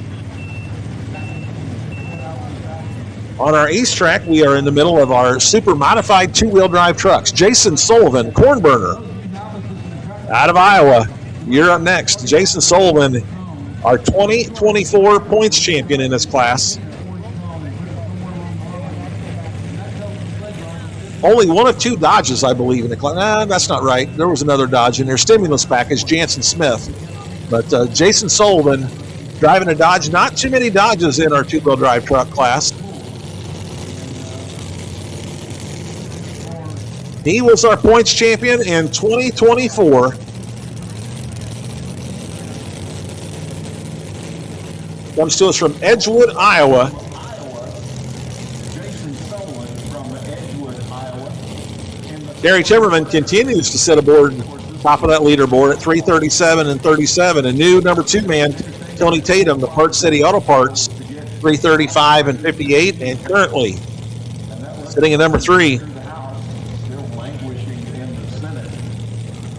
On our East track, we are in the middle of our super modified 2-wheel drive trucks. Jason Sullivan, corn burner, out of Iowa. You're up next. Jason Sullivan, our 2024 points champion in this class. Only one of 2 Dodges, I believe, in the class. Nah, that's not right. There was another Dodge in their stimulus package, Jansen Smith. But Jason Sullivan driving a Dodge. Not too many Dodges in our 2-wheel drive truck class. He was our points champion in 2024. Comes to us from Edgewood, Iowa. Gary Timmerman continues to sit aboard top of that leaderboard at 337 and 37. A new number 2 man, Tony Tatum, the Parts City Auto Parts, 335 and 58, and currently sitting at number 3.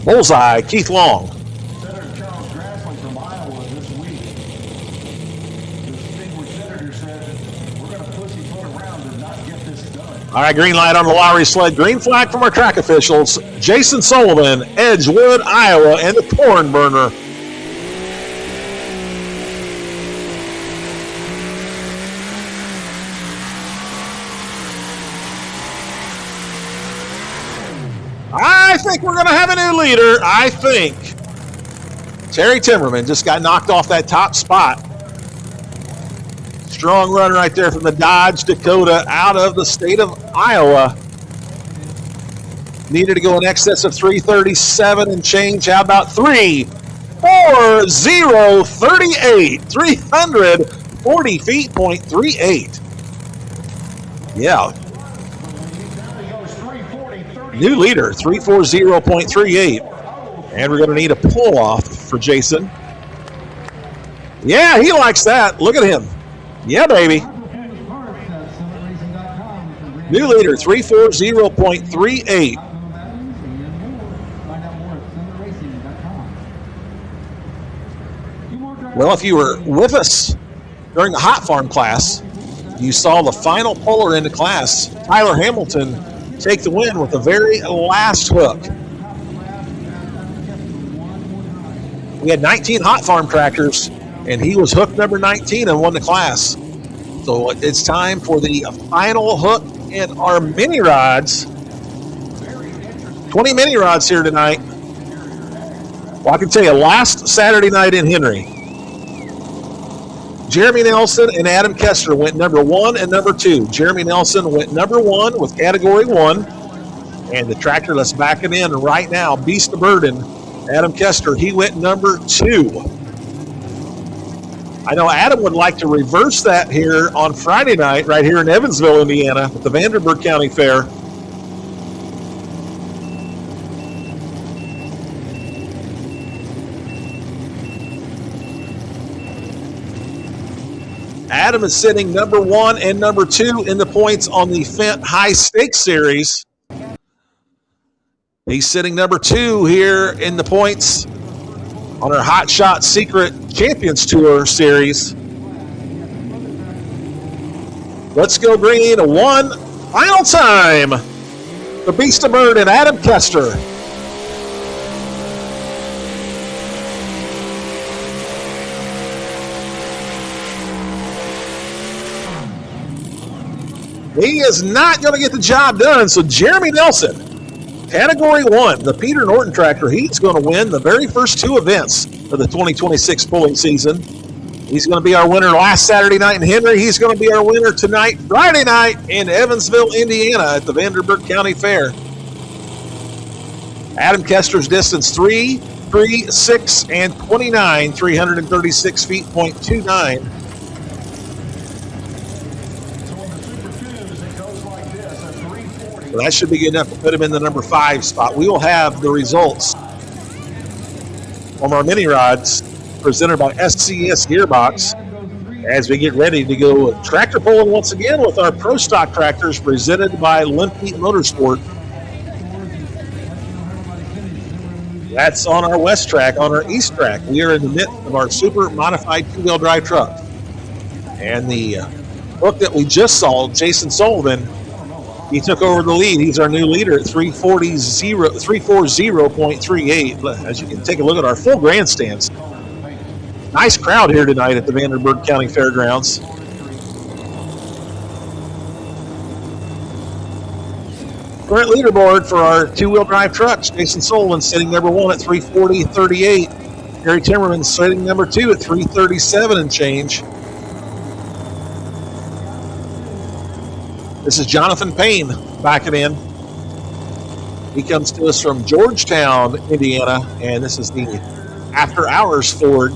Bullseye, Keith Long. Senator Charles Grassley from Iowa this week. The distinguished senator said, we're going to pussyfoot around and not get this done. All right, green light on the Lowry sled. Green flag from our track officials. Jason Sullivan, Edgewood, Iowa, and the corn burner. I think we're going to have a new leader. I think Terry Timmerman just got knocked off that top spot. Strong run right there from the Dodge Dakota out of the state of Iowa. Needed to go in excess of 337 and change. How about 34038? 340 feet, 0.38. Yeah. New leader, 340.38. And we're going to need a pull-off for Jason. Yeah, he likes that. Look at him. Yeah, baby. New leader, 340.38. Well, if you were with us during the Hot Farm class, you saw the final puller in the class, Tyler Hamilton, take the win with the very last hook. We had 19 Hot Farm tractors, and he was hook number 19 and won the class. So it's time for the final hook in our mini rods. 20 mini rods here tonight. Well, I can tell you, last Saturday night in Henry, Jeremy Nelson and Adam Kester went number 1 and number 2. Jeremy Nelson went number 1 with category 1. And the tractor that's backing in right now, Beast of Burden, Adam Kester, he went number 2. I know Adam would like to reverse that here on Friday night right here in Evansville, Indiana at the Vanderburgh County Fair. Adam is sitting number 1 and number 2 in the points on the Fent High Stakes Series. He's sitting number 2 here in the points on our Hot Shot Secret Champions Tour Series. Let's go green one final time. The Beast of Burden, Adam Kester. He is not going to get the job done. So Jeremy Nelson, Category 1, the Peter Norton tractor, he's going to win the very first 2 events of the 2026 pulling season. He's going to be our winner last Saturday night in Henry. He's going to be our winner tonight, Friday night, in Evansville, Indiana at the Vanderburgh County Fair. Adam Kester's distance 3, 3, 6, and 29, 336 feet, .29. So that should be good enough to put him in the number 5 spot. We will have the results from our mini rods presented by SCS Gearbox as we get ready to go tractor pulling once again with our Pro Stock tractors presented by Limpy Motorsport. That's on our west track. On our east track, we are in the midst of our super modified 2-wheel drive truck. And the book that we just saw, Jason Sullivan, he took over the lead. He's our new leader at 340.38. As you can take a look at our full grandstands. Nice crowd here tonight at the Vanderburgh County Fairgrounds. Current leaderboard for our 2-wheel drive trucks. Jason Sullivan sitting number 1 at 340.38. Gary Timmerman sitting number 2 at 337 and change. This is Jonathan Payne backing in. He comes to us from Georgetown, Indiana, and this is the After Hours Ford.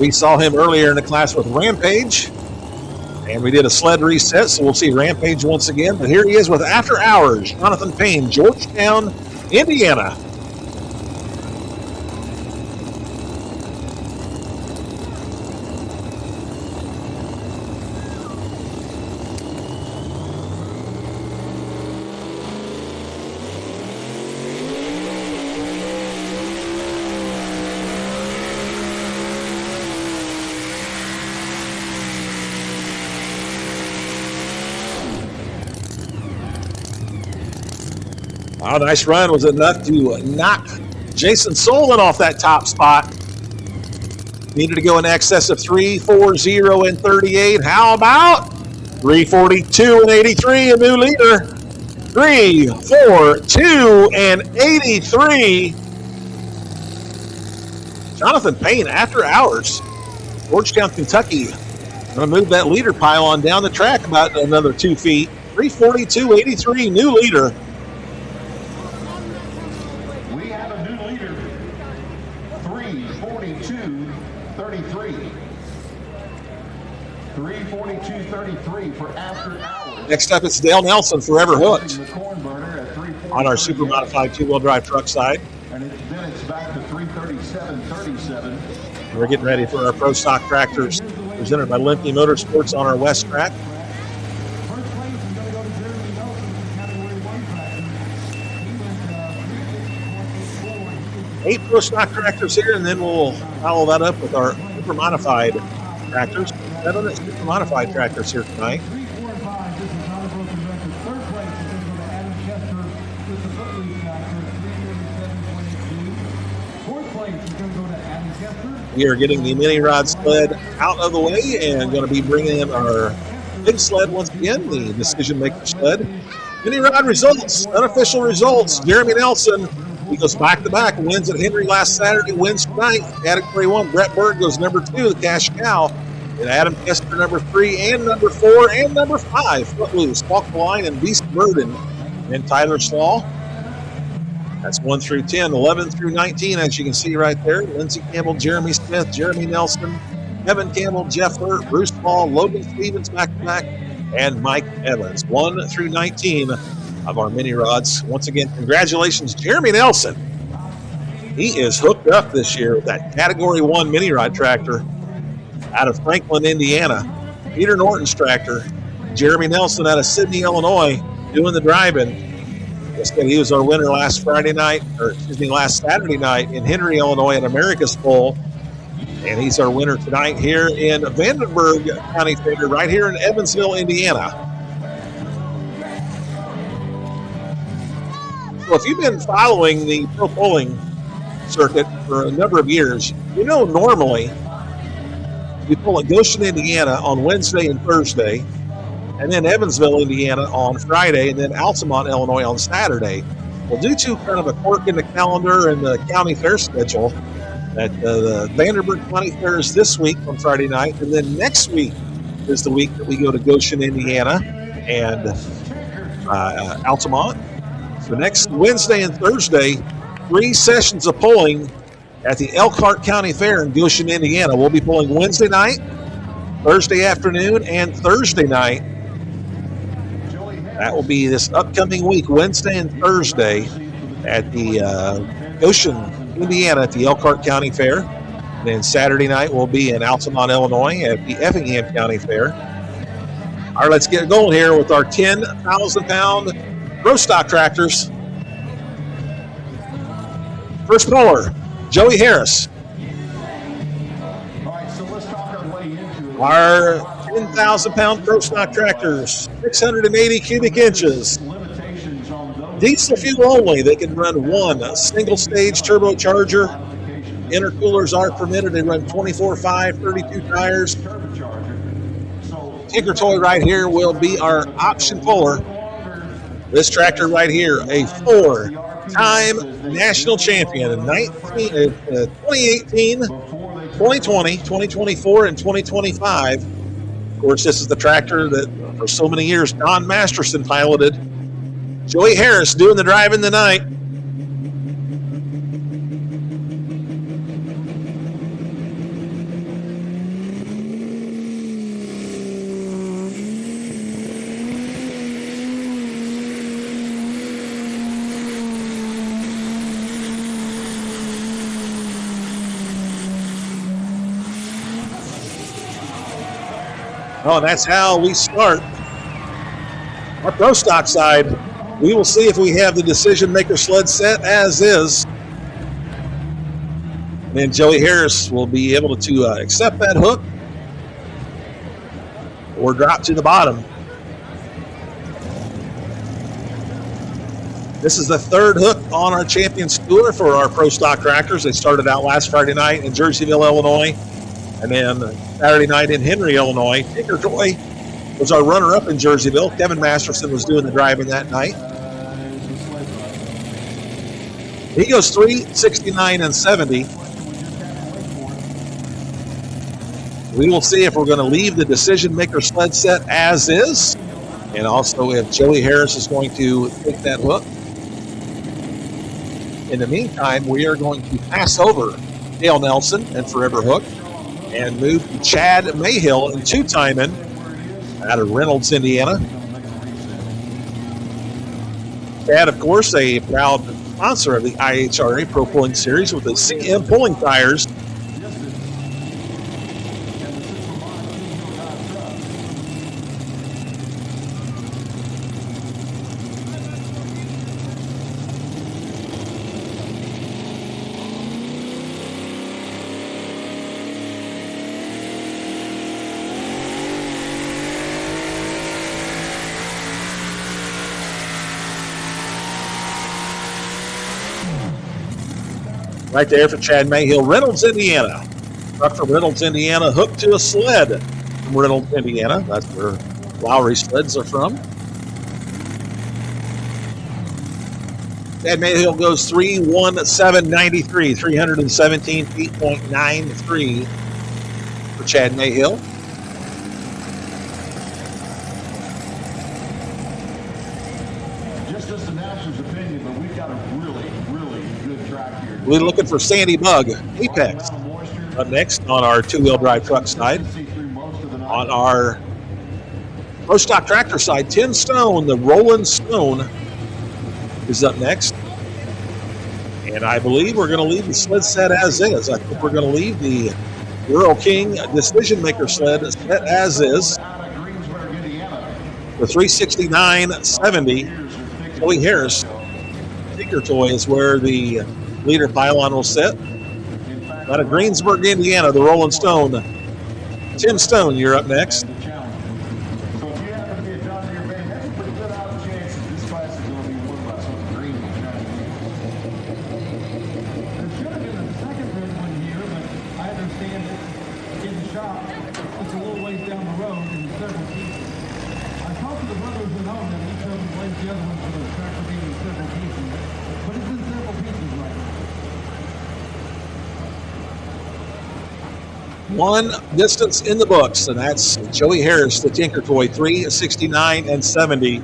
We saw him earlier in the class with Rampage, and we did a sled reset, so we'll see Rampage once again. But here he is with After Hours, Jonathan Payne, Georgetown, Indiana. Wow, nice run. Was enough to knock Jason Sullivan off that top spot. Needed to go in excess of 340 and 38. How about 342 and 83, a new leader. 342 and 83. Jonathan Payne, After Hours, Georgetown, Kentucky. Going to move that leader pile on down the track about another 2 feet. 342.83, new leader. We have a new leader, 342.33. 342.33 for After Hours. Next up, it's Dale Nelson, Forever Hooked, The corn burner at 340. on our super modified 2-wheel drive truck side. And then it's back to 337.37. We're getting ready for our Pro Stock tractors presented by Limpy Motorsports on our west track. First place is going to go to Jeremy Nelson in Category 1 tractor. He went 350.84. 8 Pro Stock tractors here, and then we'll follow that up with our super modified tractors. 7 super modified tractors here tonight. 3, 4, and 5. This is not a broken record. Third place is going to go to Adam Chester with the footloose tractor at 337.22. Fourth place is going to go to Adam Chester. We are getting the mini rod sled out of the way and going to be bringing in our big sled once again, the decision maker sled. Mini rod results, unofficial results. Jeremy Nelson, he goes back to back, wins at Henry last Saturday, wins tonight. Category 1, Brett Berg goes number 2, the Cash Cow. And Adam Kester number 3 and number 4 and number 5, Footloose, Walk the Line, and Beast Burden. And Tyler Slaw. That's 1 through 10, 11 through 19, as you can see right there. Lindsey Campbell, Jeremy Smith, Jeremy Nelson, Evan Campbell, Jeff Hurt, Bruce Paul, Logan Stevens back to back, and Mike Evans. 1 through 19 of our mini rods. Once again, congratulations, Jeremy Nelson. He is hooked up this year with that Category 1 mini rod tractor out of Franklin, Indiana. Peter Norton's tractor. Jeremy Nelson out of Sydney, Illinois, doing the driving. He was our winner last Saturday night in Henry, Illinois at America's Bowl. And he's our winner tonight here in Vanderburgh County Fair, right here in Evansville, Indiana. Well, if you've been following the pro polling circuit for a number of years, you know normally we pull at Goshen, Indiana on Wednesday and Thursday, and then Evansville, Indiana on Friday, and then Altamont, Illinois on Saturday. Well, due to kind of a quirk in the calendar and the county fair schedule, that the Vanderburgh County Fair is this week on Friday night, and then next week is the week that we go to Goshen, Indiana, and Altamont. So next Wednesday and Thursday, 3 sessions of polling at the Elkhart County Fair in Goshen, Indiana. We'll be polling Wednesday night, Thursday afternoon, and Thursday night. That will be this upcoming week, Wednesday and Thursday, at the Goshen, Indiana, at the Elkhart County Fair. And then Saturday night will be in Altamont, Illinois, at the Effingham County Fair. All right, let's get going here with our 10,000-pound row stock tractors. First poller, Joey Harris. All right, so let's talk our way into it. Our 10,000-pound pro stock tractors, 680 cubic inches. Limitations on those. Diesel fuel only. They can run one single-stage turbocharger. Intercoolers are permitted. They run 24.5, 32 tires. Tinker Toy right here will be our option puller. This tractor right here, a 4-time national champion in 2018, 2020, 2024, and 2025. Of course, this is the tractor that for so many years Don Masterson piloted. Joey Harris doing the driving tonight. Oh, and that's how we start. Our pro stock side, we will see if we have the decision maker sled set as is. And then Joey Harris will be able to accept that hook or drop to the bottom. This is the third hook on our Champions Tour for our pro stock tractors. They started out last Friday night in Jerseyville, Illinois, and then Saturday night in Henry, Illinois. Tinker Toy was our runner-up in Jerseyville. Kevin Masterson was doing the driving that night. He goes 369 and 70. We will see if we're going to leave the decision maker sled set as is, and also if Joey Harris is going to take that hook. In the meantime, we are going to pass over Dale Nelson and Forever Hook and move to Chad Mayhill and two-timing out of Reynolds, Indiana. Chad, of course, a proud sponsor of the IHRA Pro Pulling Series with the CM pulling tires. Right there for Chad Mayhill, Reynolds, Indiana. Truck from Reynolds, Indiana, hooked to a sled from Reynolds, Indiana. That's where Lowry sleds are from. Chad Mayhill goes 317.93, 317 feet, .93 for Chad Mayhill. Just this announcer's opinion, but we've got a really, really good track here. We're looking for Sandy Bug, Apex. Up next on our two-wheel drive truck side. On our pro stock tractor side, 10 Stone, the Rolling Stone is up next. And I believe we're going to leave the sled set as is. I think we're going to leave the Rural King Decision Maker sled set as is. The 369.70. Joey Harris. Tinker Toy is where the leader pylon will sit. Out of Greensburg, Indiana, the Rolling Stone. Tim Stone, you're up next. One distance in the books, and that's Joey Harris, the Tinker Toy, 369 and 70.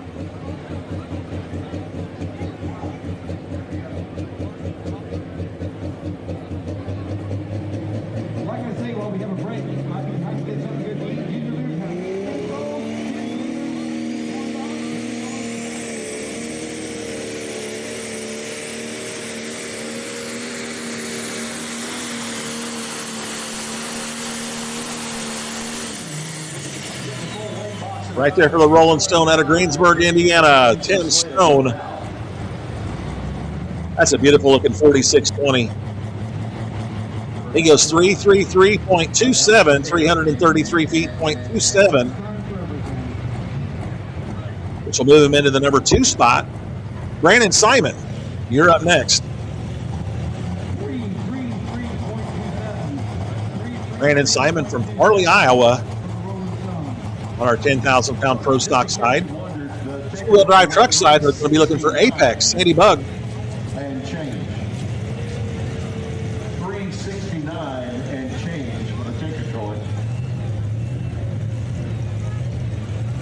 Like I say, while we have a break, I can get something good to eat. Right there for the Rolling Stone out of Greensburg, Indiana, Tim Stone. That's a beautiful looking 4620. He goes 333.27, 333 feet, .27, which will move him into the number 2 spot. Brandon Simon, you're up next. Brandon Simon from Farley, Iowa, on our 10,000-pound pro stock side. Two-wheel drive truck side, we're going to be looking for Apex, Sandy Bug. And change. 369 and change for the Tinker Toy.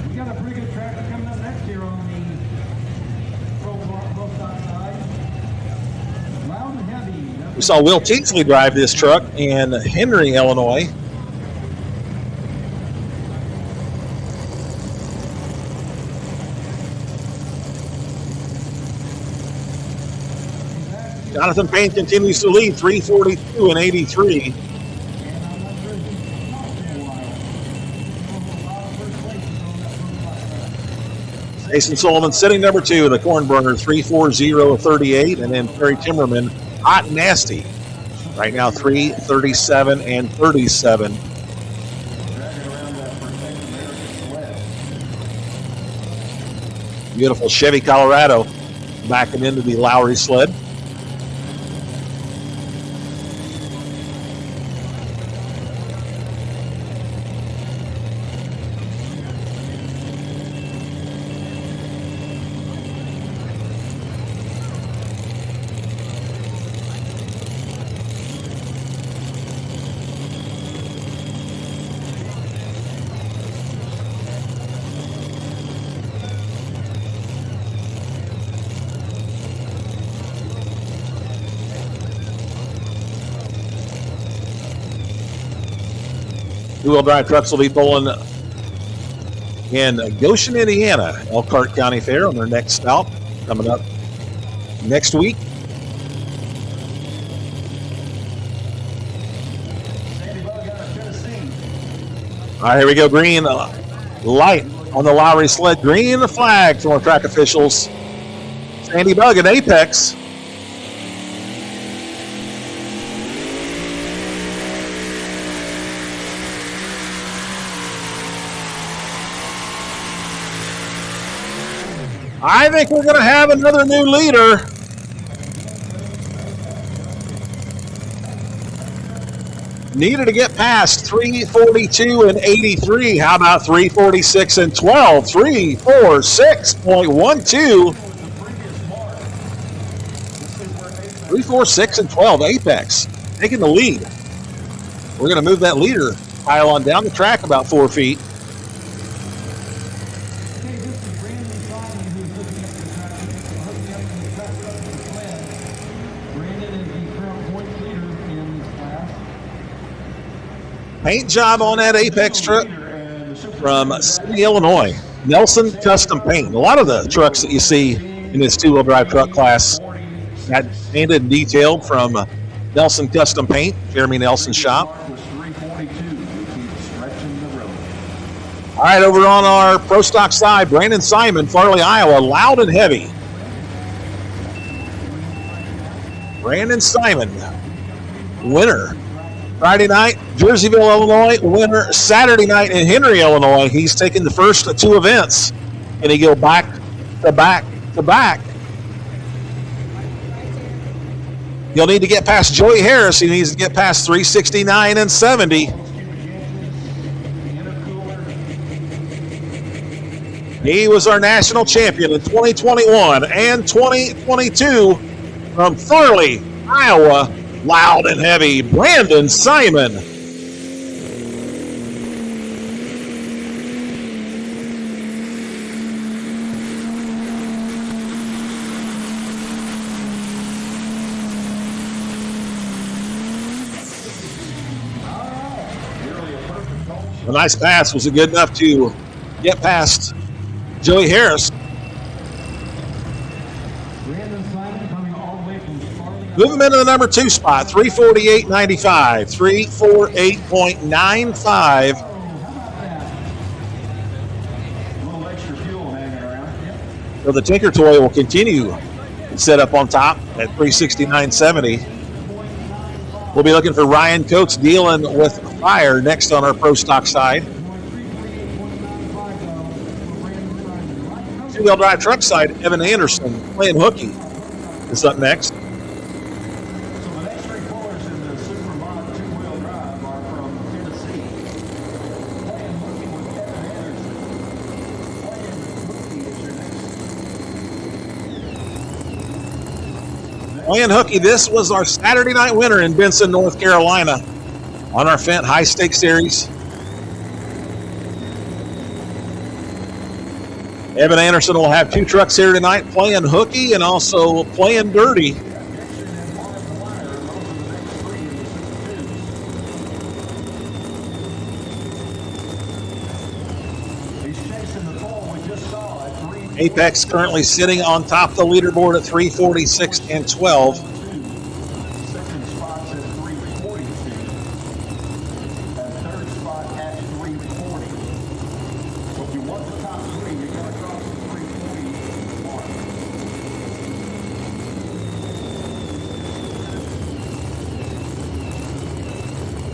We got a pretty good tractor coming up next year on the pro stock side. Loud and heavy. We saw Will Teasley drive this truck in Henry, Illinois. Jonathan Payne continues to lead, 342 and 83. Jason Sullivan sitting number 2, the Corn Burner, 340.38, and then Perry Timmerman, hot and nasty. Right now, 337 and 37. Beautiful Chevy Colorado backing into the Lowry sled. Two-wheel drive trucks will be pulling in Goshen, Indiana, Elkhart County Fair on their next stop coming up next week. All right, here we go. Green light on the Lowry sled. Green flag from our track officials. Sandy Bug and Apex. I think we're going to have another new leader. Needed to get past 342 and 83. How about 346 and 12? 346.12. 346 and 12. Apex taking the lead. We're going to move that leader pile on down the track about 4 feet. Paint job on that Apex truck from City, Illinois. Nelson Custom Paint. A lot of the trucks that you see in this two-wheel drive truck class got painted and detailed from Nelson Custom Paint, Jeremy Nelson's shop. All right, over on our pro stock side, Brandon Simon, Farley, Iowa, loud and heavy. Brandon Simon, winner. Friday night, Jerseyville, Illinois. Winner Saturday night in Henry, Illinois. He's taking the first 2 events, and he go back to back to back. He'll need to get past Joey Harris. He needs to get past 369 and 70. He was our national champion in 2021 and 2022 from Farley, Iowa. Loud and heavy, Brandon Simon. A nice pass. Was it good enough to get past Joey Harris? Brandon Simon coming all the way from Farley. Move him into the number 2 spot, 348.95. 348.95. So the Tinker Toy will continue to set up on top at 369.70. We'll be looking for Ryan Coates dealing with fire next on our Pro Stock side. Two-wheel drive truck side, Evan Anderson playing hooky is up next. So the next three pullers in the Supermod two-wheel drive are from Tennessee. Playing hooky with Evan Anderson. Playing hooky is your next. Playing hooky, this was our Saturday night winner in Benson, North Carolina on our Fent High Stakes Series. Evan Anderson will have 2 trucks here tonight, playing hooky and also playing dirty. Apex currently sitting on top of the leaderboard at 346.12. Second spot's at 342. And third spot at 340. So if you want the top 3, you got to cross the 340 mark.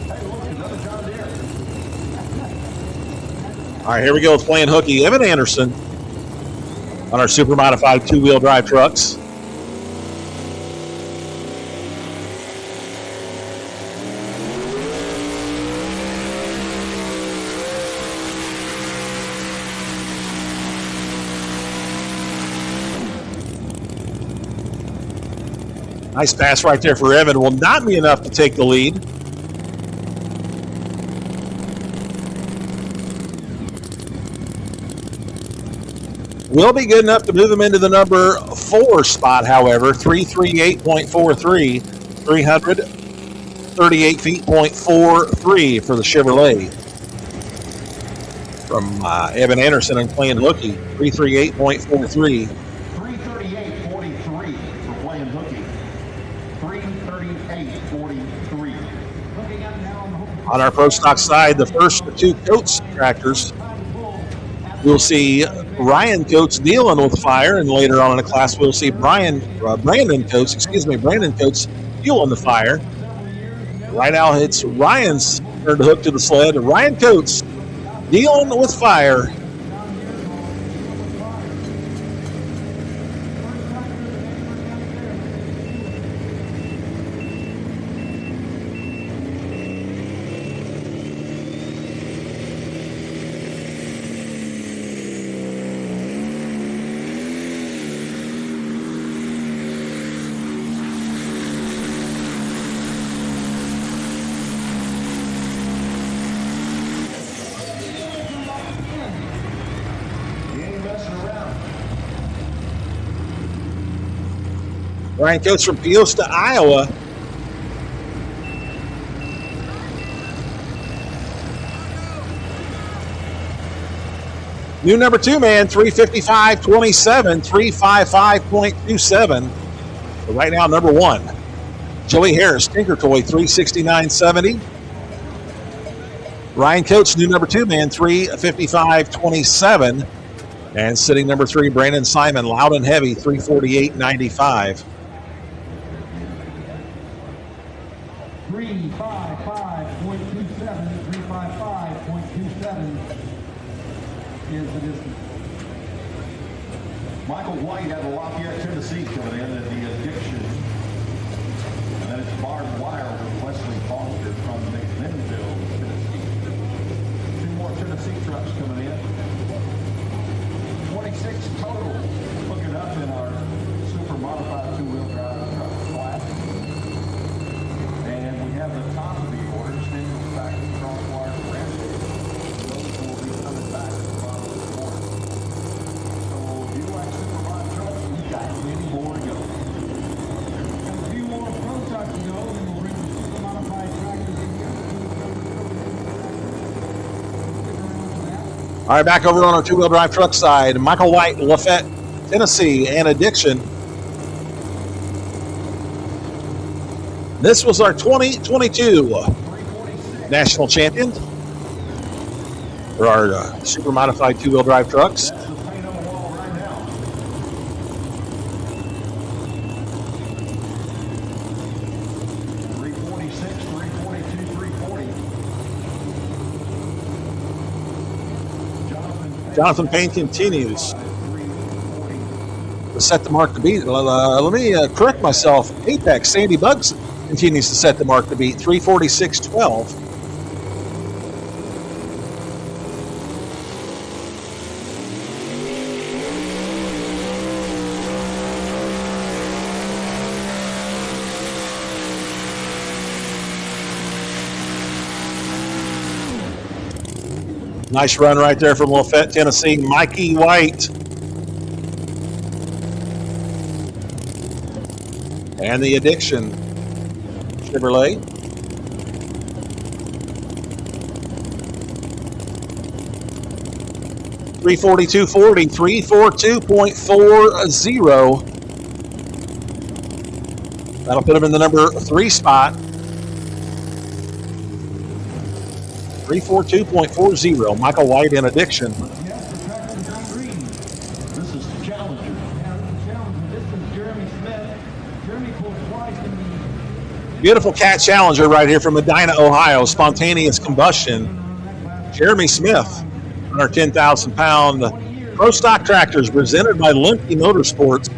Hey, look, another John Deere. All right, here we go with playing hooky. Evan Anderson on our super modified two-wheel drive trucks. Nice pass right there for Evan. Will not be enough to take the lead. Will be good enough to move him into the number 4 spot, however, 338.43, 338 feet, .43 for the Chevrolet. From Evan Anderson and playing hooky, 338.43. 338.43 for playing hooky. 338.43. On our Pro Stock side, the first 2 Coates tractors, we'll see Ryan Coates dealing with fire, and later on in the class, we'll see Brandon Coates fueling the fire. Right now, it's Ryan's turn to hook to the sled. Ryan Coates dealing with fire. Ryan Coates from Peosta, Iowa. New number 2 man, 355.27, 355.27. So right now, number 1. Joey Harris, Tinker Toy, 369.70. Ryan Coates, new number 2 man, 355.27. And sitting number 3, Brandon Simon, loud and heavy, 348.95. 355.27, 355.27 is the distance. Michael White out of Lafayette, Tennessee coming in at the Addiction. And then it's barbed wire with Wesley Foster from McMinnville, Tennessee. 2 more Tennessee trucks coming in. 26 total hooking up in our super modified 2-wheel drive truck class. And we have the top of the order, Stengel's back to Crosswire Ranch. Those will be coming back at the bottom of the order. So if you like super mod trucks, we got many more to go. All right, back over on our two-wheel drive truck side. Michael White, Lafayette, Tennessee, and Addiction. This was our 2022 national champion for our super modified two-wheel drive trucks. That's the paint on the wall right now. .346, .342, .340. Jonathan Payne continues to set the mark to beat. Let me correct myself. Apex, Sandy Bugs continues to set the mark to beat. 346.12. Nice run right there from Lafayette, Tennessee. Mikey White. And the Addiction Chevrolet. .342.40, 342.40. That'll put him in the number 3 spot. 342.40. Michael White in Addiction. This is the Challenger. This is Jeremy Smith. Jeremy pulled twice in the Beautiful cat Challenger right here from Medina, Ohio. Spontaneous combustion. Jeremy Smith on our 10,000-pound Pro Stock Tractors presented by Lemke Motorsports.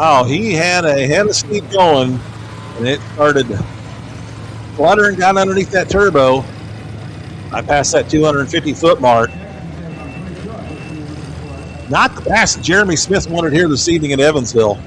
Oh, he had a head of steam going, and it started fluttering down underneath that turbo. I passed that 250-foot mark. Not the pass that Jeremy Smith wanted here this evening in Evansville.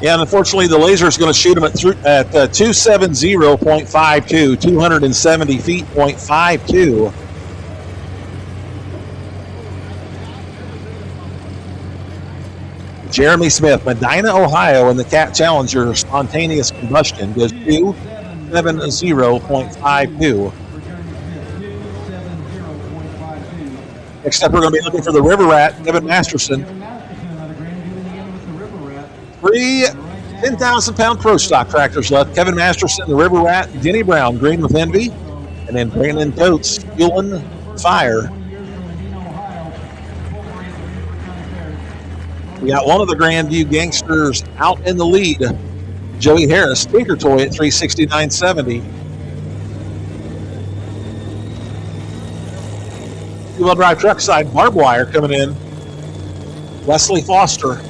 Yeah, and unfortunately, the laser is going to shoot him at 270.52, 270 feet, .52. Jeremy Smith, Medina, Ohio, in the Cat Challenger Spontaneous Combustion goes 270.52. Next up, we're going to be looking for the River Rat, Kevin Masterson. 3 10,000-pound Pro Stock tractors left. Kevin Masterson, the River Rat, Denny Brown, Green with Envy, and then Brandon Coates, Fuelin' Fire. We got one of the Grandview Gangsters out in the lead. Joey Harris, Tinker Toy at 369.70. Two-wheel drive truck side, barbed wire coming in. Wesley Foster.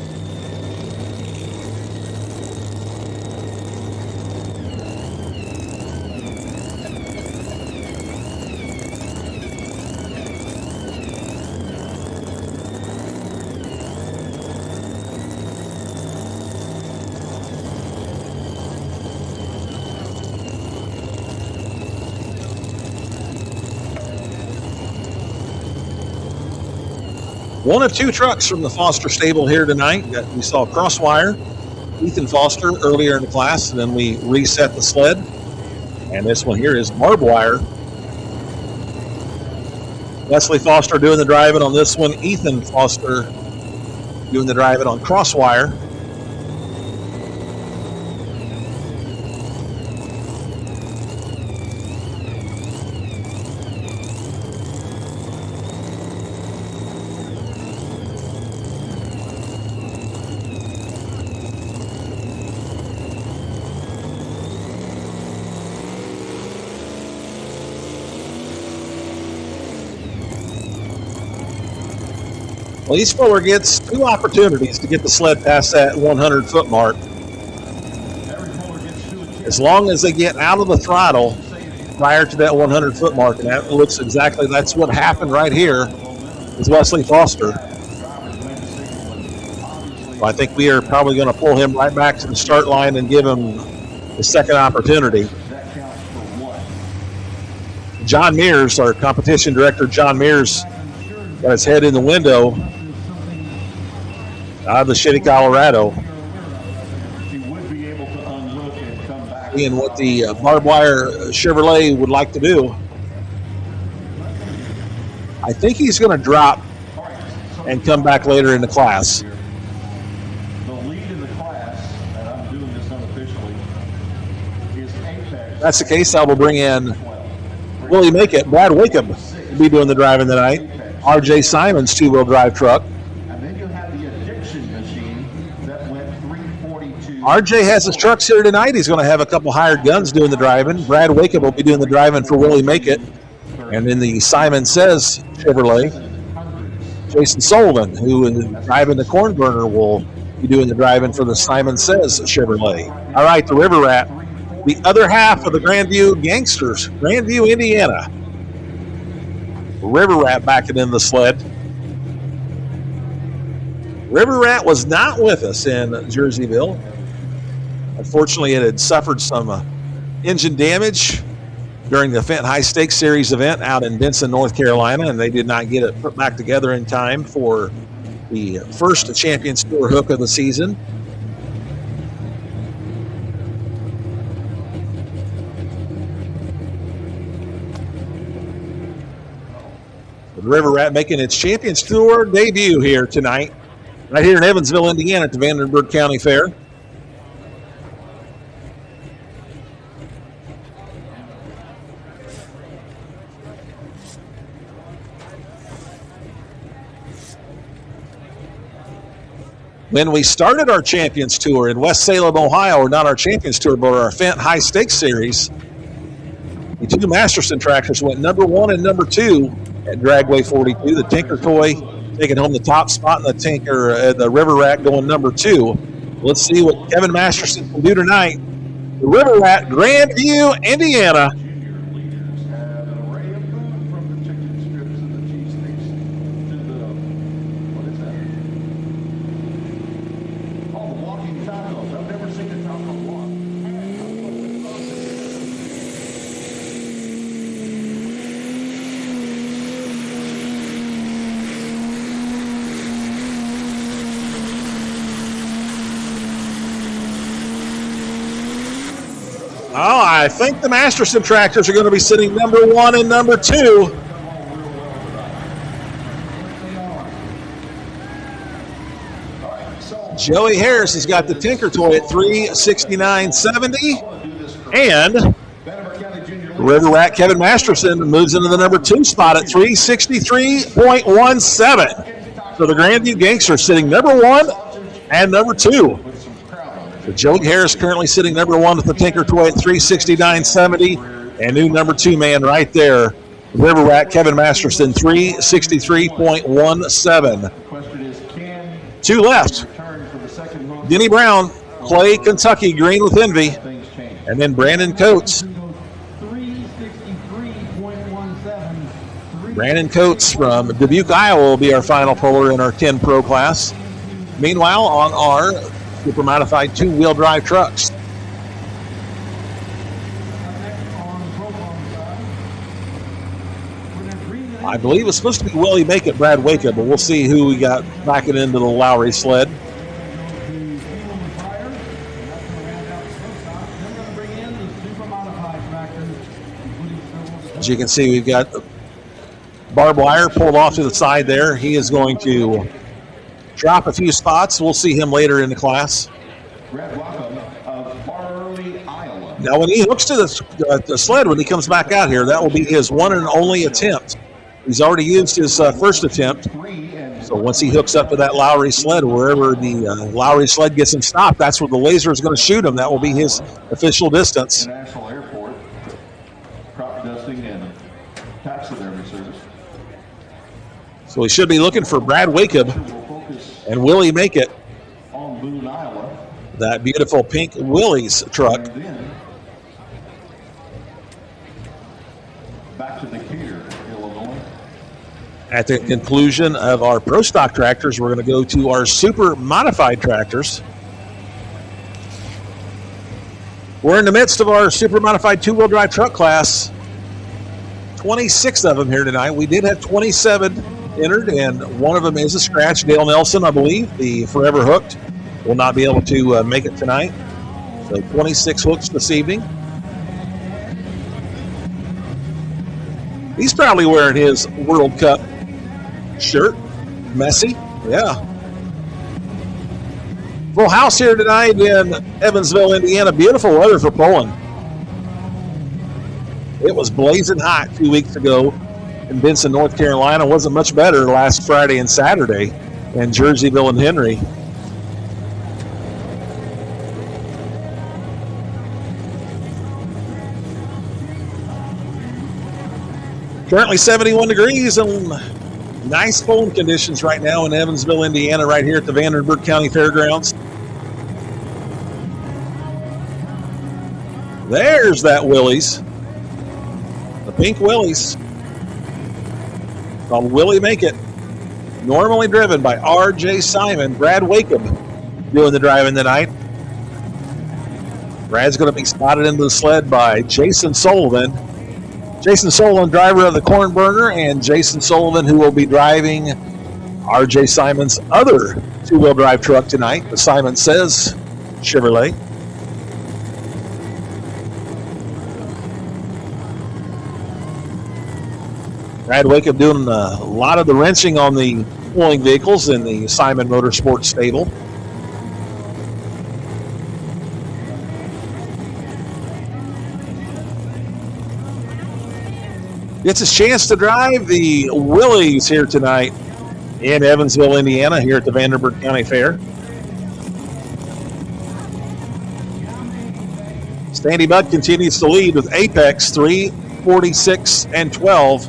One of two trucks from the Foster stable here tonight. We saw Crosswire, Ethan Foster earlier in the class, and then we reset the sled. And this one here is barbed wire. Wesley Foster doing the driving on this one. Ethan Foster doing the driving on Crosswire. Well, each puller gets 2 opportunities to get the sled past that 100-foot mark. Every puller gets 2 attempts. as long as they get out of the throttle prior to that 100-foot mark, and that looks exactly, that's what happened right here with Wesley Foster. I think we are probably going to pull him right back to the start line and give him the second opportunity. John Mears, our competition director, John Mears, got his head in the window out of the city, Colorado. And what the barbed wire Chevrolet would like to do. I think he's going to drop and come back later in the class. The lead in the class, and I'm doing this unofficially, is Apex. If that's the case, I will bring in Willie Make It. Brad Wickham will be doing the driving tonight. R.J. Simon's two-wheel drive truck. And then you have the addiction machine that went 342. R.J. has his trucks here tonight. He's going to have a couple hired guns doing the driving. Brad Wickham will be doing the driving for Willie Make It. And in the Simon Says Chevrolet, Jason Sullivan, who is driving the corn burner, will be doing the driving for the Simon Says Chevrolet. All right, the River Rat, the other half of the Grandview Gangsters, Grandview, Indiana. River Rat backing in the sled. River Rat was not with us in Jerseyville. Unfortunately, it had suffered some engine damage during the Fenton High Stakes Series event out in Benson, North Carolina, and they did not get it put back together in time for the first Champions Tour hook of the season. The River Rat making its Champions Tour debut here tonight, right here in Evansville, Indiana at the Vanderburgh County Fair. When we started our Champions Tour in West Salem, Ohio, or not our Champions Tour, but our Fenton High Stakes Series, the two Masterson tractors went number 1 and number 2 at Dragway 42. The Tinker Toy taking home the top spot, and the River Rat going number 2. Let's see what Kevin Masterson can do tonight. The River Rat, Grandview, Indiana. Oh, I think the Masterson tractors are going to be sitting number 1 and number 2. Joey Harris has got the Tinker Toy at 369.70. And River Rat Kevin Masterson moves into the number 2 spot at 363.17. So the Grandview Gangsters sitting number 1 and number 2. So Joey Harris currently sitting number 1 with the Tinker Toy at 369.70, and new number 2 man right there, River Rat Kevin Masterson, 363.17. 2 left. Denny Brown, Clay, Kentucky, green with envy, and then Brandon Coates. Brandon Coates from Dubuque, Iowa will be our final puller in our 10 Pro class. Meanwhile, on our super modified 2-wheel drive trucks. I believe it's supposed to be Willie Make It, Brad Wickham, but we'll see who we got backing into the Lowry sled. As you can see, we've got barbed wire pulled off to the side there. He is going to drop a few spots. We'll see him later in the class. Now, when he hooks to the sled, when he comes back out here, that will be his one and only attempt. He's already used his first attempt. So once he hooks up to that Lowry sled, wherever the Lowry sled gets him stopped, that's where the laser is going to shoot him. That will be his official distance. National Airport, crop dusting and taxidermy service. So he should be looking for Brad Wickham and Willie Make It. On Boone, Iowa. That beautiful pink Willie's truck. At the conclusion of our Pro Stock tractors, we're going to go to our Super Modified tractors. We're in the midst of our Super Modified two-wheel drive truck class. 26 of them here tonight. We did have 27 entered, and one of them is a scratch. Dale Nelson, I believe, the Forever Hooked, will not be able to make it tonight. So 26 hooks this evening. He's probably wearing his World Cup shirt. Messy, yeah. Full house here tonight in Evansville, Indiana. Beautiful weather for pulling. It was blazing hot 2 weeks ago in Benson, North Carolina. Wasn't much better last Friday and Saturday in Jerseyville and Henry. Currently 71 degrees and nice pulling conditions right now in Evansville, Indiana, right here at the Vanderburgh County Fairgrounds. There's that Willys. The pink Willys. Called Willie Make It. Normally driven by R.J. Simon. Brad Wakeham doing the driving tonight. Brad's going to be spotted into the sled by Jason Sullivan. Jason Sullivan, driver of the Corn Burner, and Jason Sullivan, who will be driving R.J. Simon's other two-wheel drive truck tonight, the Simon Says Chevrolet. Brad Wakeham doing a lot of the wrenching on the pulling vehicles in the Simon Motorsports stable. Gets his chance to drive the Willys here tonight in Evansville, Indiana, here at the Vanderburgh County Fair. Standy Budd continues to lead with Apex 3:46 and 12.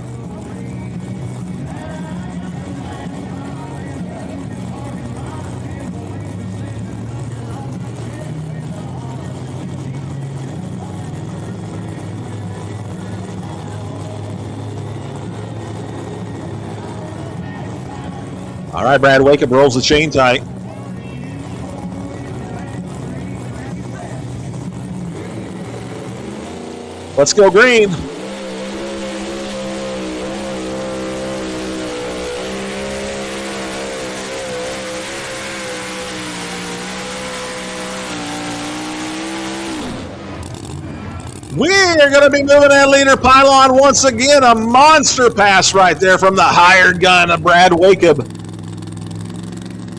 All right, Brad Wakeham rolls the chain tight. Let's go green. We're going to be moving that leader pylon once again. A monster pass right there from the hired gun of Brad Wakeham.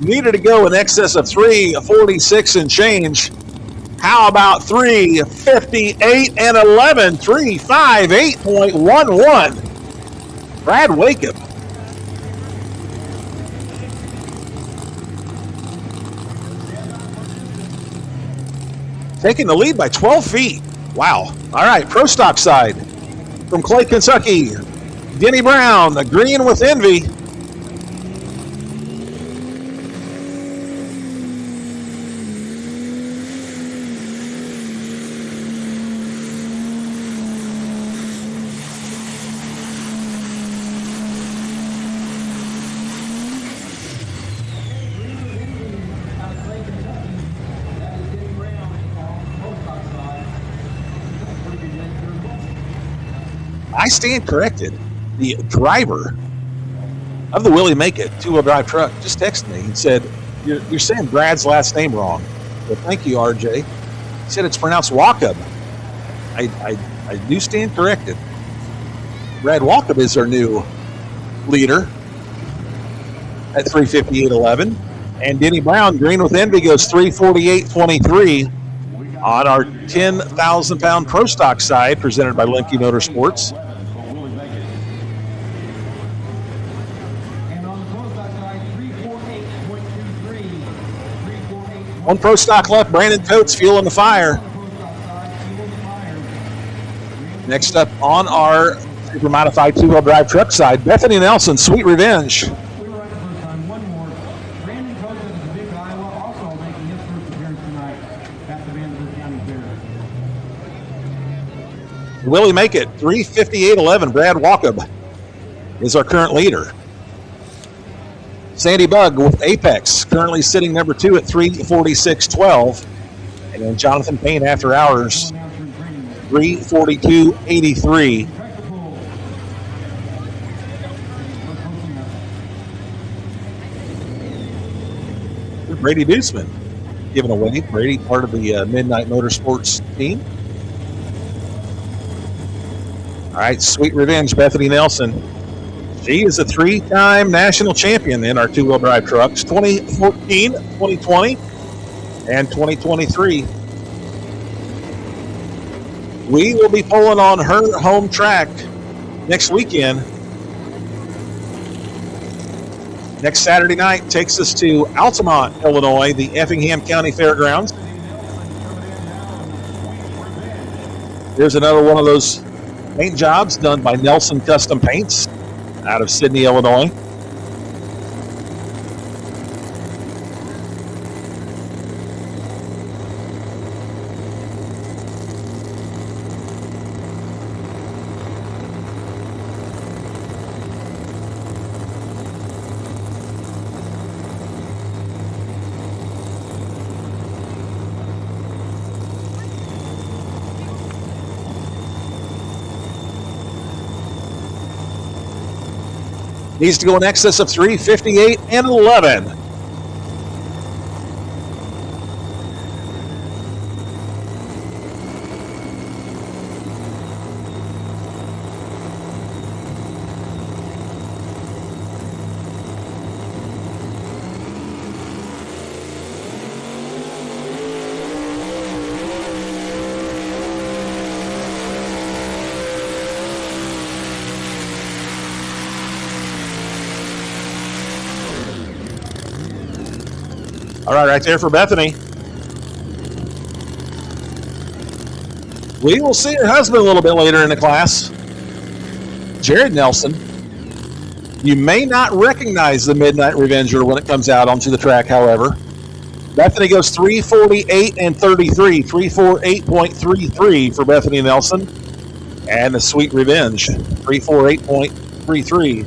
Needed to go in excess of 3:46 and change. How about 3:58 and 11? 3:58.11. Brad Wakeham. Taking the lead by 12 feet. Wow. All right, Pro Stock side. From Clay, Kentucky, Denny Brown, the green with envy. I stand corrected. The driver of the Willie Make It two-wheel drive truck just texted me and said, you're saying Brad's last name wrong. Well, thank you, RJ. He said it's pronounced Wakeham. I do stand corrected. Brad Wakeham is our new leader at 3:58.11. And Denny Brown, green with envy, goes 3:48.23 on our 10,000-pound Pro Stock side presented by Lemke Motorsports. One Pro Stock left. Brandon Coates fueling the fire. Next up on our Super Modified two-wheel drive truck side, Bethany Nelson, Sweet Revenge. Willie Make It 3:58.11. Brad Wakeham is our current leader. Sandy Bug with Apex, currently sitting number 2 at 3:46.12. And then Jonathan Payne after hours, 3:42.83. Brady Deuceman giving away. Brady, part of the Midnight Motorsports team. All right, Sweet Revenge, Bethany Nelson. She is a 3-time national champion in our two-wheel drive trucks, 2014, 2020, and 2023. We will be pulling on her home track next weekend. Next Saturday night takes us to Altamont, Illinois, the Effingham County Fairgrounds. Here's another one of those paint jobs done by Nelson Custom Paints out of Sydney, Illinois. Needs to go in excess of 3:58 and 11. All right there for Bethany. We will see her husband a little bit later in the class, Jared Nelson. You may not recognize the Midnight Revenger when it comes out onto the track, however. Bethany goes 3:48 and 33, 3:48.33 for Bethany Nelson. And the Sweet Revenge, 3:48.33.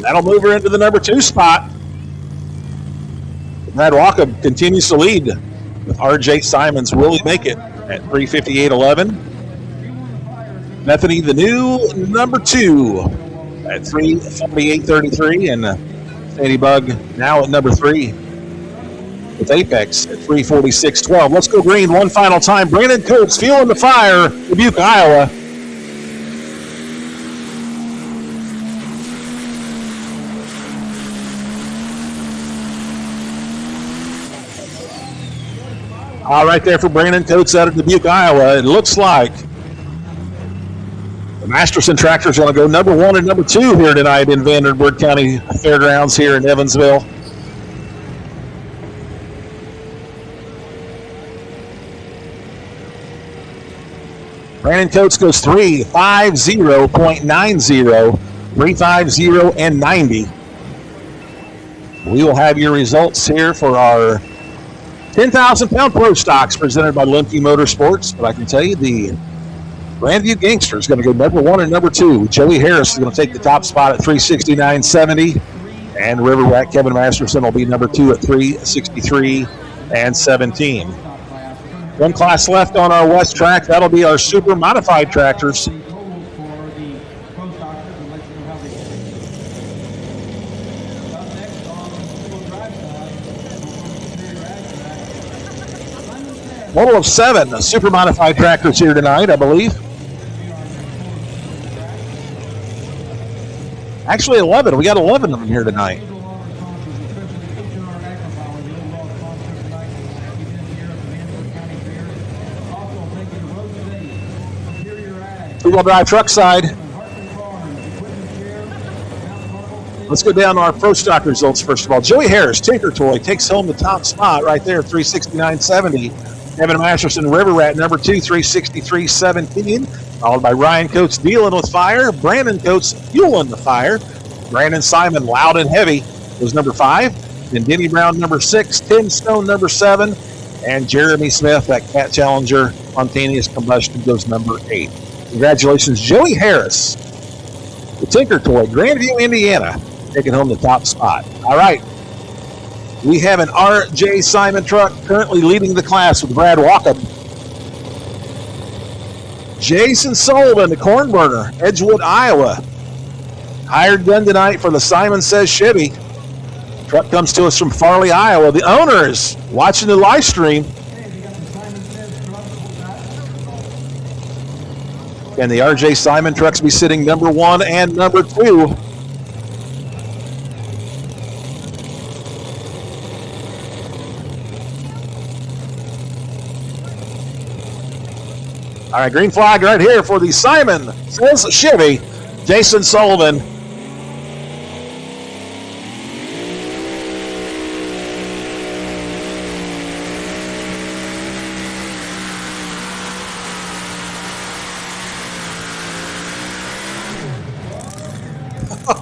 That'll move her into the number 2 spot. Brad Walker continues to lead with R.J. Simons. Will he make it at 3:58.11? Bethany, the new number 2 at 3:48.33. And Sandy Bug now at number 3 with Apex at 3:46.12. Let's go green one final time. Brandon Coates fueling the fire, Dubuque, Iowa. All right there for Brandon Coates out of Dubuque, Iowa. It looks like the Masterson tractors are going to go number 1 and number 2 here tonight in Vanderburgh County Fairgrounds here in Evansville. Brandon Coates goes 3:50.90, 3:50 and 90. We will have your results here for our 10,000-pound pro stocks presented by Lemke Motorsports. But I can tell you the Grandview Gangster is going to go number 1 and number 2. Joey Harris is going to take the top spot at 3:69.70. And River Rat Kevin Masterson will be number 2 at 3:63 and 17. One class left on our west track. That'll be our super modified tractors. Total of 7 super modified tractors here tonight, I believe. Actually 11. We got 11 of them here tonight. Two-wheel drive truck side. Let's go down to our pro stock results first of all. Joey Harris, Tinker Toy, takes home the top spot right there, 3:69.70. Kevin Masterson, River Rat, number 2, 3:63.17. followed by Ryan Coates dealing with fire, Brandon Coates fueling the fire, Brandon Simon loud and heavy was number 5, then Denny Brown number 6, Tim Stone number 7, and Jeremy Smith, that Cat Challenger spontaneous combustion, goes number 8. Congratulations, Joey Harris, the Tinker Toy, Grandview, Indiana, taking home the top spot. All right. We have an R.J. Simon truck currently leading the class with Brad Walkup. Jason Sullivan, the Corn Burner, Edgewood, Iowa. Hired gun tonight for the Simon Says Chevy. Truck comes to us from Farley, Iowa. The owner is watching the live stream. And the R.J. Simon trucks be sitting number 1 and number 2. All right, green flag right here for the Simon Says Chevy, Jason Sullivan.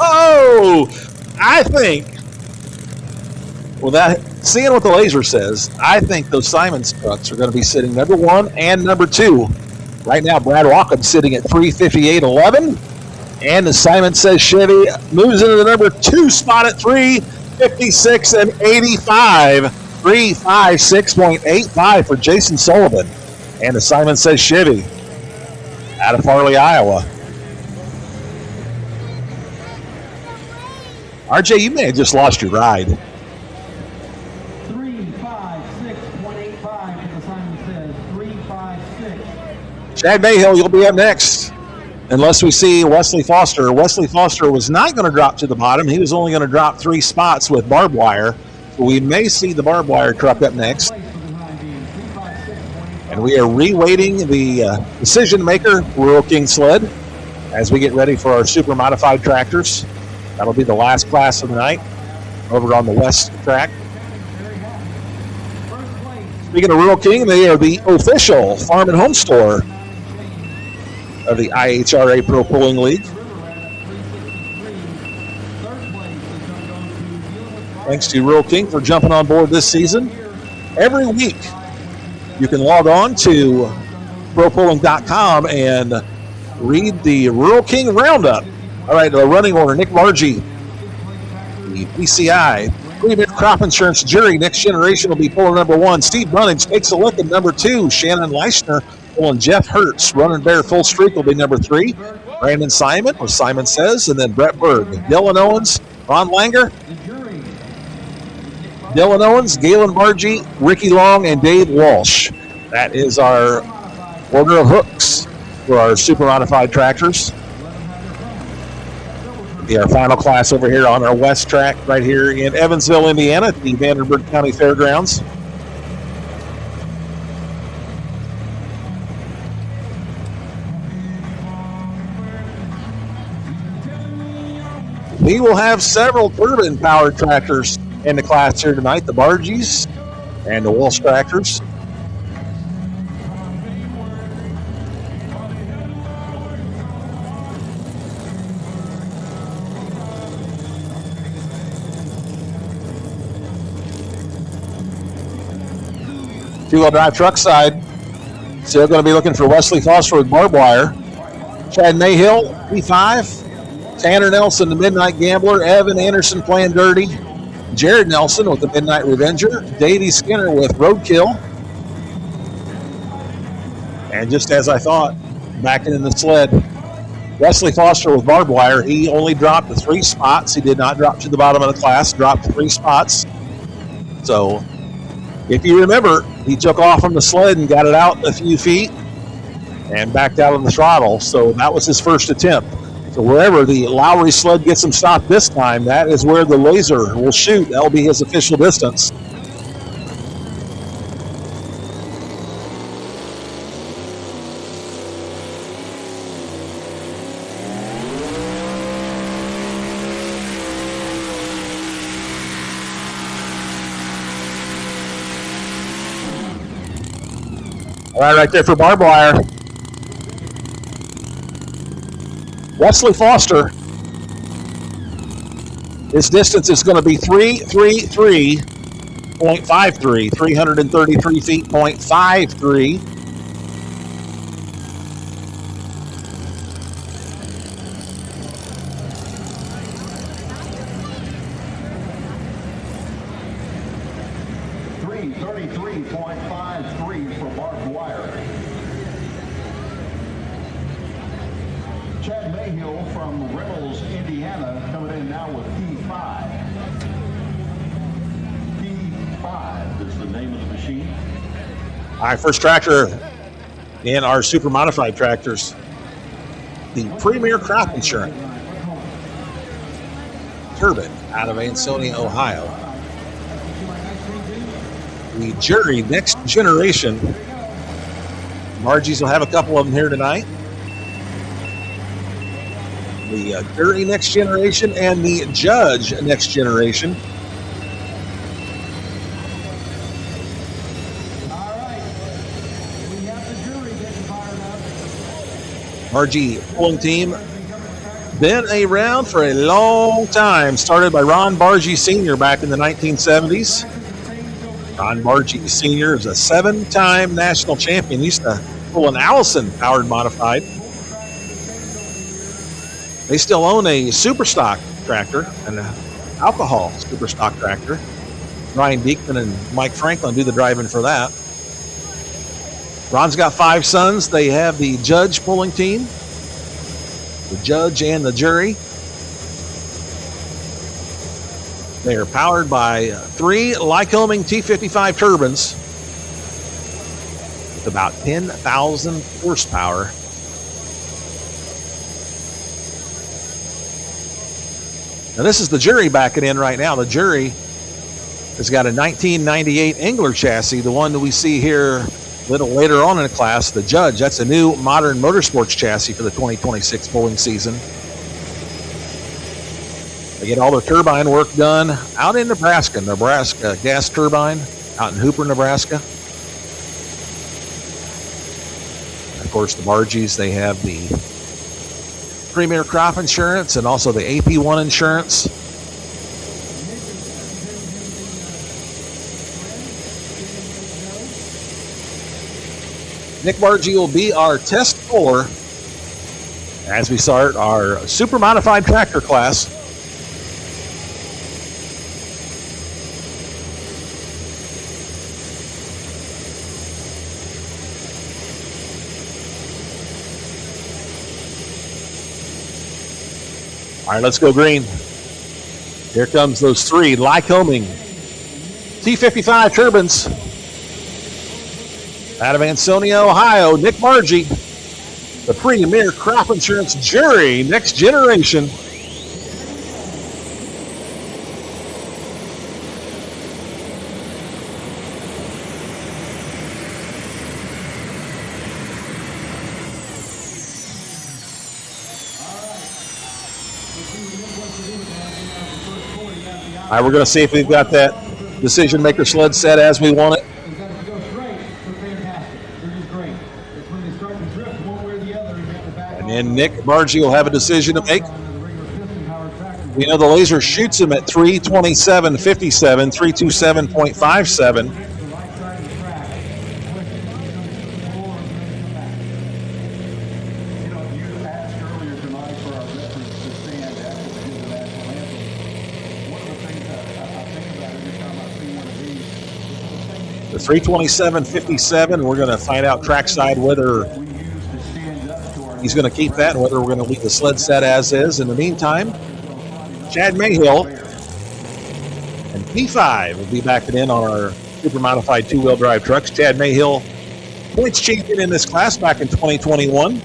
Oh, I think, well, that seeing what the laser says, I think those Simons trucks are going to be sitting number 1 and number 2. Right now, Brad Walkup sitting at 358.11, and the Simon Says Chevy moves into the number 2 spot at 356.85, 356.85 for Jason Sullivan, and the Simon Says Chevy out of Farley, Iowa. RJ, you may have just lost your ride. 356.85 for the Simon Says. 356. Chad Mayhill, you'll be up next. Unless we see Wesley Foster. Wesley Foster was not going to drop to the bottom. He was only going to drop 3 spots with barbed wire. So we may see the barbed wire truck up next. And we are reweighting the decision maker, Rural King sled, as we get ready for our super modified tractors. That'll be the last class of the night over on the west track. Speaking of Rural King, they are the official farm and home store of the IHRA Pro Pulling League. Thanks to Rural King for jumping on board this season. Every week, you can log on to propulling.com and read the Rural King Roundup. All right, the running order, Nick Margie, the PCI, Premier Crop Insurance Jury, Next Generation will be pulling number 1. Steve Bunnings takes a look at number 2. Shannon Leishner pulling Jeff Hertz. Running Bear Full Streak will be number 3. Brandon Simon, or Simon Says, and then Brett Berg. Dylan Owens, Ron Langer, Dylan Owens, Galen Margie, Ricky Long, and Dave Walsh. That is our order of hooks for our super modified tractors. Our final class over here on our west track right here in Evansville, Indiana at the Vanderburgh County Fairgrounds. We will have several turbine-powered tractors in the class here tonight, the Bargies and the Walsh tractors. Two-wheel drive truck side. Still going to be looking for Wesley Foster with barbed wire. Chad Mayhill, P5. Tanner Nelson, the Midnight Gambler. Evan Anderson playing dirty. Jared Nelson with the Midnight Revenger. Davey Skinner with Roadkill. And just as I thought, backing in the sled, Wesley Foster with barbed wire. He only dropped to 3 spots. He did not drop to the bottom of the class, dropped to 3 spots. So, if you remember, he took off from the sled and got it out a few feet and backed out on the throttle. So that was his first attempt. So wherever the Lowry sled gets him stopped this time, that is where the laser will shoot. That'll be his official distance. All right, right there for barbed wire. Wesley Foster. His distance is going to be 333.53, 333 feet, 0.53. From Reynolds, Indiana, coming in now with P5. P5 is the name of the machine. All right, first tractor in our super modified tractors, the Premier Crop Insurance Turbine out of Ansonia, Ohio. The Jury Next Generation. Margie's will have a couple of them here tonight. The Jury Next Generation and the Judge Next Generation. All right. We have the jury getting fired up. Margie pulling team. Been around for a long time. Started by Ron Bargy Sr. back in the 1970s. Ron Bargy Sr. is a 7-time national champion. Used to pull an Allison-powered modified. They still own a super stock tractor, an alcohol super stock tractor. Ryan Diekman and Mike Franklin do the driving for that. Ron's got 5 sons. They have the Judge pulling team, the Judge and the Jury. They are powered by 3 Lycoming T55 turbines with about 10,000 horsepower. Now, this is the Jury backing in right now. The Jury has got a 1998 Engler chassis, the one that we see here a little later on in the class. The Judge, that's a new modern motorsports chassis for the 2026 pulling season. They get all their turbine work done out in Nebraska gas turbine out in Hooper, Nebraska. And of course, the Bargies, they have the Premier Crop Insurance and also the AP1 insurance. Nick Bargy will be our test puller as we start our super modified tractor class. All right, let's go green. Here comes those 3 Lycoming T55 turbines out of Ansonia, Ohio. Nick Margie, the Premier Crop Insurance Jury Next Generation. All right, we're going to see if we've got that decision maker sled set as we want it. And then Nick Margie will have a decision to make. We know the laser shoots him at 327.57, 327.57. The 327.57, we're going to find out trackside whether he's going to keep that and whether we're going to leave the sled set as is. In the meantime, Chad Mayhill and P5 will be backing in on our super modified 2-wheel drive trucks. Chad Mayhill, points champion in this class back in 2021.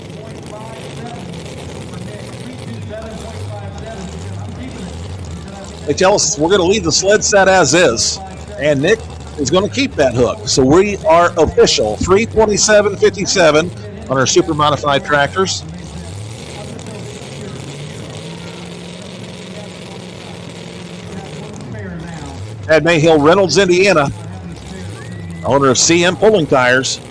They tell us we're going to leave the sled set as is, and Nick is going to keep that hook. So we are official, 327.57 on our super modified tractors. Chad Mayhill, Reynolds, Indiana, owner of CM Pulling Tires.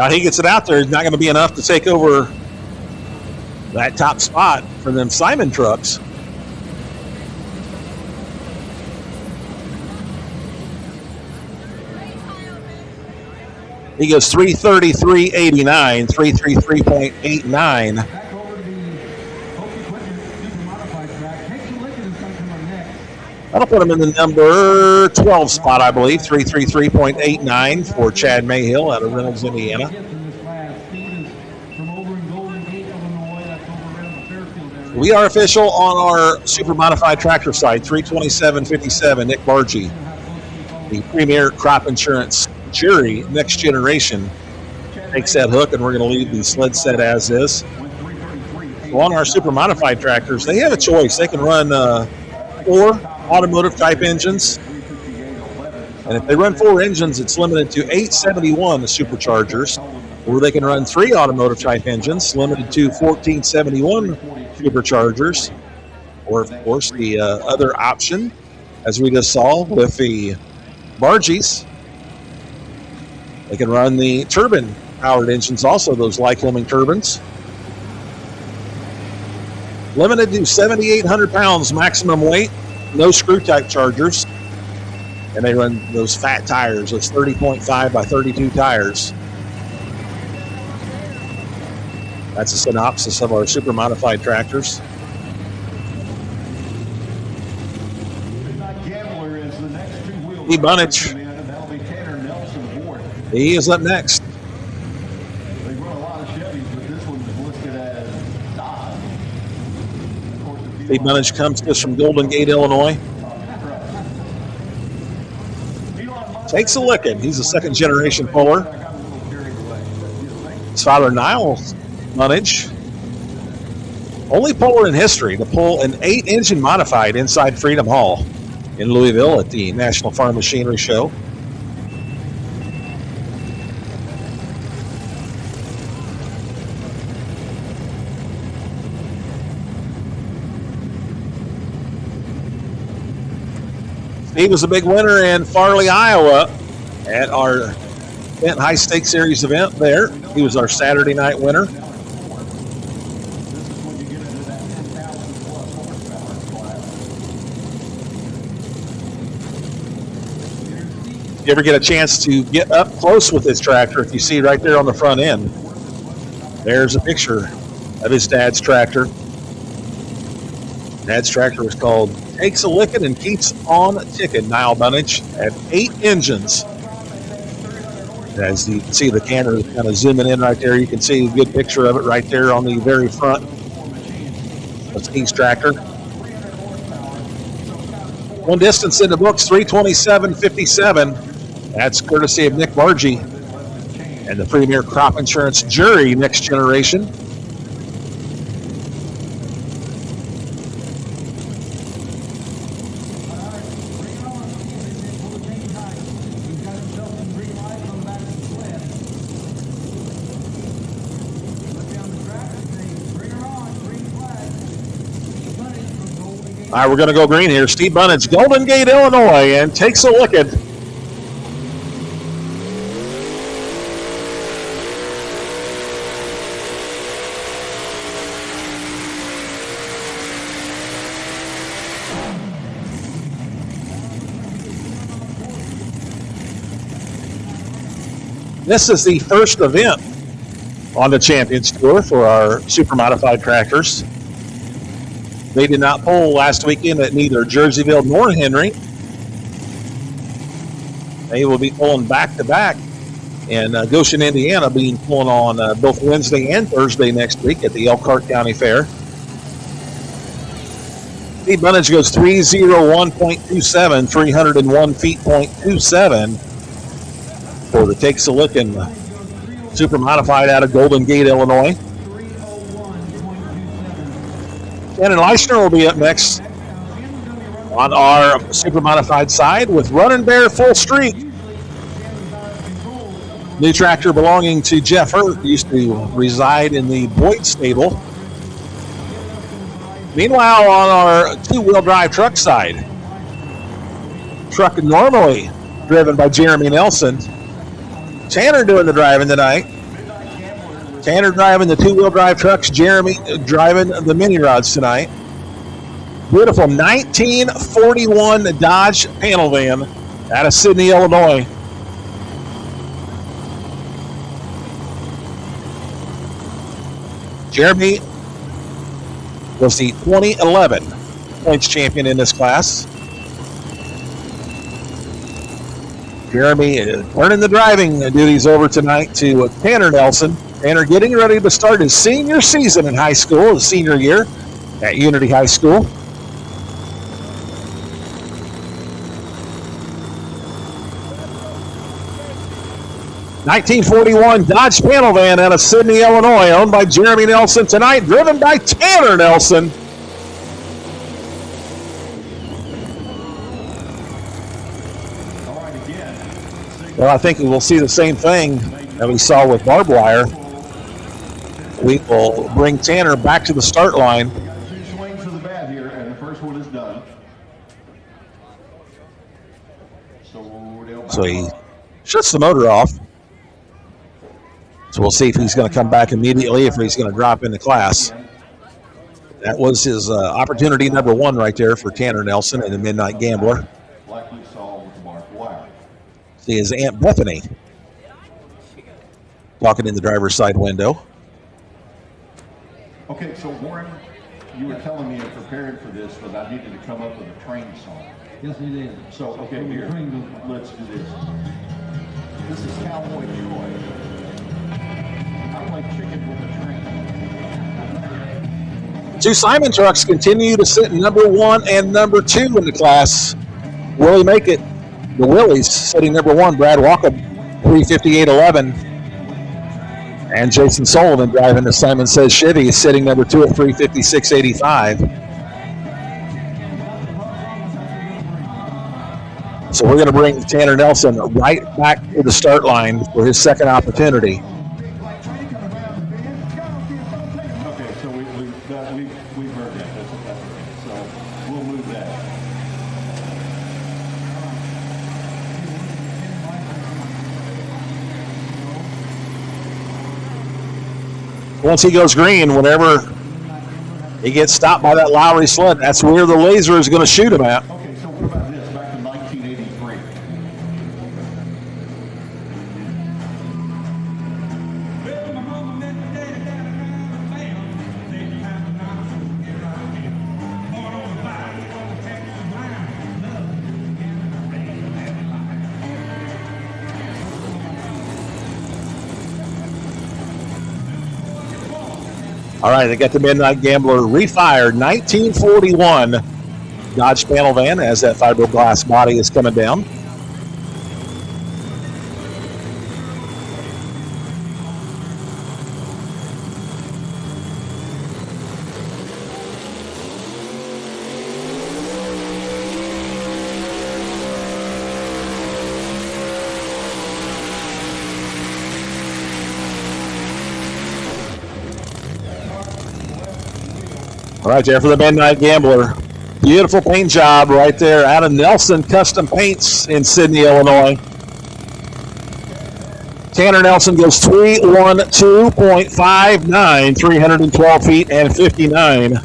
Now he gets it out there. It's not going to be enough to take over that top spot for them Simon trucks. He goes 333.89, 333.89. Back over to the Hope Equipment Super Modified track. Takes a lick and is going to come on next. That'll put him in the number 12 spot, I believe, 333.89 for Chad Mayhill out of Reynolds, Indiana. We are official on our Super Modified Tractor side, 327.57, Nick Bargy, the Premier Crop Insurance Jury Next Generation, takes that hook, and we're going to leave the sled set as is. So on our Super Modified Tractors, they have a choice. They can run 4 automotive type engines, and if they run 4 engines, it's limited to 871 superchargers, or they can run 3 automotive type engines, limited to 1471 superchargers, or of course the other option, as we just saw with the Bargies, they can run the turbine powered engines also, those Lycoming turbines. Limited to 7,800 pounds maximum weight, no screw type chargers, and they run those fat tires, those 30.5 by 32 tires. That's a synopsis of our Super Modified Tractors. E. Bunnage, he is up next. They run a lot of Chevys, but this one is listed as Dodge. E. Bunnage comes to us from Golden Gate, Illinois. Takes a licking. He's a second generation puller. His father, Niall Bunnage, only puller in history to pull an 8-engine modified inside Freedom Hall in Louisville at the National Farm Machinery Show. He was a big winner in Farley, Iowa at our Bent High Stakes Series event there. He was our Saturday night winner. If you ever get a chance to get up close with this tractor, if you see right there on the front end, there's a picture of his dad's tractor. Dad's tractor was called Takes a Lickin' and Keeps on Tickin', Niall Bunnage, at 8 engines. As you can see the camera kind of zooming in right there, you can see a good picture of it right there on the very front of Steve's tractor. One distance in the books, 327.57. That's courtesy of Nick Bargy and the Premier Crop Insurance Jury Next Generation. All right, we're going to go green here. Steve Bunnage, Golden Gate, Illinois, and takes a licking. This is the first event on the Champions Tour for our Super Modified Tractors. They did not pull last weekend at neither Jerseyville nor Henry. They will be pulling back-to-back in Goshen, Indiana, pulling on both Wednesday and Thursday next week at the Elkhart County Fair. Steve Bunnage goes 301.27, 301 feet.27 for the Takes a Lickin' Super Modified out of Golden Gate, Illinois. Shannon Leishner will be up next on our Super Modified side with Running Bear Full Street. New tractor belonging to Jeff Hurt, used to reside in the Boyd stable. Meanwhile, on our two-wheel drive truck side, truck normally driven by Jeremy Nelson. Tanner doing the driving tonight. Tanner driving the two-wheel drive trucks, Jeremy driving the mini rods tonight. Beautiful 1941 Dodge panel van out of Sydney, Illinois. Jeremy was the 2011 points champion in this class. Jeremy turning the driving duties over tonight to Tanner Nelson. Tanner getting ready to start his senior season in high school, his senior year at Unity High School. '41 Dodge panel van out of Sydney, Illinois, owned by Jeremy Nelson tonight, driven by Tanner Nelson. Well, I think we'll see the same thing that we saw with barbed wire. We will bring Tanner back to the start line. We got 2 swings of the bat here, and the first one is done. So he shuts the motor off. So we'll see if he's going to come back immediately, if he's going to drop into class. That was his opportunity number 1 right there for Tanner Nelson in the Midnight Gambler. Like we saw with the barbed wire. See his Aunt Bethany talking in the driver's side window. Okay, so Warren, you were telling me in preparing for this that I needed to come up with a train song. Yes, he did. So, okay, here, let's do this. This is Cowboy Troy. I play chicken with a train. 2 Simon trucks continue to sit number 1 and number 2 in the class. Will he make it? The Willies sitting number 1, Brad Walker, 358.11. And Jason Sullivan driving the Simon Says Chevy is sitting number 2 at 356.85. So we're going to bring Tanner Nelson right back to the start line for his second opportunity. Okay, so we've heard that. That's okay. So we'll move that. Once he goes green, whenever he gets stopped by that Lowry sled, that's where the laser is going to shoot him at. Okay, so what about this? Back to 1983. All right, they got the Midnight Gambler refired 1941 Dodge panel van as that fiberglass body is coming down. All right, there for the Midnight Gambler. Beautiful paint job right there out of Nelson Custom Paints in Sydney, Illinois. Tanner Nelson goes 312.59, 312 feet and 59.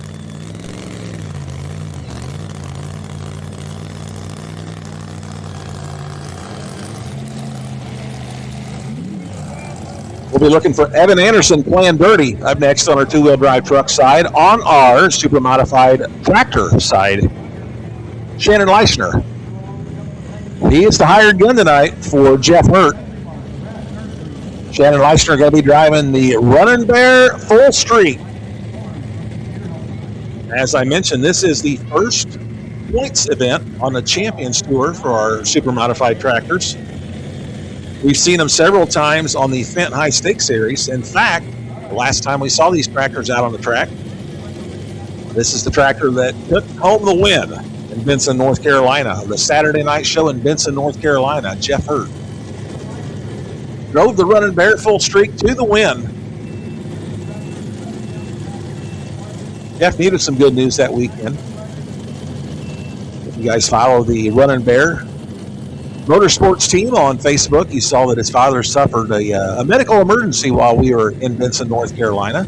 We'll be looking for Evan Anderson playing dirty up next on our two-wheel drive truck side. On our super modified tractor side, Shannon Leishner. He is the hired gun tonight for Jeff Hurt. Shannon Leishner going to be driving the Running Bear Full Street. As I mentioned, this is the first points event on the Champions Tour for our super modified tractors. We've seen them several times on the Fenton High Stakes Series. In fact, the last time we saw these tractors out on the track, this is the tractor that took home the win in Benson, North Carolina. The Saturday night show in Benson, North Carolina, Jeff Hurt drove the Running Bear Full Streak to the win. Jeff needed some good news that weekend. If you guys follow the Running Bear motorsports team on Facebook. You saw that his father suffered a medical emergency while we were in Benson, North Carolina.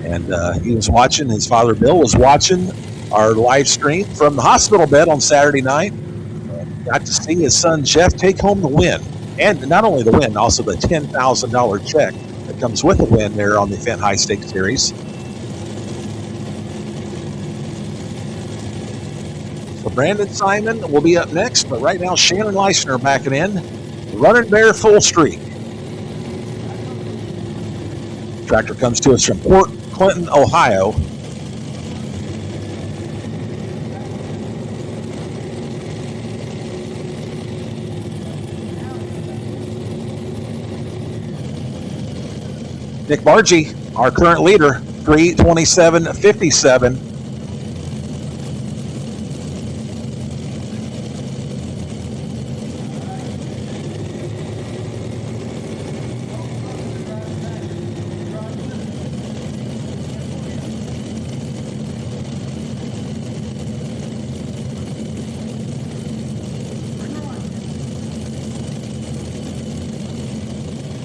And he was watching, his father Bill was watching our live stream from the hospital bed on Saturday night. Got to see his son Jeff take home the win. And not only the win, also the $10,000 check that comes with the win there on the Fent High Stakes Series. So Brandon Simon will be up next, but right now Shannon Leishner backing in. Running Bear full streak. Tractor comes to us from Port Clinton, Ohio. Nick Bargy, our current leader, 3:27.57.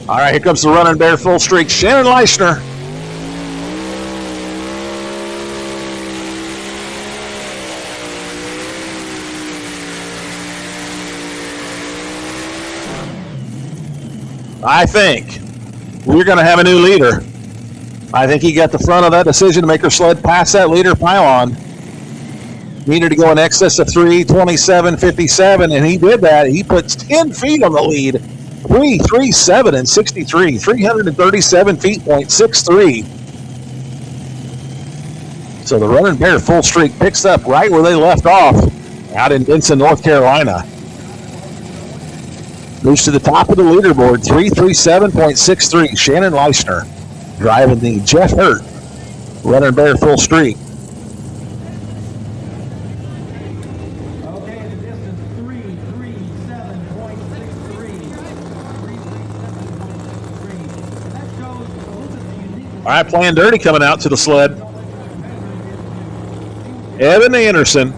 All right, here comes the Running Bear full streak. Shannon Leishner. I think we're going to have a new leader. I think he got the front of that decision maker sled past that leader pylon. Needed to go in excess of 3:27.57, and he did that. He puts 10 feet on the lead. 3:37 and 63, 337 feet, .63. So the Running Bear full streak picks up right where they left off out in Benson, North Carolina. Moves to the top of the leaderboard, 337.63. Shannon Leishner driving the Jeff Hurt Running Bear full streak. All right, playing dirty coming out to the sled. Evan Anderson.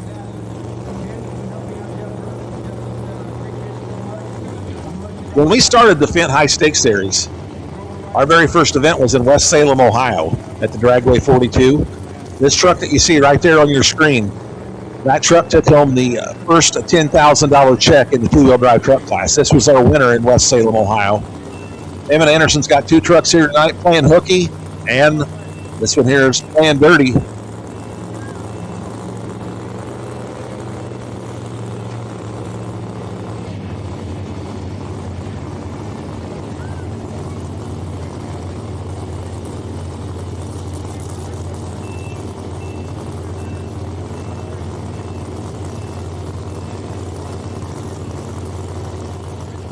When we started the Fent High Stakes Series, our very first event was in West Salem, Ohio at the Dragway 42. This truck that you see right there on your screen, that truck took home the first $10,000 check in the two-wheel drive truck class. This was our winner in West Salem, Ohio. Evan Anderson's got two trucks here tonight playing hooky. And this one here is playing dirty.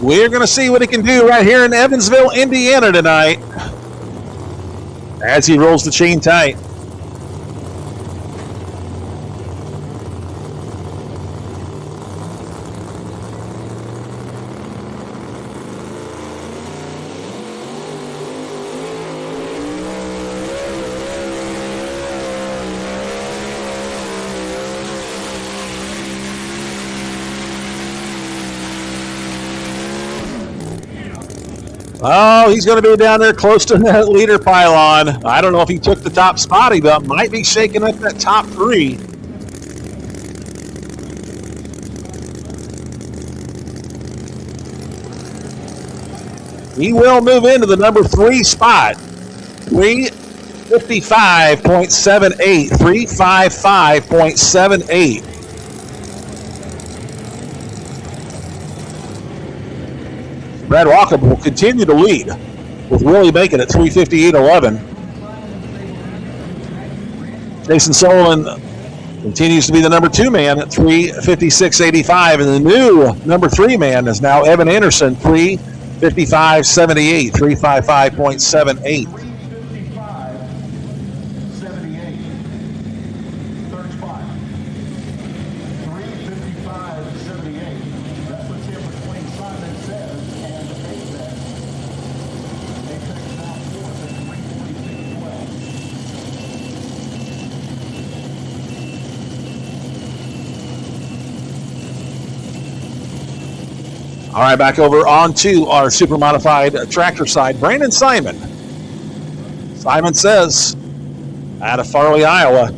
We're going to see what he can do right here in Evansville, Indiana tonight, as he rolls the chain tight. Oh, he's going to be down there close to that leader pylon. I don't know if he took the top spot, but might be shaking up that top three. He will move into the number 3 spot. 355.78. 355.78. Brad Walker will continue to lead with Willie Bacon at 358.11. Jason Sullivan continues to be the number 2 man at 356.85. And the new number 3 man is now Evan Anderson, 355.78, 355.78. All right, back over onto our super modified tractor side. Brandon Simon. Simon says, out of Farley, Iowa.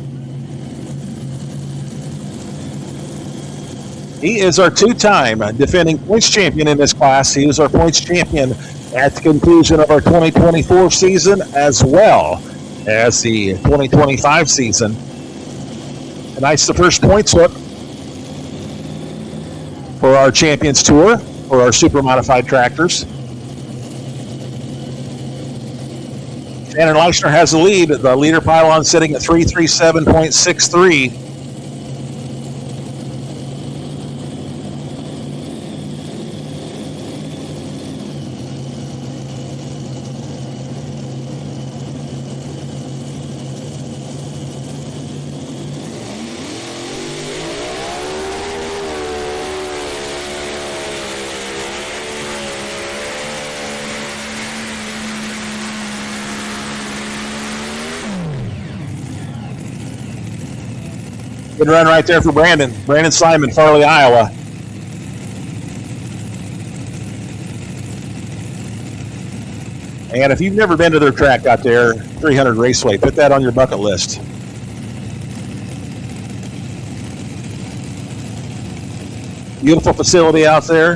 He is our two-time defending points champion in this class. He was our points champion at the conclusion of our 2024 season as well as the 2025 season. Tonight's the first point slip for our Champions Tour for our super modified tractors. Shannon Leishner has the lead. The leader pylon sitting at 337.63. Good run right there for Brandon. Brandon Simon, Farley, Iowa. And if you've never been to their track out there, 300 Raceway, put that on your bucket list. Beautiful facility out there.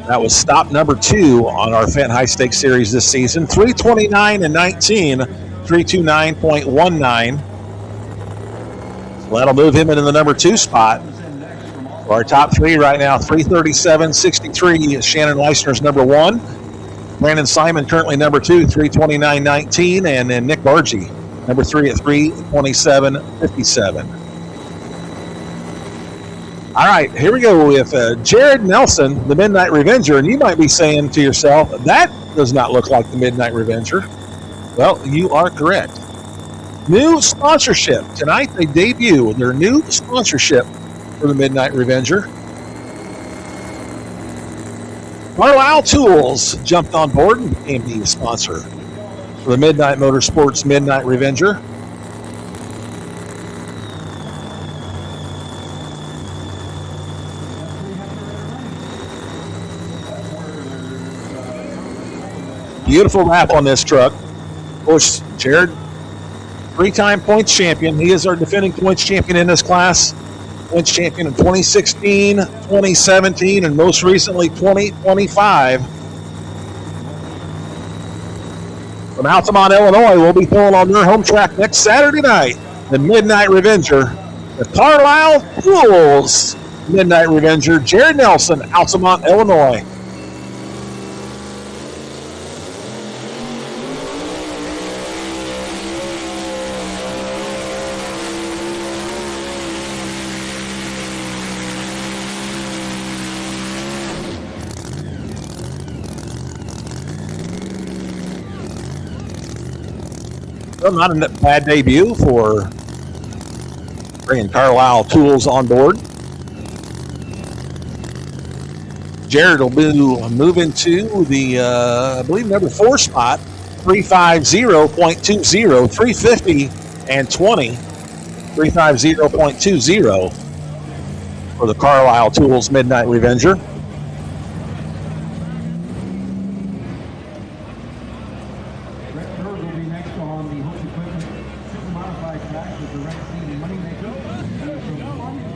That was stop number 2 on our Fenton High Stakes Series this season. 329 and 19, 329.19. So that'll move him into the number 2 spot. Our top 3 right now, 337.63 is Shannon Leishner's number 1. Brandon Simon currently number 2, 329.19, and then Nick Bargy, number 3 at 327.57. All right, here we go with Jared Nelson, the Midnight Revenger, and you might be saying to yourself, that does not look like the Midnight Revenger. Well, you are correct. New sponsorship. Tonight they debut their new sponsorship for the Midnight Revenger. Carlisle Tools jumped on board and became the sponsor for the Midnight Motorsports Midnight Revenger. Beautiful wrap on this truck. Of course, Jared, 3-time points champion. He is our defending points champion in this class. Points champion in 2016, 2017, and most recently 2025. From Altamont, Illinois, we'll be pulling on their home track next Saturday night. The Midnight Revenger, the Carlisle Tools Midnight Revenger, Jared Nelson, Altamont, Illinois. Well, not a bad debut for bringing Carlisle Tools on board. Jared will move into the, I believe, number 4 spot, 350.20, 350 and 20, 350.20 for the Carlisle Tools Midnight Revenger.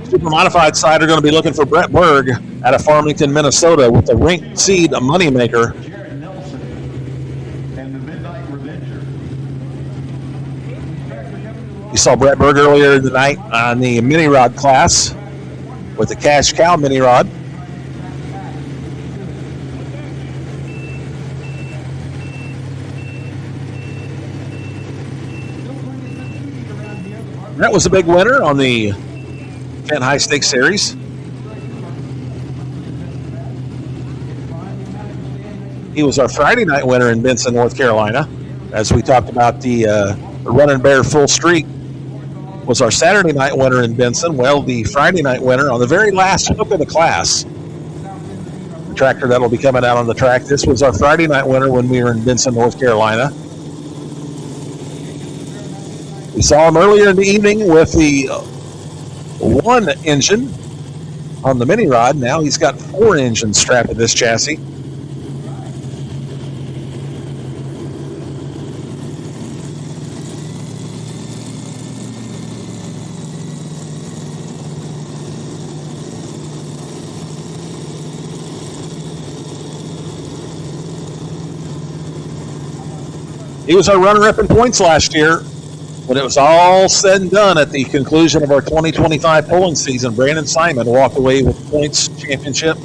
Super Modified side are going to be looking for Brett Berg out of Farmington, Minnesota, with the Rink Seed Moneymaker. Jared Nelson and the Midnight Revenger. You saw Brett Berg earlier tonight on the mini rod class with the Cash Cow mini rod. That was a big winner on the Fenton High Stakes Series. He was our Friday night winner in Benson, North Carolina. As we talked about, the Running Bear Full Streak was our Saturday night winner in Benson. Well, the Friday night winner on the very last hook of the class, the tractor that'll be coming out on the track. This was our Friday night winner when we were in Benson, North Carolina. We saw him earlier in the evening with the 1 engine on the mini rod. Now he's got 4 engines strapped to this chassis. He was our runner-up in points last year. When it was all said and done at the conclusion of our 2025 pulling season, Brandon Simon walked away with the points championship.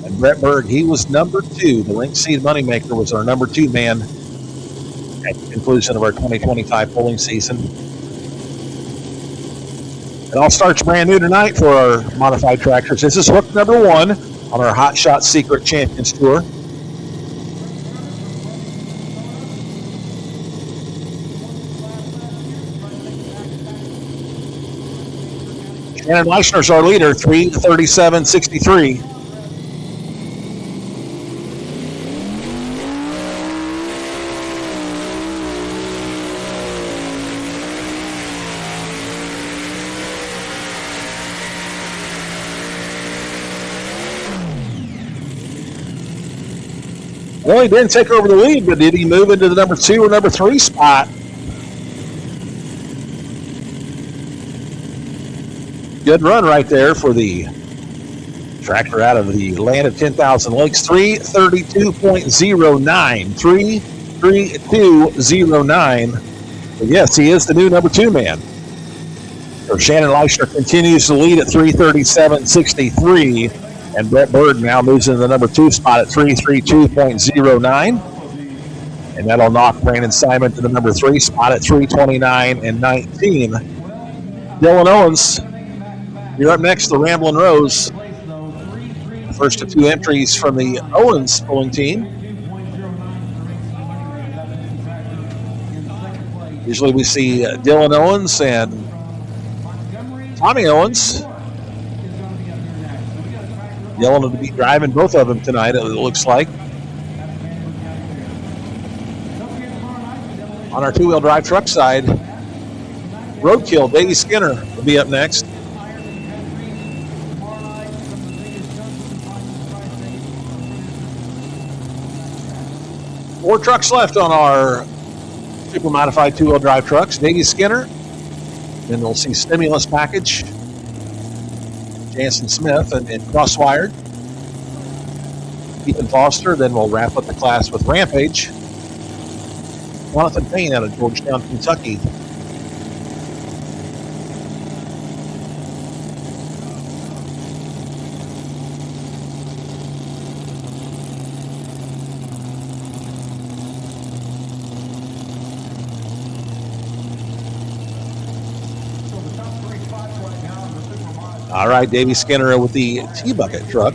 And Brett Berg, he was number 2. The Link Seed Moneymaker was our number 2 man at the conclusion of our 2025 pulling season. It all starts brand new tonight for our modified tractors. This is hook number 1 on our Hot Shot Secret Champions Tour. Shannon Leishner's our leader, 3:37.63. Well, he didn't take over the lead, but did he move into the number 2 or number 3 spot? Good run right there for the tractor out of the land of 10,000 Lakes. 3:32.09. 3:32.09. But yes, he is the new number 2 man. So Shannon Leishner continues to lead at 3:37.63. And Brett Bird now moves into the number 2 spot at 3:32.09. And that'll knock Brandon Simon to the number 3 spot at 3:29.19. Dylan Owens, you're up next, the Ramblin' Rose. First of 2 entries from the Owens pulling team. Usually we see Dylan Owens and Tommy Owens. Dylan will be driving both of them tonight, it looks like. On our 2-wheel drive truck side, Roadkill, Davey Skinner will be up next. 4 trucks left on our super modified 2-wheel drive trucks. Davey Skinner. Then we'll see Stimulus Package, Jansen Smith, and Crosswired. Ethan Foster. Then we'll wrap up the class with Rampage. Jonathan Payne out of Georgetown, Kentucky. All right, Davey Skinner with the T-Bucket truck.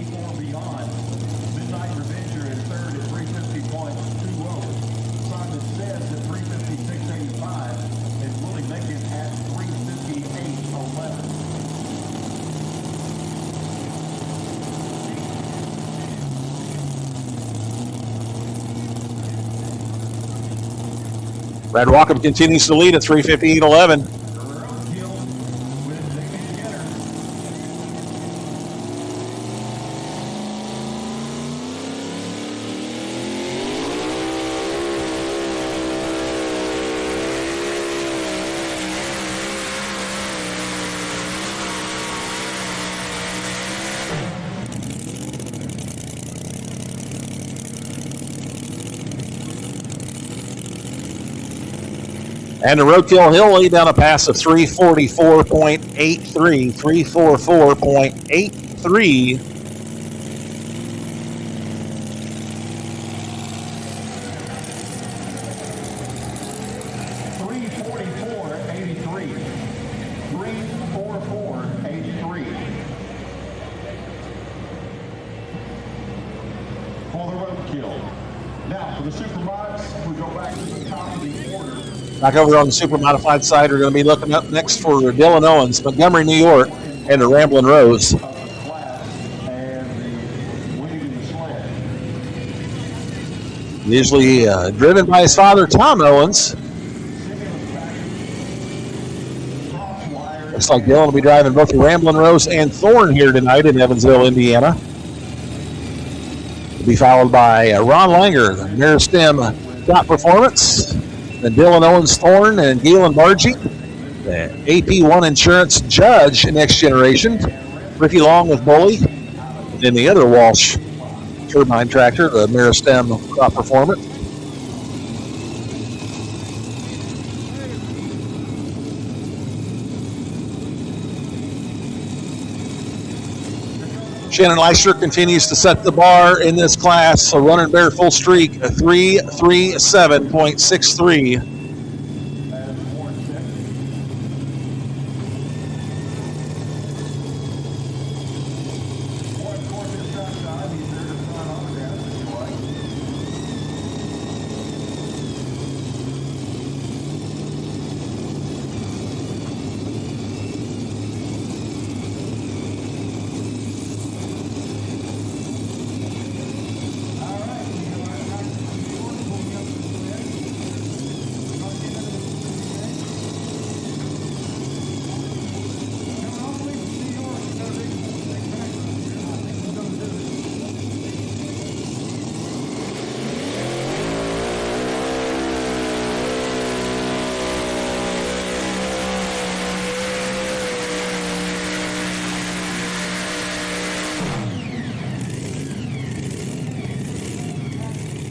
Brad Walkham continues to lead at 3:58.11. And the Roadkill Hill laid down a pass of 344.83. 344.83. Back over on the super modified side, we're going to be looking up next for Dylan Owens, Montgomery, New York, and the Ramblin' Rose. Usually driven by his father, Tom Owens. Looks like Dylan will be driving both the Ramblin' Rose and Thorn here tonight in Evansville, Indiana. Will be followed by Ron Langer, the Meristem Crop Performance, then Dylan Owens Thorn and Galen Bargy, the AP1 Insurance Judge Next Generation, Ricky Long with Bully, and then the other Walsh turbine tractor, the Meristem Crop Performance. Shannon Leicester continues to set the bar in this class, a running bare full streak, a 3:37.63.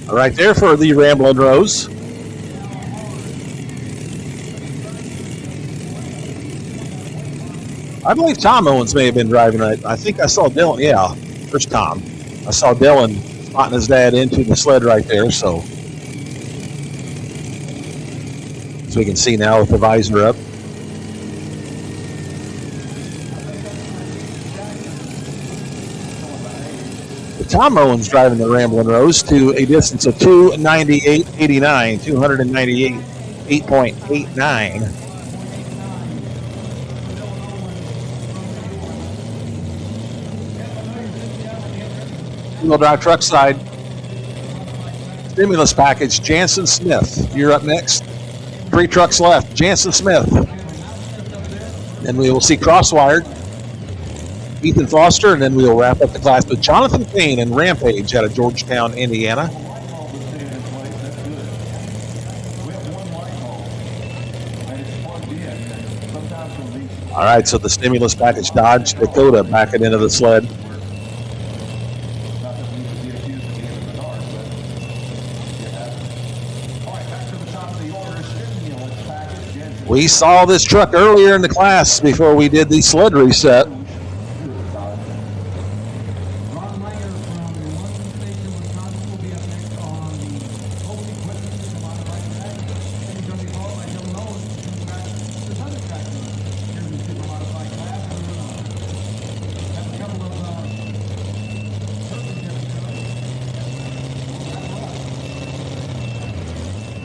Right there for the Ramblin' Rose. I believe Tom Owens may have been driving it. I think I saw Dylan. Yeah, there's Tom. I saw Dylan spotting his dad into the sled right there. So we can see now with the visor up. Tom Owens driving the Ramblin' Rose to a distance of 298.89, 298.89. Wheel drive truck side. Stimulus package, Jansen Smith. You're up next. 3 trucks left. Jansen Smith. And we will see Crosswired, Ethan Foster, and then we'll wrap up the class with Jonathan Payne and Rampage out of Georgetown, Indiana. All right, so the stimulus package Dodge Dakota backing into the sled. We saw this truck earlier in the class before we did the sled reset.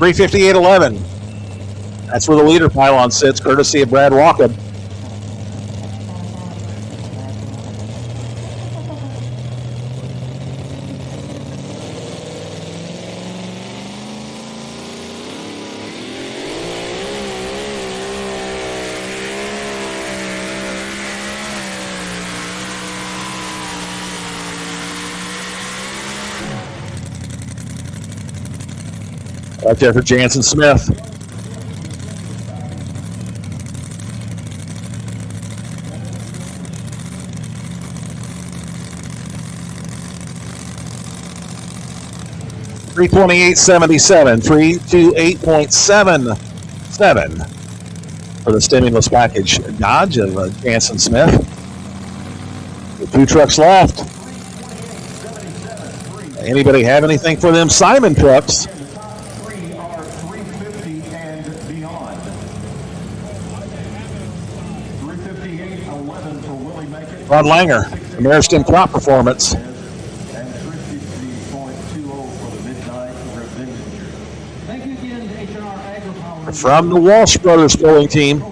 $358.11. That's where the leader pylon sits, courtesy of Brad Walker. Right there for Jansen Smith. $328.77, 328.77 for the stimulus package Dodge of Jansen Smith. With 2 trucks left. Anybody have anything for them Simon trucks? Ron Langer, Meristem Crop Performance. From the Walsh Brothers Bowling Team.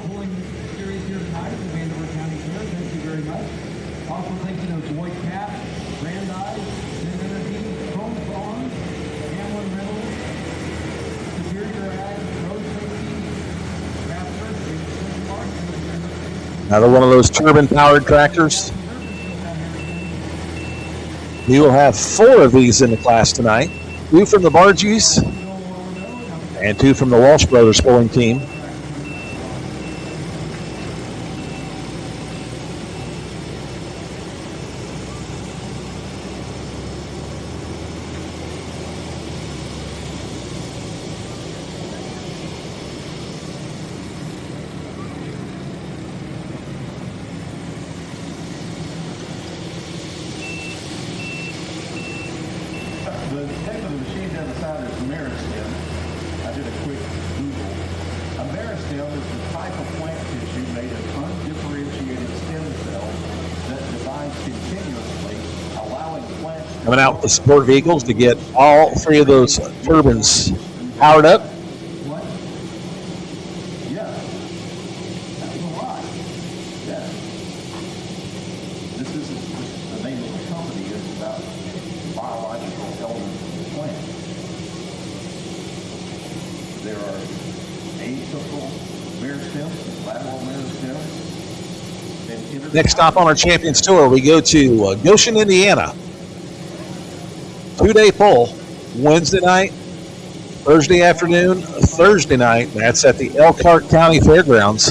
Another one of those turbine-powered tractors. We will have 4 of these in the class tonight. 2 from the Bargees and 2 from the Walsh Brothers pulling team. The heck of the machine down the side is a meristem. I did a quick Google. A meristem is the type of plant tissue made of undifferentiated stem cells that divides continuously, allowing plants Coming out with the support vehicles to get all 3 of those turbines powered up. What? Yeah. That was a lot. Yeah. This isn't just the name of the company, it's about biological elements of the plant. There are atypical meristems, lateral meristems, and inter- Next stop on our Champions Tour, we go to Goshen, Indiana. 2-day pull, Wednesday night, Thursday afternoon, Thursday night. That's at the Elkhart County Fairgrounds.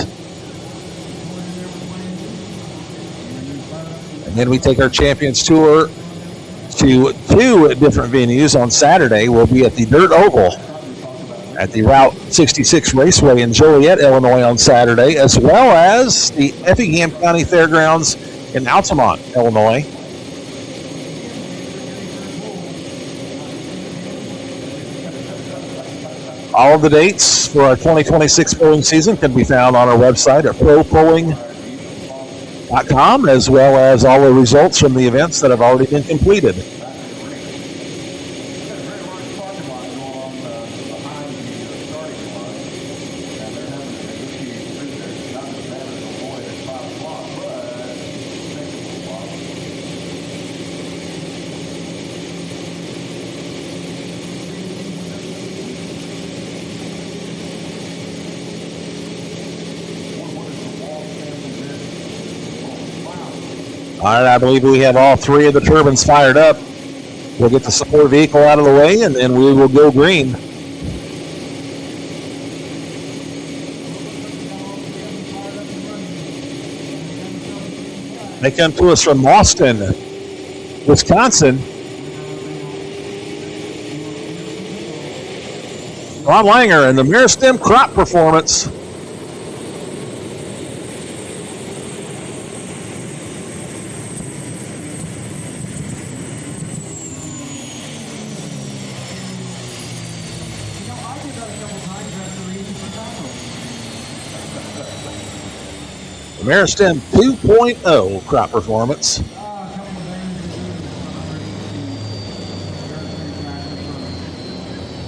And then we take our Champions Tour to 2 different venues. On Saturday, we'll be at the Dirt Oval at the Route 66 Raceway in Joliet, Illinois on Saturday, as well as the Effingham County Fairgrounds in Altamont, Illinois. All of the dates for our 2026 polling season can be found on our website at propolling.com, as well as all the results from the events that have already been completed. All right, I believe we have all 3 of the turbines fired up. We'll get the support vehicle out of the way, and then we will go green. They come to us from Austin, Wisconsin. Ron Langer and the Meristem Crop Performance. Meristem 2.0 crop performance.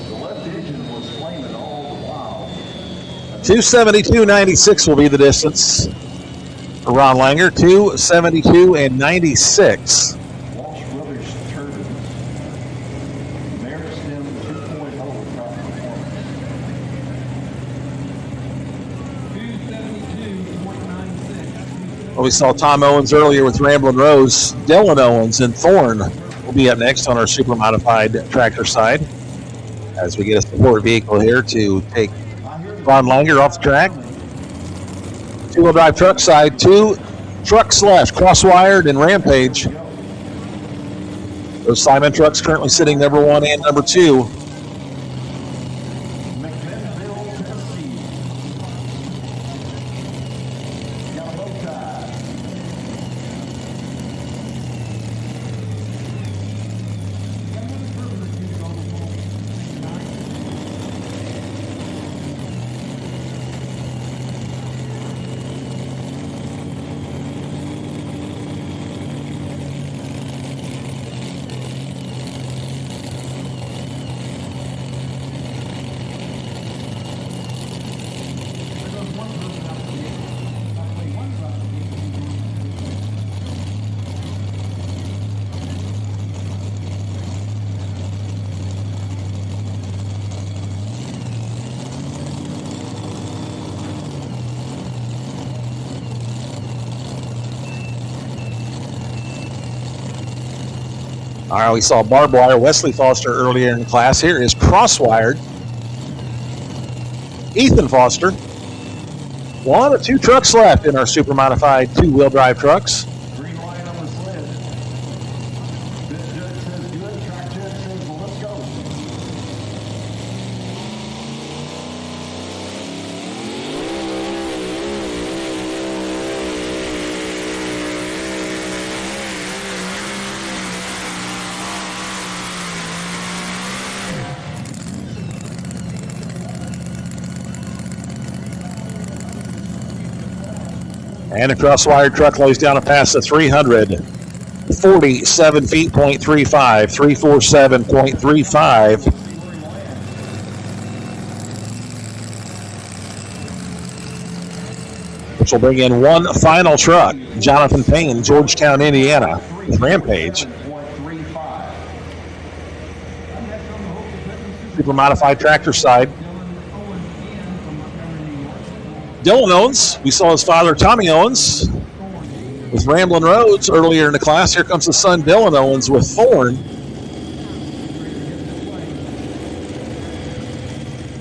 The left engine was flaming all the while. 272.96 will be the distance for Ron Langer. 272.96. Walsh Brothers turbines. Meristem 2.0 crop performance. 272.96. Well, we saw Tom Owens earlier with Ramblin' Rose. Dylan Owens and Thorne will be up next on our super modified tractor side as we get a support vehicle here to take Ron Langer off the track. 2-wheel drive truck side, 2 truck slash cross-wired and Rampage. Those Simon trucks currently sitting number 1 and number 2. McMinnville, Tennessee. Got a bow tie. All right, we saw barbed wire, Wesley Foster earlier in the class. Here is crosswired Ethan Foster. One of two trucks left in our super modified two-wheel drive trucks. Green light on the sled. This judge says good, track judge says, well, let's go. And a crosswired truck lays down a pass of 347 feet, 0.35, 347.35. Which will bring in one final truck, Jonathan Payne, Georgetown, Indiana, with Rampage. Super modified tractor side. Dylan Owens, we saw his father, Tommy Owens, with Ramblin' Roads earlier in the class. Here comes his son, Dylan Owens, with Thorn.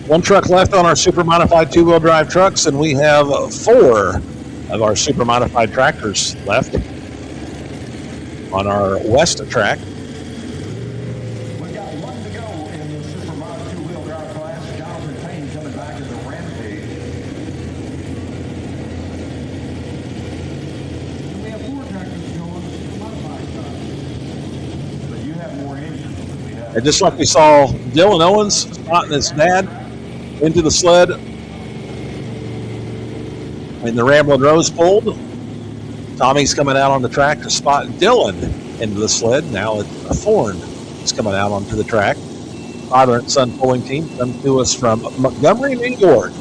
One truck left on our super modified two-wheel drive trucks, and we have four of our super modified tractors left on our west track. We've got one to go in the super mod two-wheel drive class. Jonathan Payne coming back as a Rampage. We have 4 tractors going on the super modified side. But you have more engines than we have. And just like we saw Dylan Owens spotting his dad into the sled and the Ramblin' Rose pulled, Tommy's coming out on the track to spot Dylan into the sled. Now a Thorn is coming out onto the track. Father and son pulling team come to us from Montgomery, New York.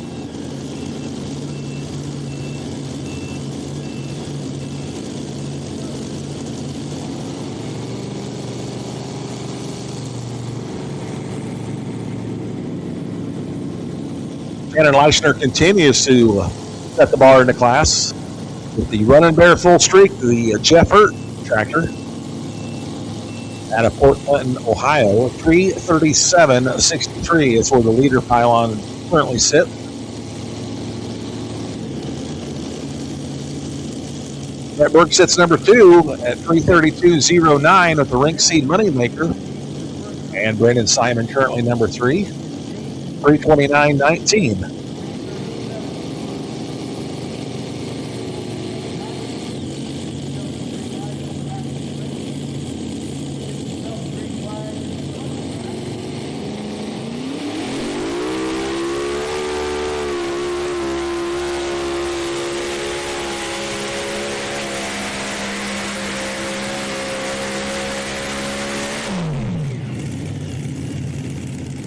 Shannon Leishner continues to set the bar in the class with the Running Bear full streak, the Jeff Hurt tractor out of Port Clinton, Ohio. 337.63 is where the leader pylon currently sits. Vanderburgh sits number 2 at 332.09 with the Rink Seed Moneymaker. And Brandon Simon currently number 3. 329.19.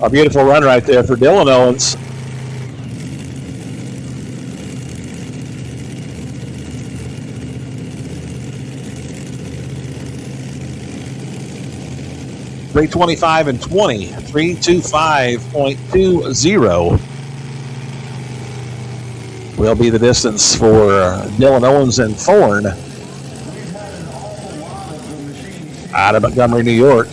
A beautiful run right there for Dylan Owens. .325 and 20, 325.20 will be the distance for Dylan Owens and Thorn out of Montgomery, New York.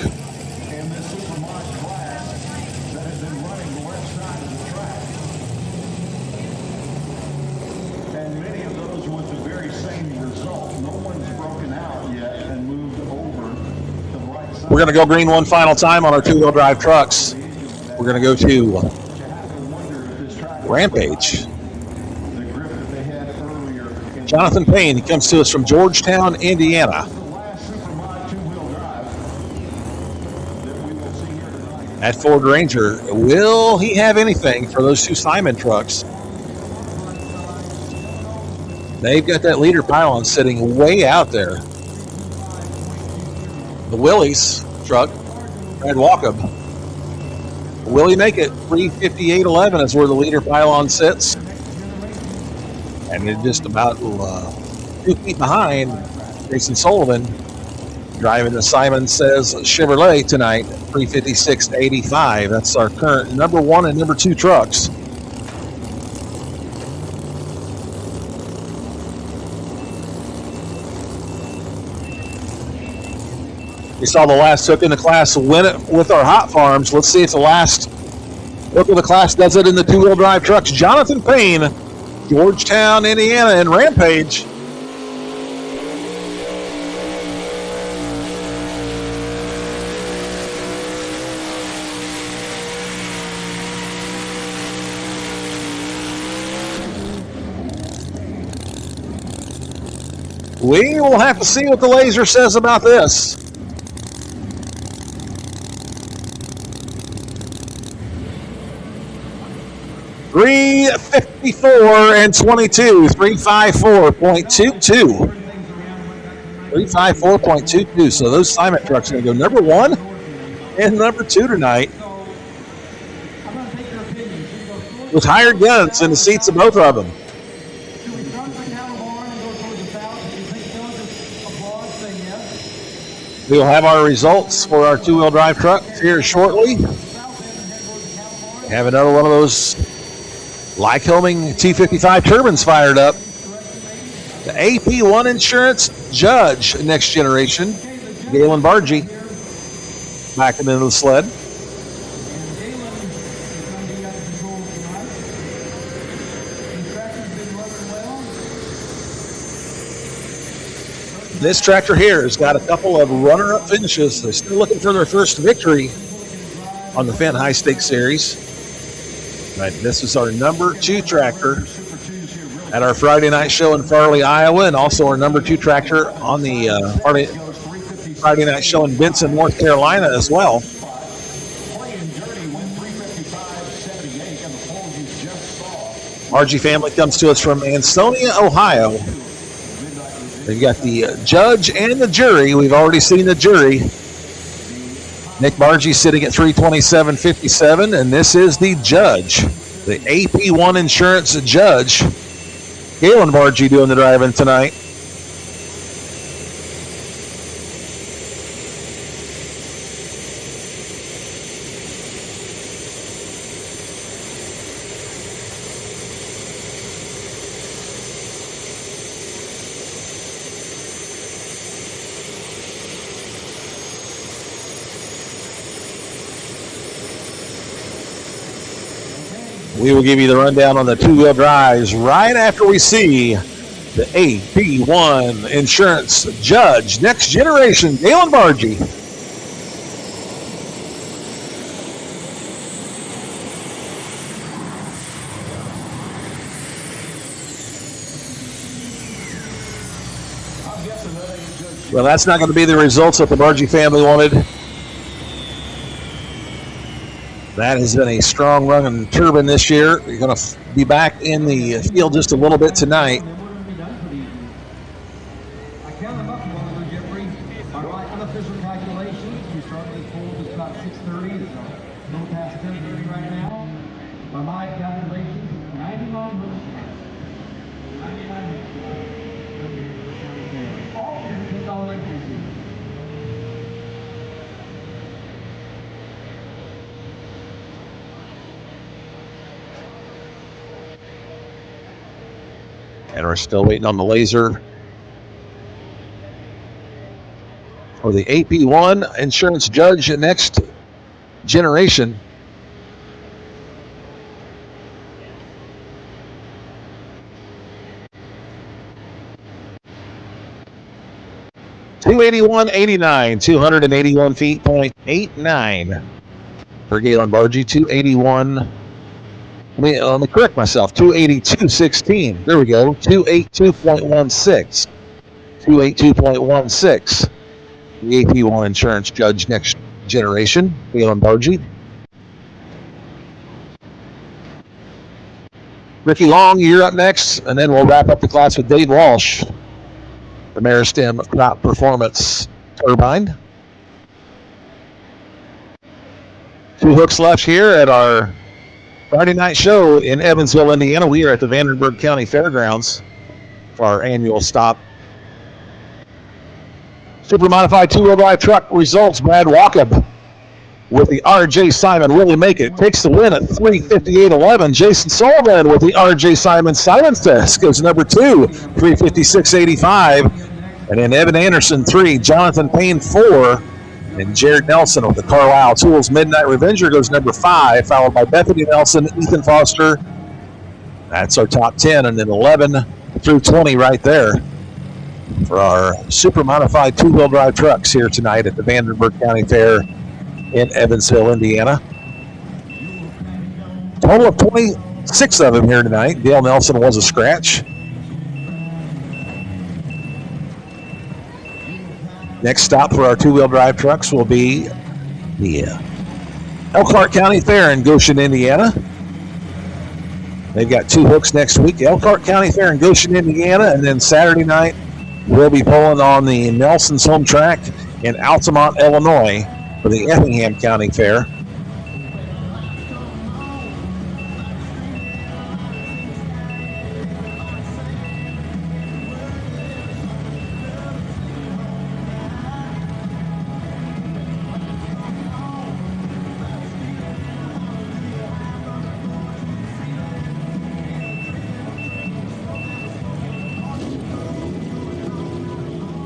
We're going to go green one final time on our two-wheel drive trucks. We're going to go to Rampage. Jonathan Payne, he comes to us from Georgetown, Indiana. At Ford Ranger, will he have anything for those two Simon trucks? They've got that leader pylon sitting way out there. The Willys truck, Brad Walkup. Will he make it? 358.11 is where the leader pylon sits. And they're just about 2 feet behind Jason Sullivan, driving the Simon Says Chevrolet tonight, 356.85. That's our current number 1 and number 2 trucks. We saw the last hook in the class win it with our hot farms. Let's see if the last hook of the class does it in the two-wheel drive trucks. Jonathan Payne, Georgetown, Indiana, and Rampage. We will have to see what the laser says about this. $354 and 22. 354.22. 354.22. So those Simon trucks are going to go number 1 and number 2 tonight. With higher guns in the seats of both of them. We will have our results for our two-wheel drive trucks here shortly. Have another one of those Lycoming T55 turbines fired up. The AP1 Insurance Judge Next Generation, Galen Bargy, backing into the sled. This tractor here has got a couple of runner-up finishes. They're still looking for their first victory on the Fenn High Stakes Series. Right, this is our number 2 tractor at our Friday night show in Farley, Iowa, and also our number 2 tractor on the Friday night show in Benson, North Carolina as well. RG family comes to us from Ansonia, Ohio. They've got the judge and the jury. We've already seen the jury. Nick Bargy sitting at 327.57, and this is the judge, the AP1 Insurance Judge. Galen Bargy doing the driving tonight. We will give you the rundown on the two-wheel drives right after we see the AP1 Insurance Judge Next Generation, Galen Bargy. Well, that's not going to be the results that the Bargy family wanted. That has been a strong running turbine this year. You're going to be back in the field just a little bit tonight. I count them up a while ago, Jeffrey. By my unofficial calculations, we started at full just about 6:30. It's a little past 10:30 right now. By my calculations, 99 minutes. 99 minutes. All $10 increases. And we're still waiting on the laser for the AP1 Insurance Judge Next Generation. $281.89, 281 feet, .89 for Galen Bargy. 281. Let me correct myself. 282.16. There we go. 282.16. 282.16. The AP1 Insurance Judge Next Generation, Galen Bargy. Ricky Long, you're up next, and then we'll wrap up the class with Dave Walsh, the Meristem Crop Performance Turbine. 2 hooks left here at our Friday night show in Evansville, Indiana. We are at the Vanderburgh County Fairgrounds for our annual stop. Super modified two-wheel drive truck results. Brad Walkup with the RJ Simon. Will he make it? Takes the win at 3:58.11. Jason Sullivan with the RJ Simon Silence Test goes number 2, 3:56.85. And then Evan Anderson 3, Jonathan Payne 4, And Jared Nelson with the Carlisle Tools Midnight Revenger goes number 5, followed by Bethany Nelson, Ethan Foster. That's our top 10, and then 11 through 20 right there for our super modified two-wheel drive trucks here tonight at the Vanderburgh County Fair in Evansville, Indiana. Total of 26 of them here tonight. Dale Nelson was a scratch. Next stop for our two-wheel drive trucks will be the Elkhart County Fair in Goshen, Indiana. They've got 2 hooks next week. Elkhart County Fair in Goshen, Indiana, and then Saturday night we'll be pulling on the Nelson's home track in Altamont, Illinois for the Effingham County Fair.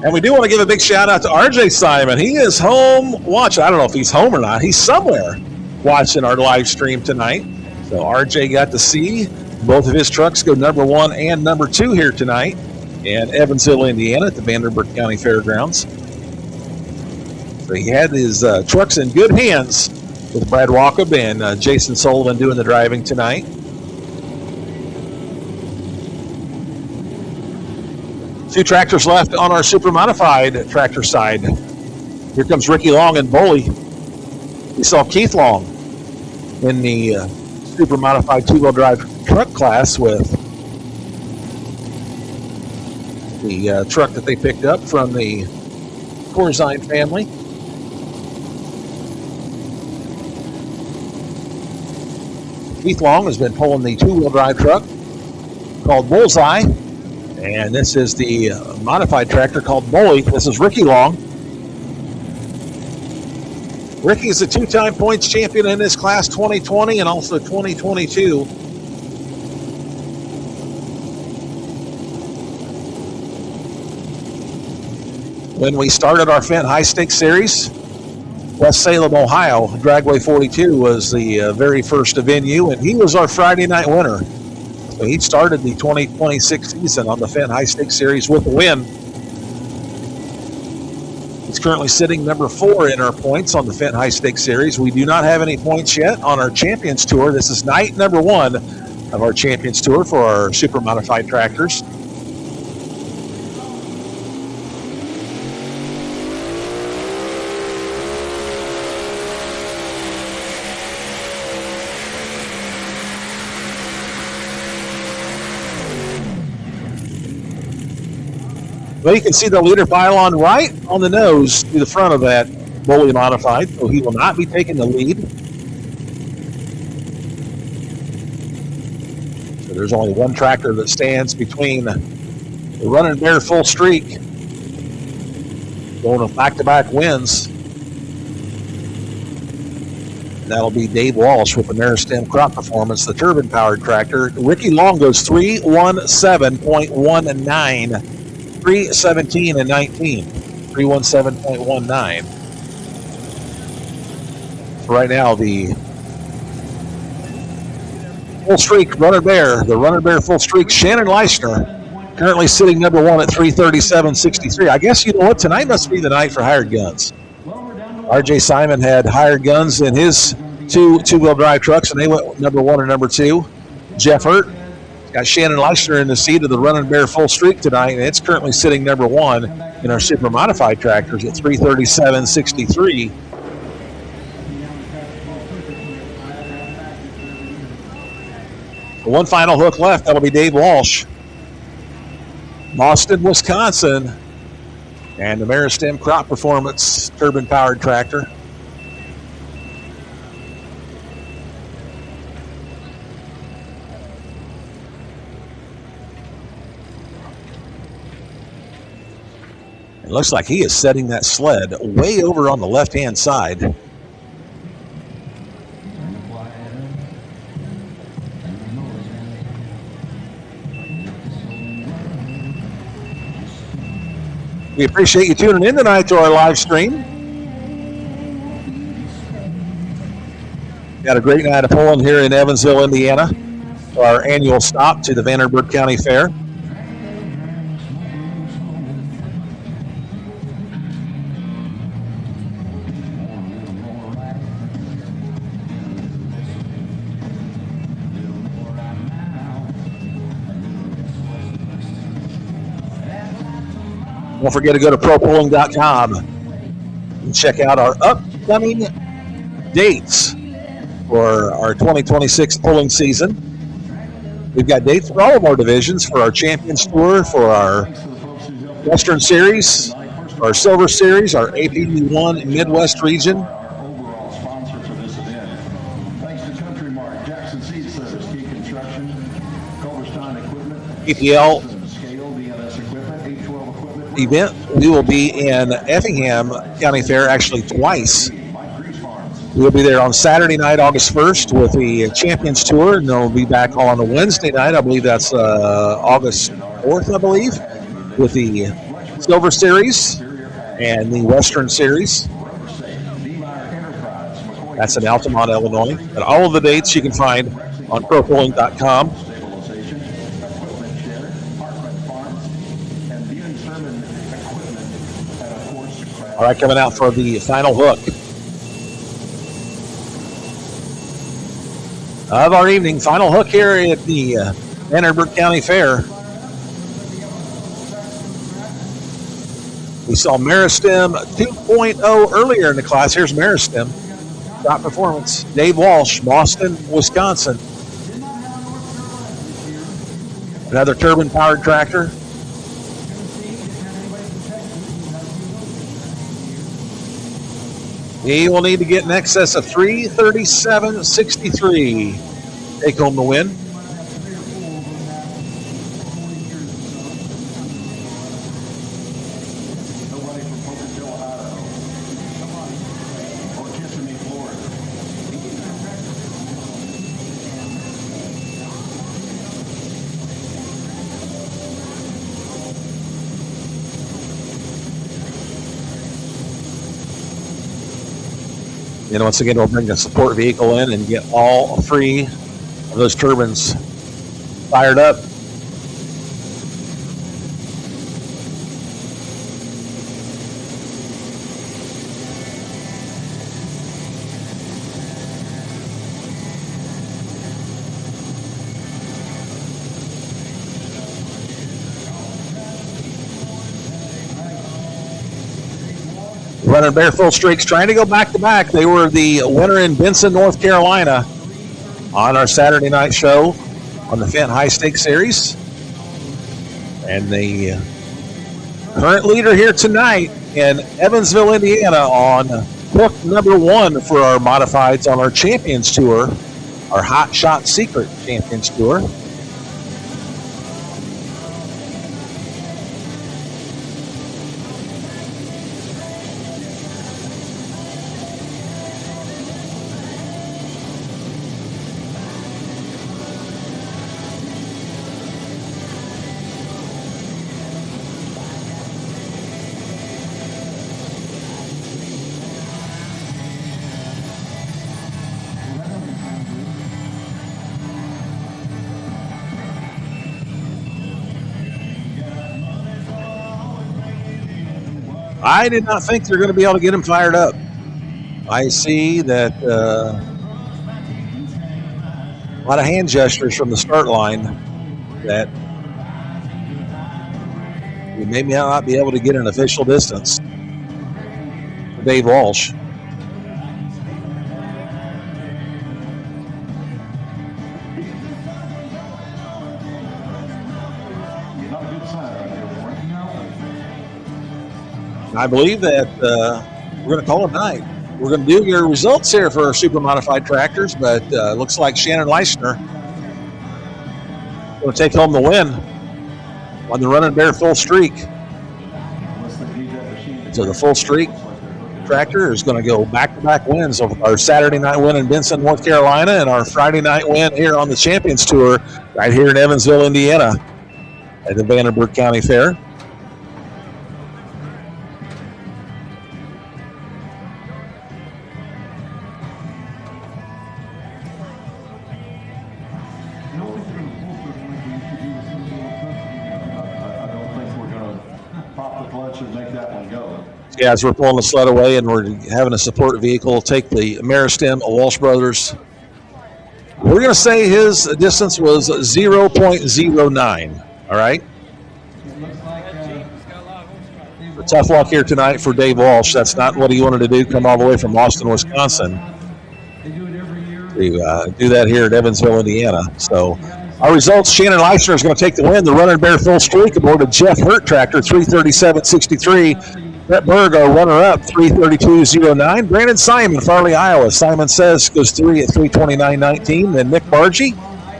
And we do want to give a big shout out to RJ Simon. He is home watching. I don't know if he's home or not. He's somewhere watching our live stream tonight. So RJ got to see both of his trucks go number 1 and number 2 here tonight in Evansville, Indiana at the Vanderburgh County Fairgrounds. So he had his trucks in good hands with Brad Walkup and Jason Sullivan doing the driving tonight. Two tractors left on our super modified tractor side. Here comes Ricky Long and Boley. We saw Keith Long in the super modified two-wheel drive truck class with the truck that they picked up from the Corzine family. Keith Long has been pulling the two-wheel drive truck called Bullseye. And this is the modified tractor called Boley. This is Ricky Long. Ricky is a 2-time points champion in this class, 2020 and also 2022. When we started our Fenton High Stakes Series, West Salem, Ohio, Dragway 42 was the very first venue, and he was our Friday night winner. So he started the 2026 season on the Fenton High Stakes Series with a win. He's currently sitting number 4 in our points on the Fenton High Stakes Series. We do not have any points yet on our Champions Tour. This is night number 1 of our Champions Tour for our super modified tractors. Well, you can see the leader pylon right on the nose to the front of that Boley modified, so he will not be taking the lead. So there's only one tractor that stands between the Running Bear full streak going to back-to-back wins. And that'll be Dave Walsh with the Meristem Crop Performance, the turbine-powered tractor. Ricky Long goes 317.19. 3:17 and 19. 3:17.19. Right now, the full streak Runner Bear, the Runner Bear full streak, Shannon Leishner, currently sitting number 1 at 3:37.63. I guess you know what? Tonight must be the night for hired guns. RJ Simon had hired guns in his two-wheel drive trucks, and they went number 1 and number 2. Jeff Hurt got Shannon Leishner in the seat of the Running Bear full streak tonight, and it's currently sitting number 1 in our super modified tractors at 3:37.63. One final hook left. That'll be Dave Walsh. Boston, Wisconsin, and the Meristem Crop Performance turbine-powered tractor. It looks like he is setting that sled way over on the left-hand side. We appreciate you tuning in tonight to our live stream. Got a great night of pulling here in Evansville, Indiana. Our annual stop to the Vanderburgh County Fair. Don't forget to go to propulling.com and check out our upcoming dates for our 2026 pulling season. We've got dates for all of our divisions, for our Champions Tour, for our Western Series, our Silver Series, our APB1 Midwest region. Overall sponsor for this event. Thanks to Country Mark, Jackson Seed Service, Key Construction, Culverstein Equipment, PPL Scale, DNS Equipment, 812 Equipment. event. We will be in Effingham County Fair actually twice. We'll be there on Saturday night, August 1st, with the Champions Tour, and then we'll be back on a Wednesday night. I believe that's August 4th, I believe, with the Silver Series and the Western Series. That's in Altamont, Illinois. And all of the dates you can find on propulling.com. All right, coming out for the final hook of our evening. Final hook here at the Vanderburgh County Fair. We saw Meristem 2.0 earlier in the class. Here's Meristem. Top performance. Dave Walsh, Boston, Wisconsin. Another turbine-powered tractor. He will need to get in excess of 337.63. Take home the win. And once again, we'll bring a support vehicle in and get all three of those turbines fired up. Running bare full streaks, trying to go back-to-back. They were the winner in Benson, North Carolina on our Saturday night show on the Fendt High Stakes Series. And the current leader here tonight in Evansville, Indiana on hook number 1 for our modifieds on our Champions Tour, our Hot Shot Secret Champions Tour. I did not think they're going to be able to get him fired up. I see that a lot of hand gestures from the start line that we may not be able to get an official distance for Dave Walsh. I believe that we're going to call it a night. We're going to do your results here for our super modified tractors, but looks like Shannon Leishner going to take home the win on the running bare full streak. So the full streak tractor is going to go back-to-back wins of our Saturday night win in Benson, North Carolina, and our Friday night win here on the Champions Tour right here in Evansville, Indiana at the Vanderburgh County Fair. clutch and make that one go. Yeah, as we're pulling the sled away and we're having a support vehicle take the Meristem Walsh Brothers. We're going to say his distance was 0.09. All right. It looks like A tough luck here tonight for Dave Walsh. That's not what he wanted to do, come all the way from Austin, Wisconsin, they do it every year. to do that here at Evansville, Indiana. So our results, Shannon Leisner is going to take the win. The Running Bear full streak aboard a Jeff Hurt tractor, 337.63. Brett Berg, our runner-up, 332.09. Brandon Simon, Farley, Iowa. Simon Says goes 3 at 329.19. Then Nick Bargy,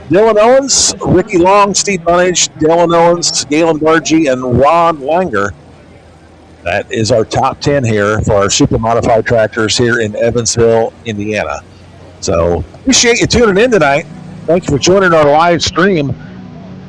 Dylan Owens, Ricky Long, Steve Bunnage, Dylan Owens, Galen Bargy, and Ron Langer. That is our top 10 here for our super modified tractors here in Evansville, Indiana. So appreciate you tuning in tonight. Thank you for joining our live stream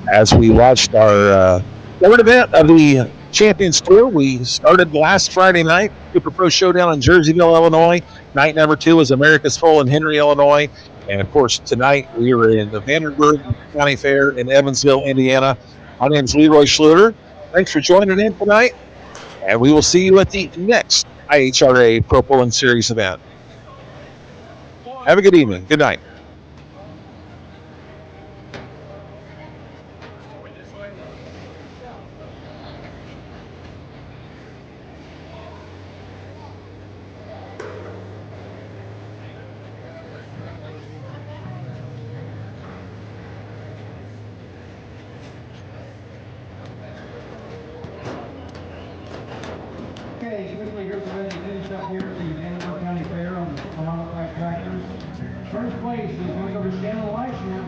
as we watched our third event of the Champions Tour. We started last Friday night, Super Pro Showdown in Jerseyville, Illinois. Night number 2 was America's Full in Henry, Illinois. And of course, tonight we were in the Vanderburgh County Fair in Evansville, Indiana. My name is Leroy Schluter. Thanks for joining in tonight. And we will see you at the next IHRA Pro Pulling Series event. Have a good evening. Good night. Okay, quickly, here's the ready to finish up here at the Vanderburgh County Fair on the modified tractors. First place is going to go to Shannon Leisner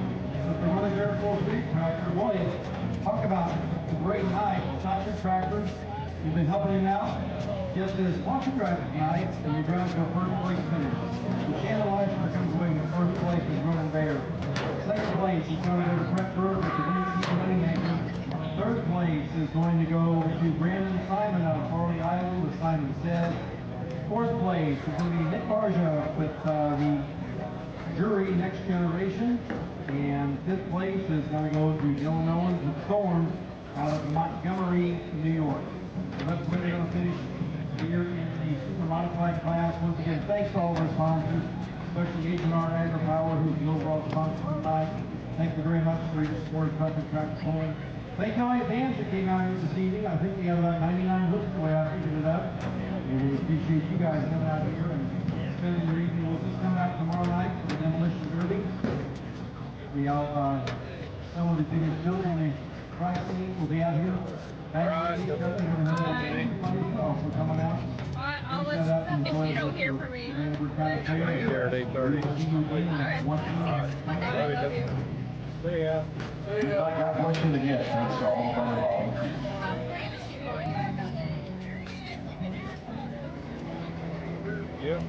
with the Running Bear full streak tractor. Boy, talk about a great night. Shot your tractors. You've been helping him out. Just as Walker drives tonight, and you're going to go first place finish. So Shannon Leisner comes away with first place with Running Bear. Second place is going to go to Brett Berg with the VC Moneymaker. Third place is going to go to Brandon Simon out of Farley, Iowa, with Simon Says. Fourth place is going to be Nick Barja with the Jury Next Generation. And fifth place is going to go to Dylan Owens with Thorn out of Montgomery, New York. So that's where they're going to finish here in the super modified class. Once again, thanks to all of our sponsors, especially H&R Agri-Power, who's the overall sponsor tonight. Thank you very much for your support of Truck and Tractor Pulling. Thank you all my fans that came out here this evening. I think we had about 99 hooks the way I figured it up. And we appreciate you guys coming out here and spending your evening with us. Come out tomorrow night for the Demolition Derby. We all, some of the biggest children in the prize scene will be out here. Thank you for also coming out. I'll let you know if you don't hear from me. We're kind of here at 8:30. All right. I love you. See ya. I got much to get, that's all. Yep.